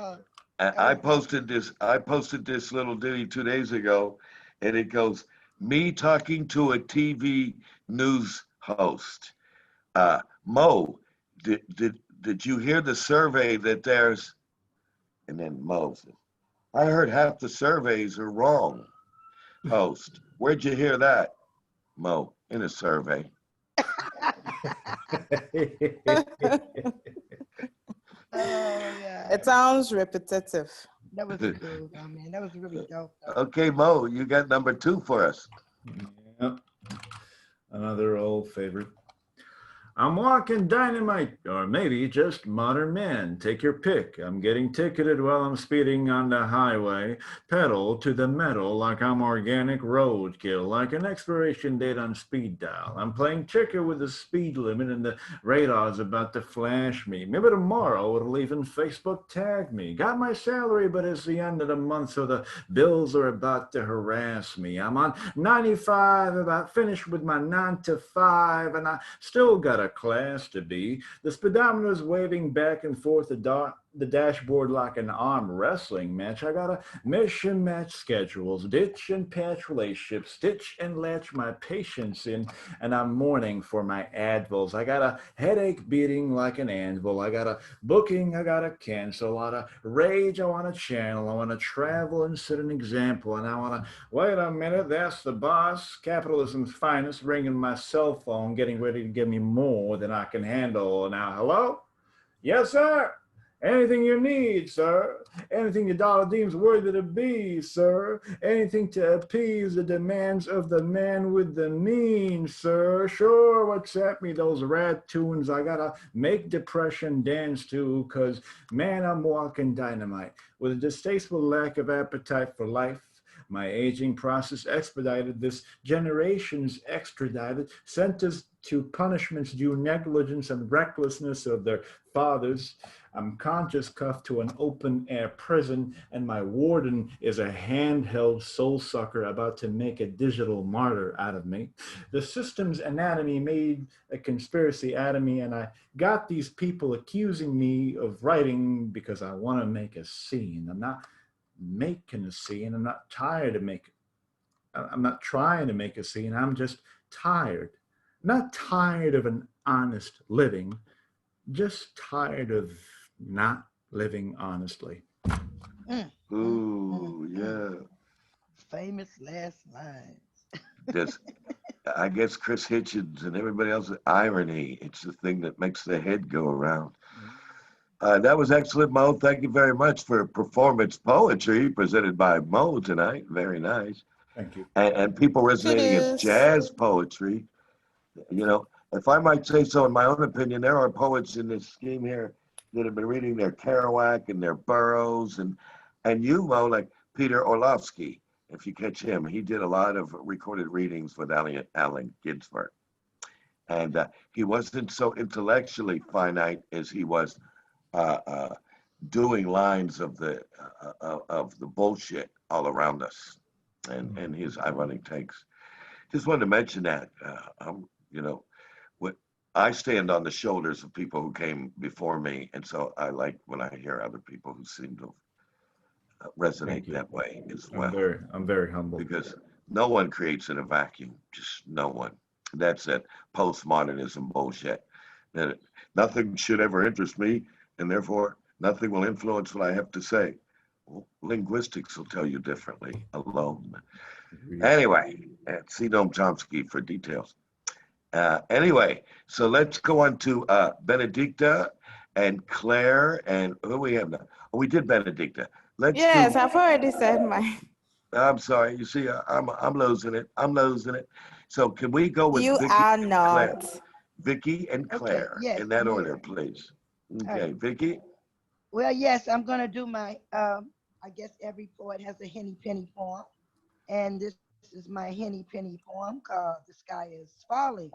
I posted this little ditty 2 days ago, and it goes, me talking to a TV news host. Mo, did you hear the survey that there's, and then Mo says, I heard half the surveys are wrong. Host, where'd you hear that? Mo, in a survey. Yeah. It sounds repetitive. That was cool, though, man. That was really dope. Okay, Mo, you got number 2 for us. Yep. Another old favorite. I'm walking dynamite, or maybe just modern man. Take your pick. I'm getting ticketed while I'm speeding on the highway. Pedal to the metal like I'm organic roadkill, like an expiration date on speed dial. I'm playing checker with the speed limit and the radar's about to flash me. Maybe tomorrow it'll even Facebook tag me. Got my salary, but it's the end of the month, so the bills are about to harass me. I'm on 95, about finished with my 9 to 5, and I still got a class to be. The speedometer's waving back and forth, the the dashboard like an arm wrestling match. I gotta mesh and match schedules, ditch and patch relationships, stitch and latch my patience in, and I'm mourning for my advils. I got a headache beating like an anvil. I got a booking I gotta cancel. A lot of rage I wanna channel. I wanna travel and set an example, and I wanna, wait a minute, that's the boss, capitalism's finest, ringing my cell phone, getting ready to give me more than I can handle. Now, hello? Yes, sir. Anything you need, sir. Anything your dollar deems worthy to be, sir. Anything to appease the demands of the man with the means, sir. Sure, WhatsApp me those rad tunes. I gotta make depression dance to, 'cause man, I'm walking dynamite with a distasteful lack of appetite for life. My aging process expedited, this generation's extradited, sent us to punishments due negligence and recklessness of their fathers. I'm conscious cuffed to an open air prison, and my warden is a handheld soul sucker about to make a digital martyr out of me. The system's anatomy made a conspiracy out of me, and I got these people accusing me of writing because I want to make a scene. I'm not making a scene. I'm not tired of making. I'm not trying to make a scene. I'm just tired. Not tired of an honest living, just tired of not living honestly. Ooh, yeah. Famous last lines. This, I guess Chris Hitchens and everybody else's irony. It's the thing that makes the head go around. That was excellent, Mo. Thank you very much for performance poetry presented by Mo tonight. Very nice. Thank you. And people resonating as jazz poetry. You know, if I might say so, in my own opinion, there are poets in this scheme here that have been reading their Kerouac and their Burroughs, and you, Mo, like Peter Orlovsky. If you catch him, he did a lot of recorded readings with Allen Ginsberg, and he wasn't so intellectually finite as he was doing lines of the bullshit all around us, and his ironic takes. Just wanted to mention that. You know, what I stand on the shoulders of people who came before me, and so I like when I hear other people who seem to resonate that way as well. I'm very humble because no one creates in a vacuum. Just no one. That's that postmodernism bullshit. That nothing should ever interest me, and therefore nothing will influence what I have to say. Well, linguistics will tell you differently alone. Anyway, see Noam Chomsky for details. Anyway, so let's go on to Benedicta and Claire, and who we have now? Oh, we did Benedicta. Yes, I've already said mine. I'm sorry. You see, I'm losing it. I'm losing it. So can we go with You Vicky are and not. Claire? Vicky and Claire, Okay, yes, in that yeah. order, please. Okay, Right. Vicky. Well, yes, I'm gonna do my. I guess every poet has a henny penny poem, and this is my henny penny poem called "The Sky Is Falling."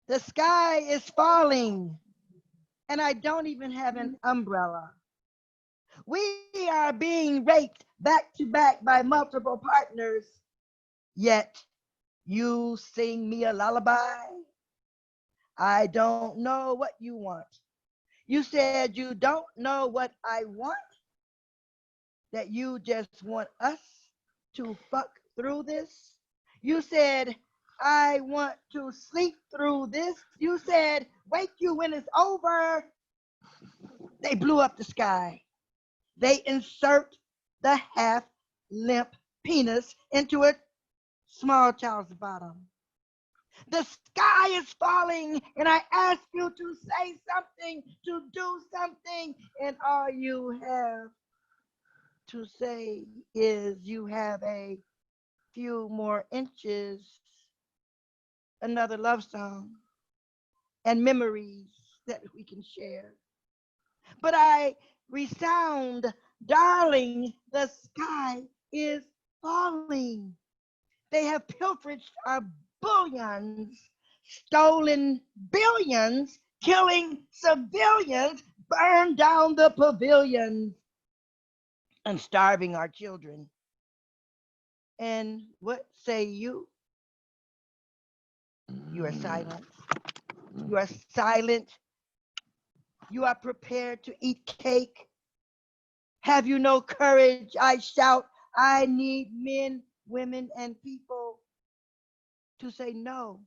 The sky is falling, and I don't even have an umbrella. We are being raped back to back by multiple partners, yet you sing me a lullaby. I don't know what you want. You said you don't know what I want, that you just want us to fuck through this. You said, I want to sleep through this. You said, wake you when it's over. They blew up the sky. They insert the half limp penis into a small child's bottom. The sky is falling, and I ask you to say something, to do something, and all you have to say is you have a few more inches, another love song, and memories that we can share. But I resound, darling, the sky is falling. They have pilfered our bullions, stolen billions, killing civilians, burned down the pavilions, and starving our children. And what say you? You are silent. You are silent. You are prepared to eat cake. Have you no courage? I shout. I need men, women, and people to say no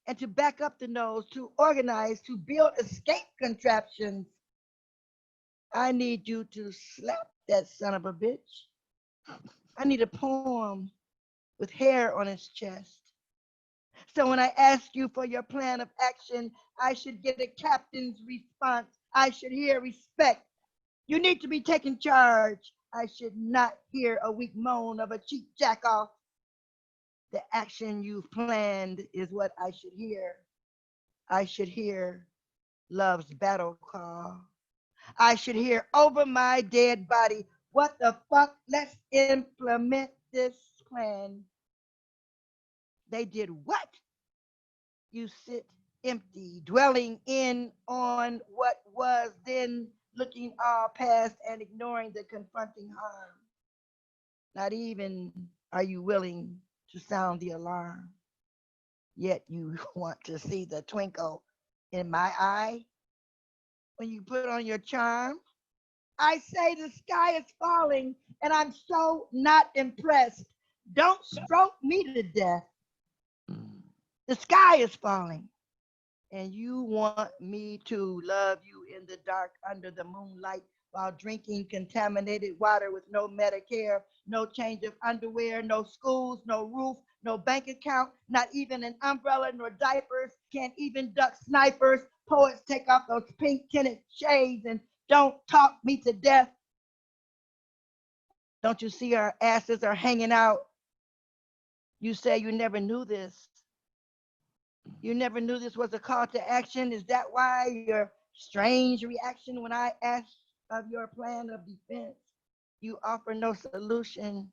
and to back up the no's, to organize, to build escape contraptions. I need you to slap that son of a bitch. I need a poem with hair on its chest. So when I ask you for your plan of action, I should get a captain's response. I should hear respect. You need to be taking charge. I should not hear a weak moan of a cheap jack off. The action you've planned is what I should hear. I should hear love's battle call. I should hear over my dead body. What the fuck? Let's implement this plan. They did what? You sit empty, dwelling in on what was, then looking all past and ignoring the confronting harm. Not even are you willing to sound the alarm. Yet you want to see the twinkle in my eye when you put on your charm. I say the sky is falling and I'm so not impressed. Don't stroke me to death. The sky is falling and you want me to love you in the dark under the moonlight while drinking contaminated water with no Medicare, no change of underwear, no schools, no roof, no bank account, not even an umbrella nor diapers, can't even duck snipers. Poets take off those pink tinted shades and don't talk me to death. Don't you see our asses are hanging out? You say you never knew this. You never knew this was a call to action. Is that why your strange reaction when I asked of your plan of defense? You offer no solution.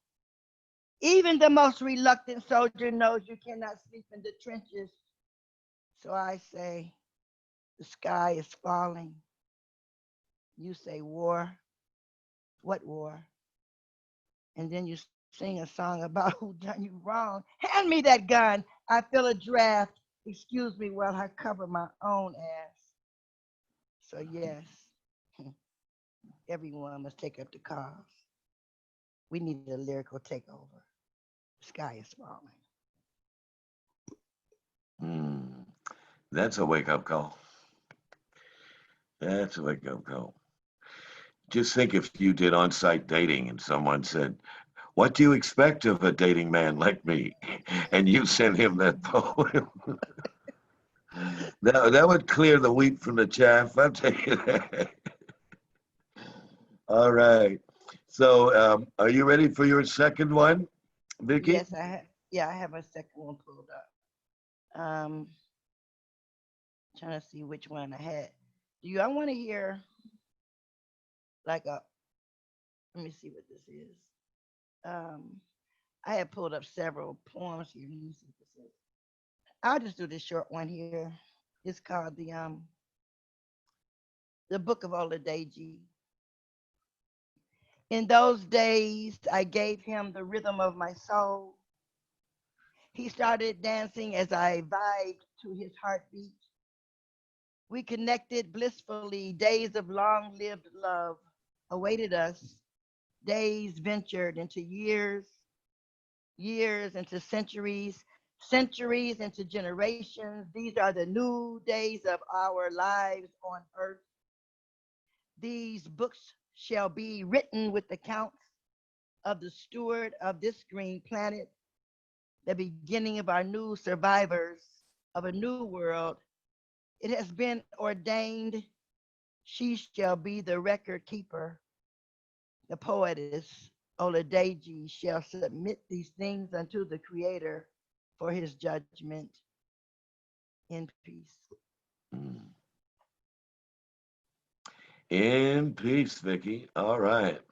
Even the most reluctant soldier knows you cannot sleep in the trenches. So I say, the sky is falling. You say war. What war? And then you sing a song about who done you wrong. Hand me that gun. I feel a draft. Excuse me while I cover my own ass. So yes, everyone must take up the cause. We need a lyrical takeover. The sky is falling. That's a wake-up call. That's a wake-up call. Just think if you did on-site dating and someone said, "What do you expect of a dating man like me?" And you sent him that poem. That would clear the wheat from the chaff, I'll tell you that. All right. So are you ready for your second one, Vicky? Yes, I have a second one pulled up. Trying to see which one I had. I want to hear let me see what this is. I have pulled up several poems here. Let me see what this is. I'll just do this short one here. It's called the Book of Oladeji. In those days, I gave him the rhythm of my soul. He started dancing as I vibed to his heartbeat. We connected blissfully. Days of long-lived love awaited us. Days ventured into years, years into centuries, centuries into generations. These are the new days of our lives on earth. These books shall be written with the counts of the steward of this green planet, the beginning of our new survivors of a new world. It has been ordained she shall be the record keeper. The poetess Oladeji shall submit these things unto the Creator for his judgment. In peace. In peace, Vicky. All right.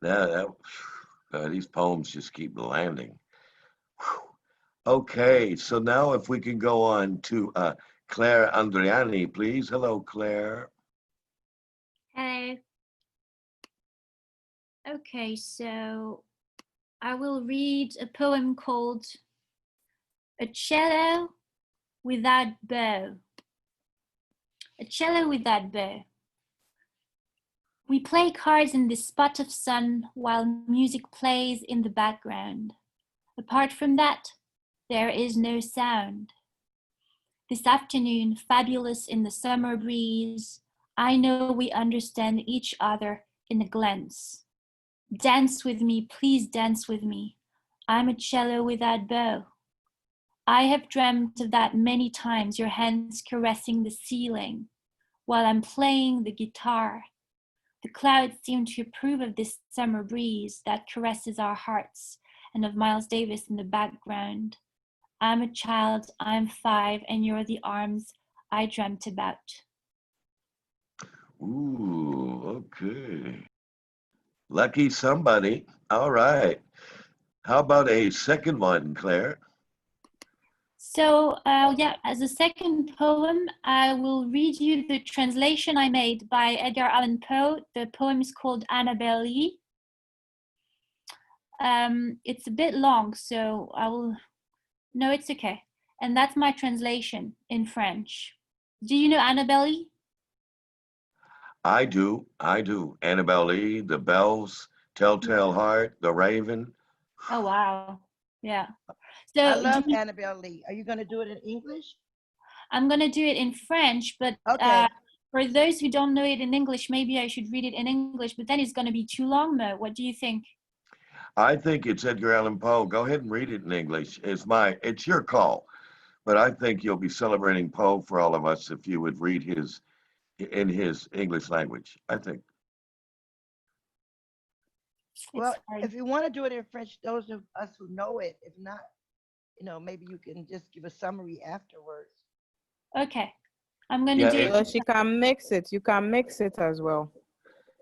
These poems just keep landing. Okay, so now if we can go on to Claire Andriani, please. Hello, Claire. Hello. Okay, so I will read a poem called A Cello without bow. A cello without bow. We play cards in this spot of sun while music plays in the background. Apart from that, there is no sound. This afternoon, fabulous in the summer breeze, I know we understand each other in a glance. Dance with me, please dance with me. I'm a cello without bow. I have dreamt of that many times, your hands caressing the ceiling while I'm playing the guitar. The clouds seem to approve of this summer breeze that caresses our hearts, and of Miles Davis in the background. I'm a child, I'm 5, and you're the arms I dreamt about. Ooh, okay. Lucky somebody. All right. How about a second one, Claire? So, yeah, as a second poem, I will read you the translation I made by Edgar Allan Poe. The poem is called Annabel Lee. It's a bit long, so I will... No, it's okay. And that's my translation in French. Do you know Annabel Lee? I do. Annabelle Lee, The Bells, Telltale Heart, The Raven. Oh, wow. Yeah. So I love Annabelle Lee. Are you going to do it in English? I'm going to do it in French, but okay. For those who don't know it in English, maybe I should read it in English, but then it's going to be too long, Mo. What do you think? I think it's Edgar Allan Poe. Go ahead and read it in English. It's your call. But I think you'll be celebrating Poe for all of us if you would read in his English language, I think. Well, if you want to do it in French, those of us who know it, if not, maybe you can just give a summary afterwards. Okay. I'm going to do it. So she can mix it. You can mix it as well.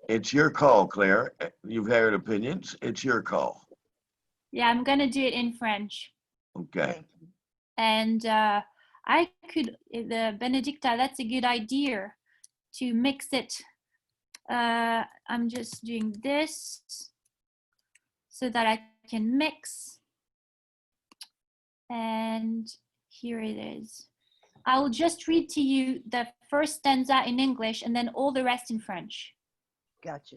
It's your call, Claire. You've heard opinions. It's your call. Yeah, I'm going to do it in French. Okay. And I could, Benedicta, that's a good idea to mix it. I'm just doing this so that I can mix. And here it is. I'll just read to you the first stanza in English and then all the rest in French. Gotcha.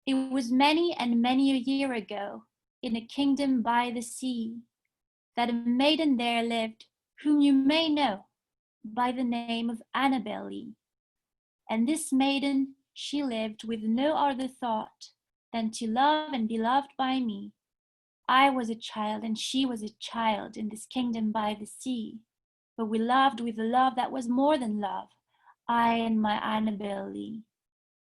It was many and many a year ago, in a kingdom by the sea, that a maiden there lived, whom you may know by the name of Annabel Lee. And this maiden, she lived with no other thought than to love and be loved by me. I was a child and she was a child in this kingdom by the sea. But we loved with a love that was more than love, I and my Annabel Lee.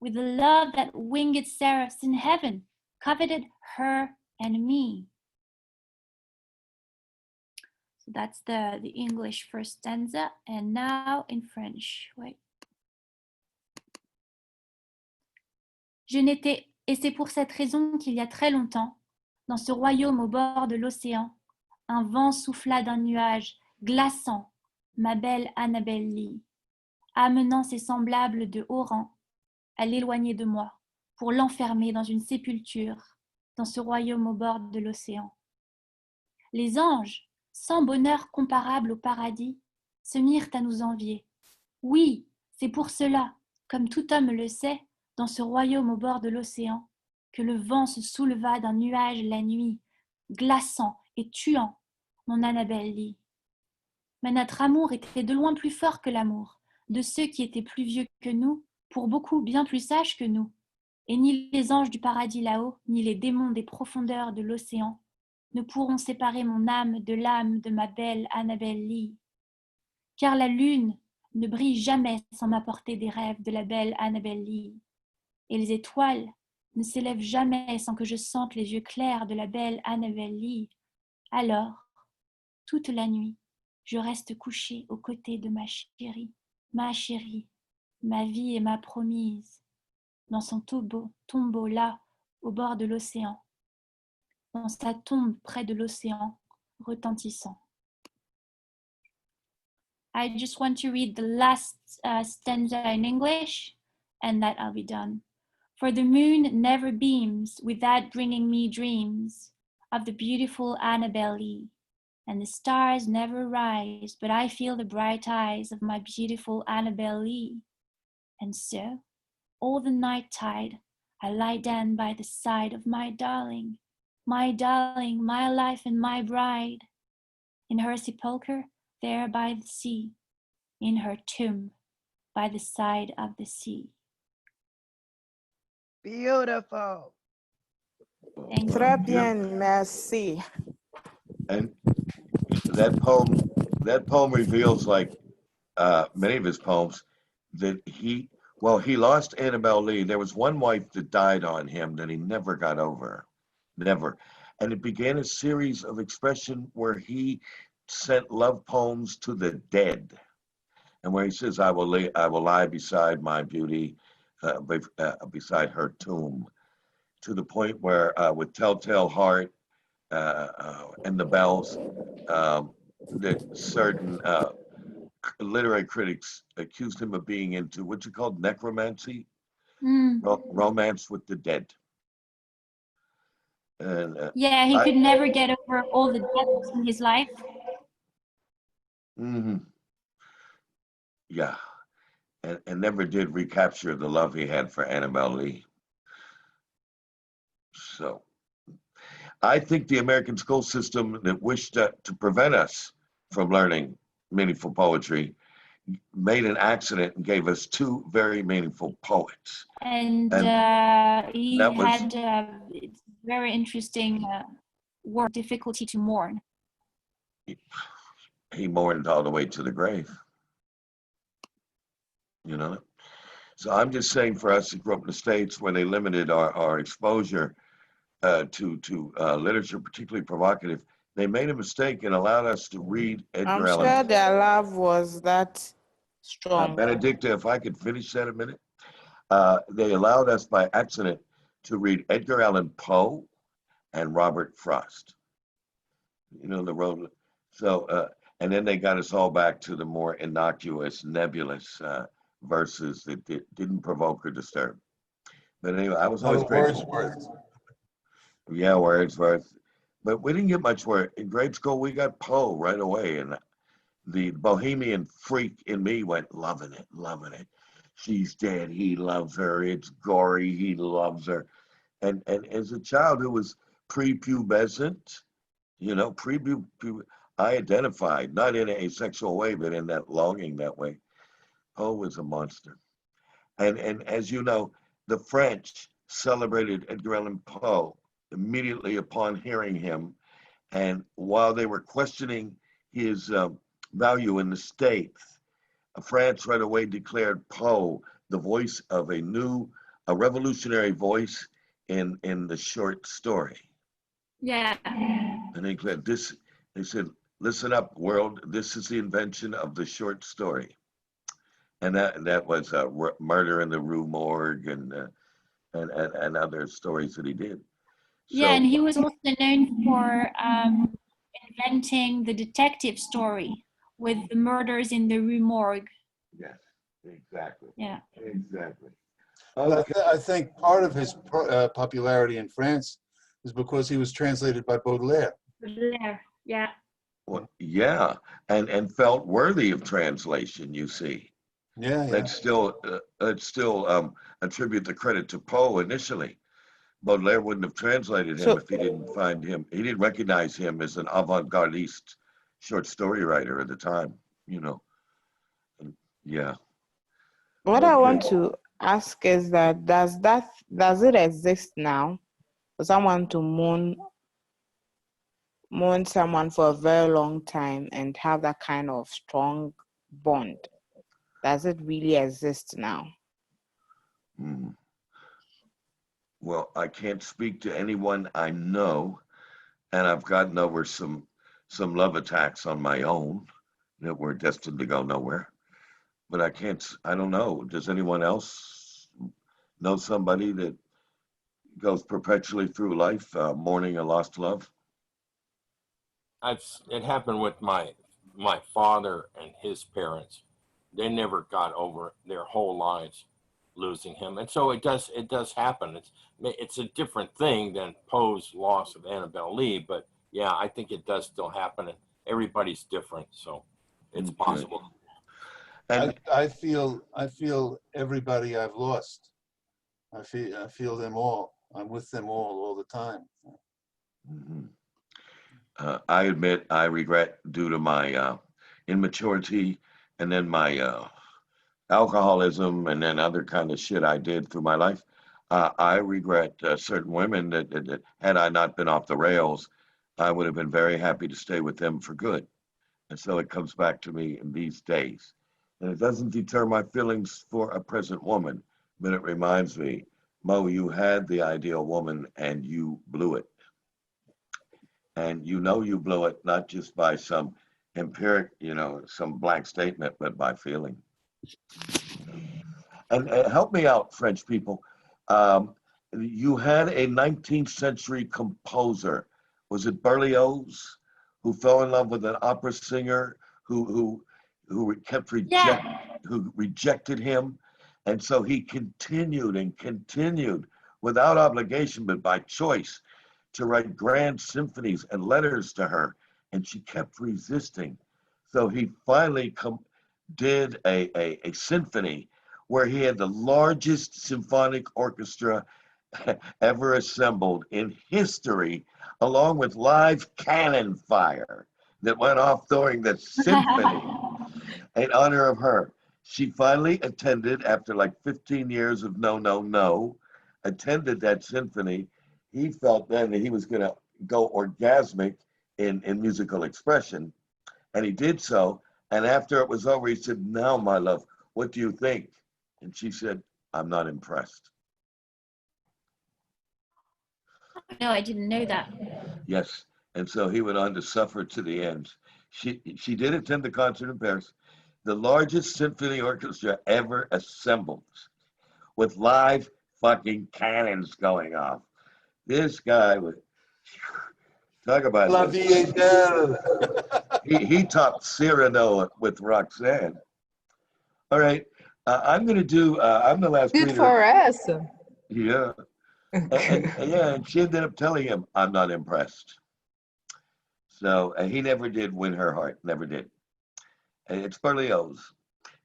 With a love that winged seraphs in heaven coveted her and me. So that's the English first stanza, and now in French. Wait. Et c'est pour cette raison qu'il y a très longtemps, dans ce royaume au bord de l'océan, un vent souffla d'un nuage glaçant ma belle Annabel Lee, amenant ses semblables de haut rang à l'éloigner de moi, pour l'enfermer dans une sépulture, dans ce royaume au bord de l'océan. Les anges, sans bonheur comparable au paradis, se mirent à nous envier. Oui, c'est pour cela, comme tout homme le sait, dans ce royaume au bord de l'océan, que le vent se souleva d'un nuage la nuit, glaçant et tuant mon Annabel Lee. Mais notre amour était de loin plus fort que l'amour de ceux qui étaient plus vieux que nous, pour beaucoup bien plus sages que nous. Et ni les anges du paradis là-haut, ni les démons des profondeurs de l'océan ne pourront séparer mon âme de l'âme de ma belle Annabel Lee. Car la lune ne brille jamais sans m'apporter des rêves de la belle Annabel Lee. Et les étoiles ne s'élèvent jamais sans que je sente les yeux clairs de la belle Annabel Lee. Alors, toute la nuit, je reste couchée aux côtés de ma chérie, ma vie et ma promise, dans son tombeau là, au bord de l'océan, dans sa tombe près de l'océan, retentissant. I just want to read the last stanza in English, and that I'll be done. For the moon never beams without bringing me dreams of the beautiful Annabel Lee. and the stars never rise, but I feel the bright eyes of my beautiful Annabel Lee. And so, all the night tide, I lie down by the side of my darling, my life and my bride, in her sepulchre there by the sea, in her tomb by the side of the sea. Beautiful. Thank you. Très bien, merci. And that poem reveals, like many of his poems, that he lost Annabel Lee. There was one wife that died on him that he never got over, never. And it began a series of expression where he sent love poems to the dead, and where he says, I will lie beside my beauty, beside her tomb," to the point where with Telltale Heart and the Bells, that certain literary critics accused him of being into what you call necromancy, romance with the dead. And Yeah, he could never get over all the deaths in his life. Yeah, and never did recapture the love he had for Annabel Lee. So I think the American school system that wished to prevent us from learning meaningful poetry made an accident and gave us two very meaningful poets. And he had very interesting word, difficulty to mourn. He mourned all the way to the grave. You know? So I'm just saying, for us who grew up in the States where they limited our exposure to literature, particularly provocative, they made a mistake and allowed us to read Edgar Allan. I'm sure their love was that strong. Benedicta, if I could finish that a minute. They allowed us by accident to read Edgar Allan Poe and Robert Frost. You know, the road. So, and then they got us all back to the more innocuous, nebulous verses that didn't provoke or disturb. But anyway, I was always grateful. Yeah, Wordsworth. But we didn't get much work. In grade school, we got Poe right away. And the bohemian freak in me went, loving it, loving it. She's dead, he loves her. It's gory, he loves her. And as a child who was prepubescent, you know, I identified, not in a sexual way, but in that longing that way. Poe was a monster. And as you know, the French celebrated Edgar Allan Poe immediately upon hearing him. And while they were questioning his value in the States, France right away declared Poe the voice of a revolutionary voice in the short story. Yeah. And they declared this, they said, listen up, world, this is the invention of the short story. And that was Murder in the Rue Morgue and other stories that he did. Yeah, and he was also known for inventing the detective story with the murders in the Rue Morgue. Yes, exactly. Yeah. Exactly. Okay. I think part of his popularity in France is because he was translated by Baudelaire. Baudelaire, yeah. Well, yeah, and felt worthy of translation, you see. Yeah, yeah. Let's still attribute the credit to Poe initially. Baudelaire wouldn't have translated him if he didn't find him. He didn't recognize him as an avant-gardiste short story writer at the time, you know. And, yeah. What I want to ask is that does it exist now for someone to mourn someone for a very long time and have that kind of strong bond? Does it really exist now? Well, I can't speak to anyone I know, and I've gotten over some love attacks on my own that were destined to go nowhere. But I don't know. Does anyone else know somebody that goes perpetually through life mourning a lost love? It happened with my father and his parents. They never got over their whole lives losing him, and so it does happen. It's a different thing than Poe's loss of Annabel Lee, but yeah, I think it does still happen. everybody's different, so it's Okay. possible. And I feel everybody I've lost. I feel them all. I'm with them all the time. mhm. I admit I regret, due to my immaturity and then my alcoholism and then other kind of shit I did through my life. I regret certain women that had I not been off the rails, I would have been very happy to stay with them for good. And so it comes back to me in these days. And it doesn't deter my feelings for a present woman, but it reminds me, Mo, you had the ideal woman and you blew it. And you know you blew it not just by some empiric, some blank statement, but by feeling. And help me out, French people. Um, you had a 19th century composer. Was it Berlioz, who fell in love with an opera singer who kept who rejected him, and so he continued and continued without obligation, but by choice, to write grand symphonies and letters to her, and she kept resisting. So he finally did a symphony where he had the largest symphonic orchestra ever assembled in history, along with live cannon fire that went off during the symphony in honor of her. She finally attended, after like 15 years of no, attended that symphony. He felt then that he was going to go orgasmic in musical expression, and he did so. And after it was over, he said, "Now, my love, what do you think?" And she said, "I'm not impressed." No, I didn't know that. Yes. And so he went on to suffer to the end. She did attend the concert in Paris, the largest symphony orchestra ever assembled, with live fucking cannons going off. This guy was, talk about La this. vie est belle. He topped Cyrano with Roxanne. All right. I'm going to do, I'm the last Good reader. for us. Yeah. And she ended up telling him, "I'm not impressed." So he never did win her heart, never did. It's Berlioz.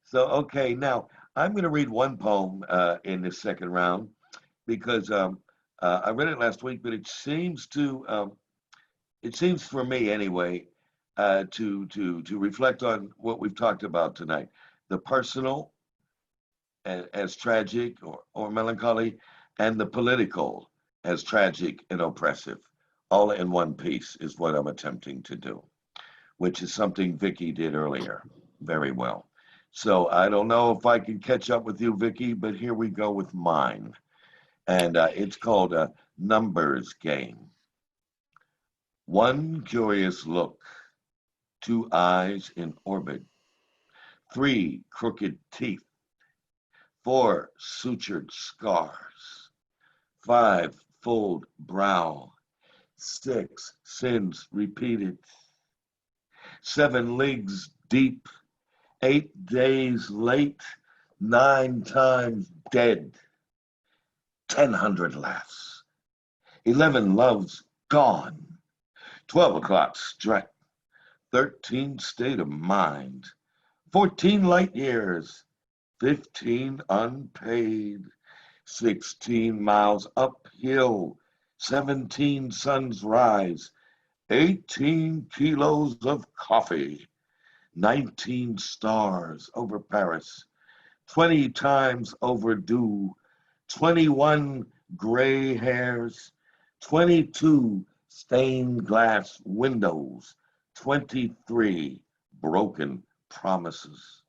So, okay, now I'm going to read one poem in this second round because I read it last week, but it seems for me anyway, to reflect on what we've talked about tonight, the personal as tragic or melancholy, and the political as tragic and oppressive, all in one piece is what I'm attempting to do, which is something Vicky did earlier very well. So I don't know if I can catch up with you, Vicky, but here we go with mine. And it's called a numbers game. One curious look, two eyes in orbit, three crooked teeth, four sutured scars, five fold brow, six sins repeated, seven leagues deep, 8 days late, 9 times dead, 1,000 laughs, 11 loves gone, 12 o'clock strike, 13 state of mind, 14 light years, 15 unpaid, 16 miles uphill, 17 suns rise, 18 kilos of coffee, 19 stars over Paris, 20 times overdue, 21 gray hairs, 22 stained glass windows, 23 broken promises,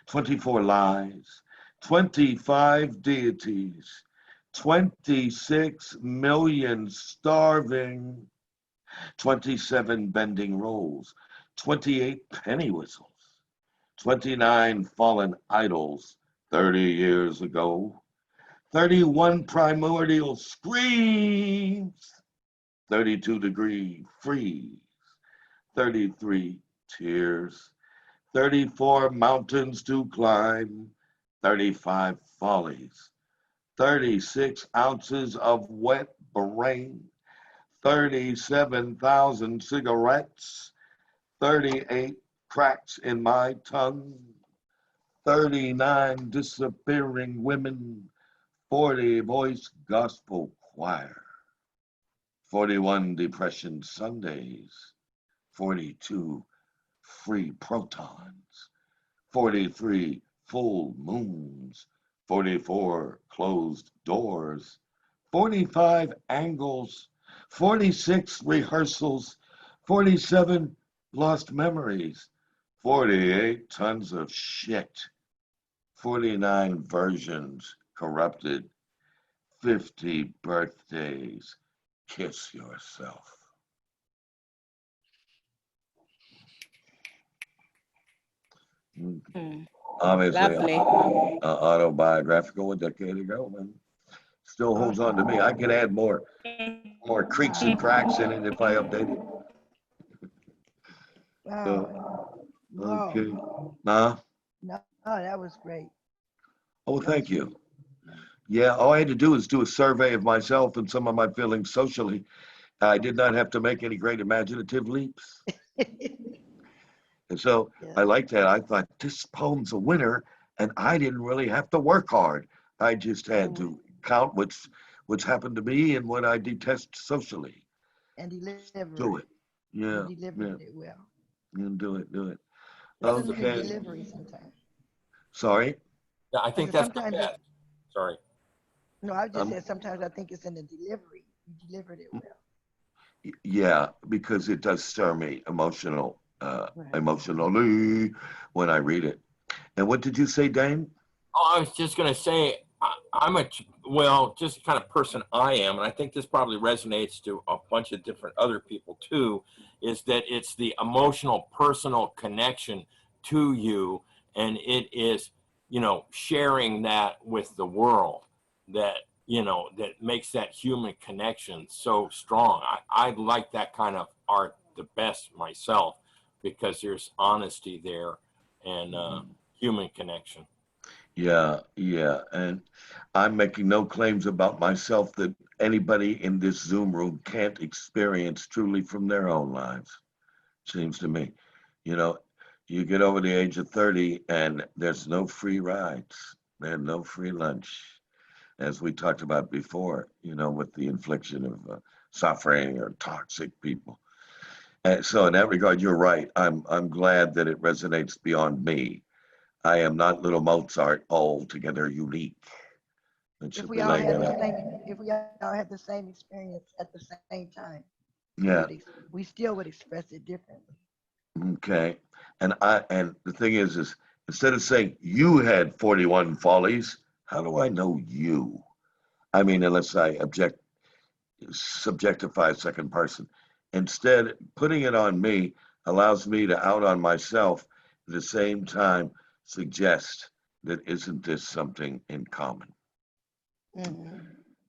24 lies, 25 deities, 26 million starving, 27 bending rolls, 28 penny whistles, 29 fallen idols 30 years ago, 31 primordial screams, 32-degree freeze, 33 tears, 34 mountains to climb, 35 follies, 36 ounces of wet brain, 37,000 cigarettes, 38 cracks in my tongue, 39 disappearing women, 40 voice gospel choir, 41 depression Sundays, 42 free protons, 43 full moons, 44 closed doors, 45 angles, 46 rehearsals, 47 lost memories, 48 tons of shit, 49 versions corrupted, 50 birthdays. Kiss yourself. Obviously, Lovely. autobiographical a decade ago, and still holds on to me. I could add more creaks and cracks in it if I update it. Wow. Okay. Wow. Nah. No, that was great. Oh, That was thank you. Yeah, all I had to do is do a survey of myself and some of my feelings socially. I did not have to make any great imaginative leaps. And so I liked that. I thought this poem's a winner, and I didn't really have to work hard. I just had to count what's happened to me and what I detest socially. And deliver Do it. it. Yeah. You delivered Yeah. it well. And do it. Do it. It's in the Okay. delivery sometimes. Sorry. Yeah, I think that's the best. Sorry. No, I just said sometimes I think it's in the delivery. You delivered it well. Yeah, because it does stir me emotionally when I read it. And what did you say, Dane? Oh, I was just going to say, I'm just the kind of person I am, and I think this probably resonates to a bunch of different other people too, is that it's the emotional, personal connection to you, and it is, sharing that with the world that, that makes that human connection so strong. I like that kind of art the best myself because there's honesty there and human connection. Yeah, yeah. And I'm making no claims about myself that anybody in this Zoom room can't experience truly from their own lives. Seems to me. You know, you get over the age of 30 and there's no free rides. There's no free lunch, as we talked about before, with the infliction of suffering or toxic people. And so in that regard, you're right. I'm glad that it resonates beyond me. I am not little Mozart, altogether unique. If we all had the same experience at the same time, Yeah. we still would express it differently. Okay. And the thing is instead of saying you had 41 follies, how do I know you? I mean, unless I subjectify a second person. Instead, putting it on me allows me to out on myself at the same time suggest that isn't this something in common? Mm-hmm.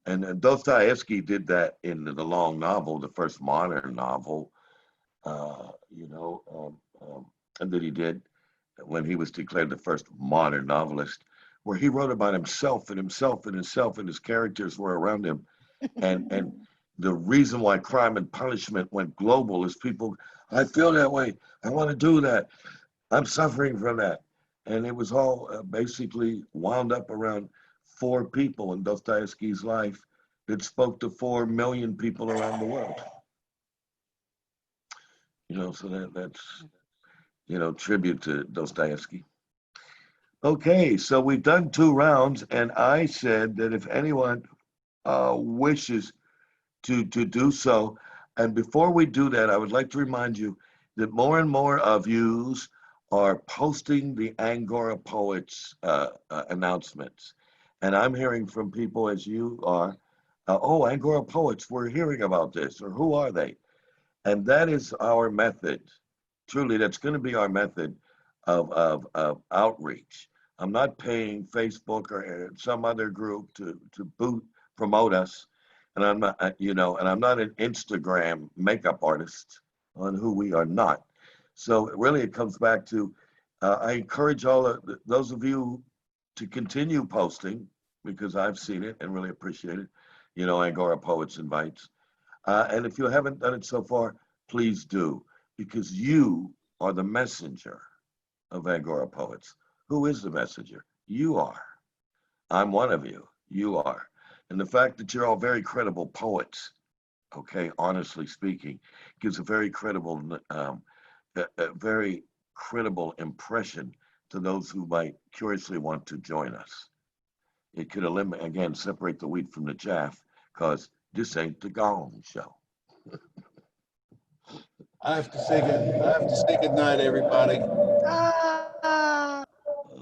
And Dostoevsky did that in the long novel, the first modern novel, and that he did when he was declared the first modern novelist, where he wrote about himself and himself and himself, and his characters were around him. And the reason why Crime and Punishment went global is people, I feel that way. I want to do that. I'm suffering from that. And it was all basically wound up around 4 people in Dostoevsky's life that spoke to 4 million people around the world. So that's tribute to Dostoevsky. Okay, so we've done 2 rounds, and I said that if anyone wishes to do so, and before we do that, I would like to remind you that more and more of yous are posting the Angora Poets announcements. And I'm hearing from people as you are, oh, Angora Poets, we're hearing about this, or who are they? And that is our method. Truly, that's going to be our method of outreach. I'm not paying Facebook or some other group to promote us. And I'm not, and I'm not an Instagram makeup artist on who we are not. So really it comes back to, I encourage those of you to continue posting because I've seen it and really appreciate it. Angora Poets invites. And if you haven't done it so far, please do. because you are the messenger of Angora Poets. Who is the messenger? You are. I'm one of you. You are. And the fact that you're all very credible poets, okay, honestly speaking, gives a very credible, a very credible impression to those who might curiously want to join us. It could eliminate, again, separate the wheat from the chaff, because this ain't the Gong Show. I have to say good night, everybody.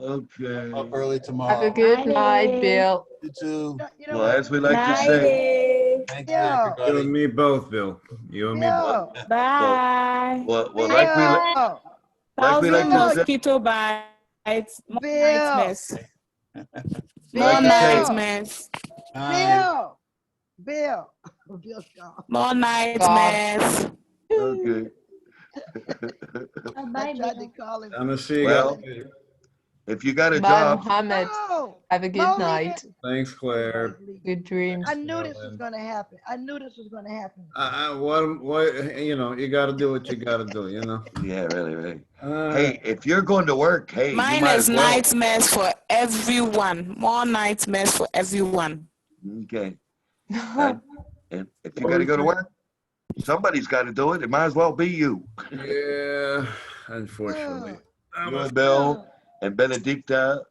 Okay. Up early Have a tomorrow. good night, Bill. You too. Well, as we like to say, Thank you, You everybody. and me both, Bill. You and me both. Bye. well, like we like to say, Mosquito bites. More Bill. nightmares. like More to say, nightmares. Bye. Bill. Bill's gone. More Gone. nightmares. okay. Oh, I bye, tried to Bill. call him. I'm gonna see you Well, guys later. if you got a Bye, job, Mohammed. No, Have a good Monique night. Thanks, Claire. Good dreams. I knew this was Ellen. gonna happen. I knew this was gonna happen. What, you know, you gotta do what you gotta do, you know? yeah, really. All Hey, right. if you're going to work, hey, you Mine might is as well. nightmares for everyone. More nightmares for everyone. Okay. And if you got to go to work, somebody's got to do it. It might as well be you. Yeah, unfortunately. You and Bill and Benedicta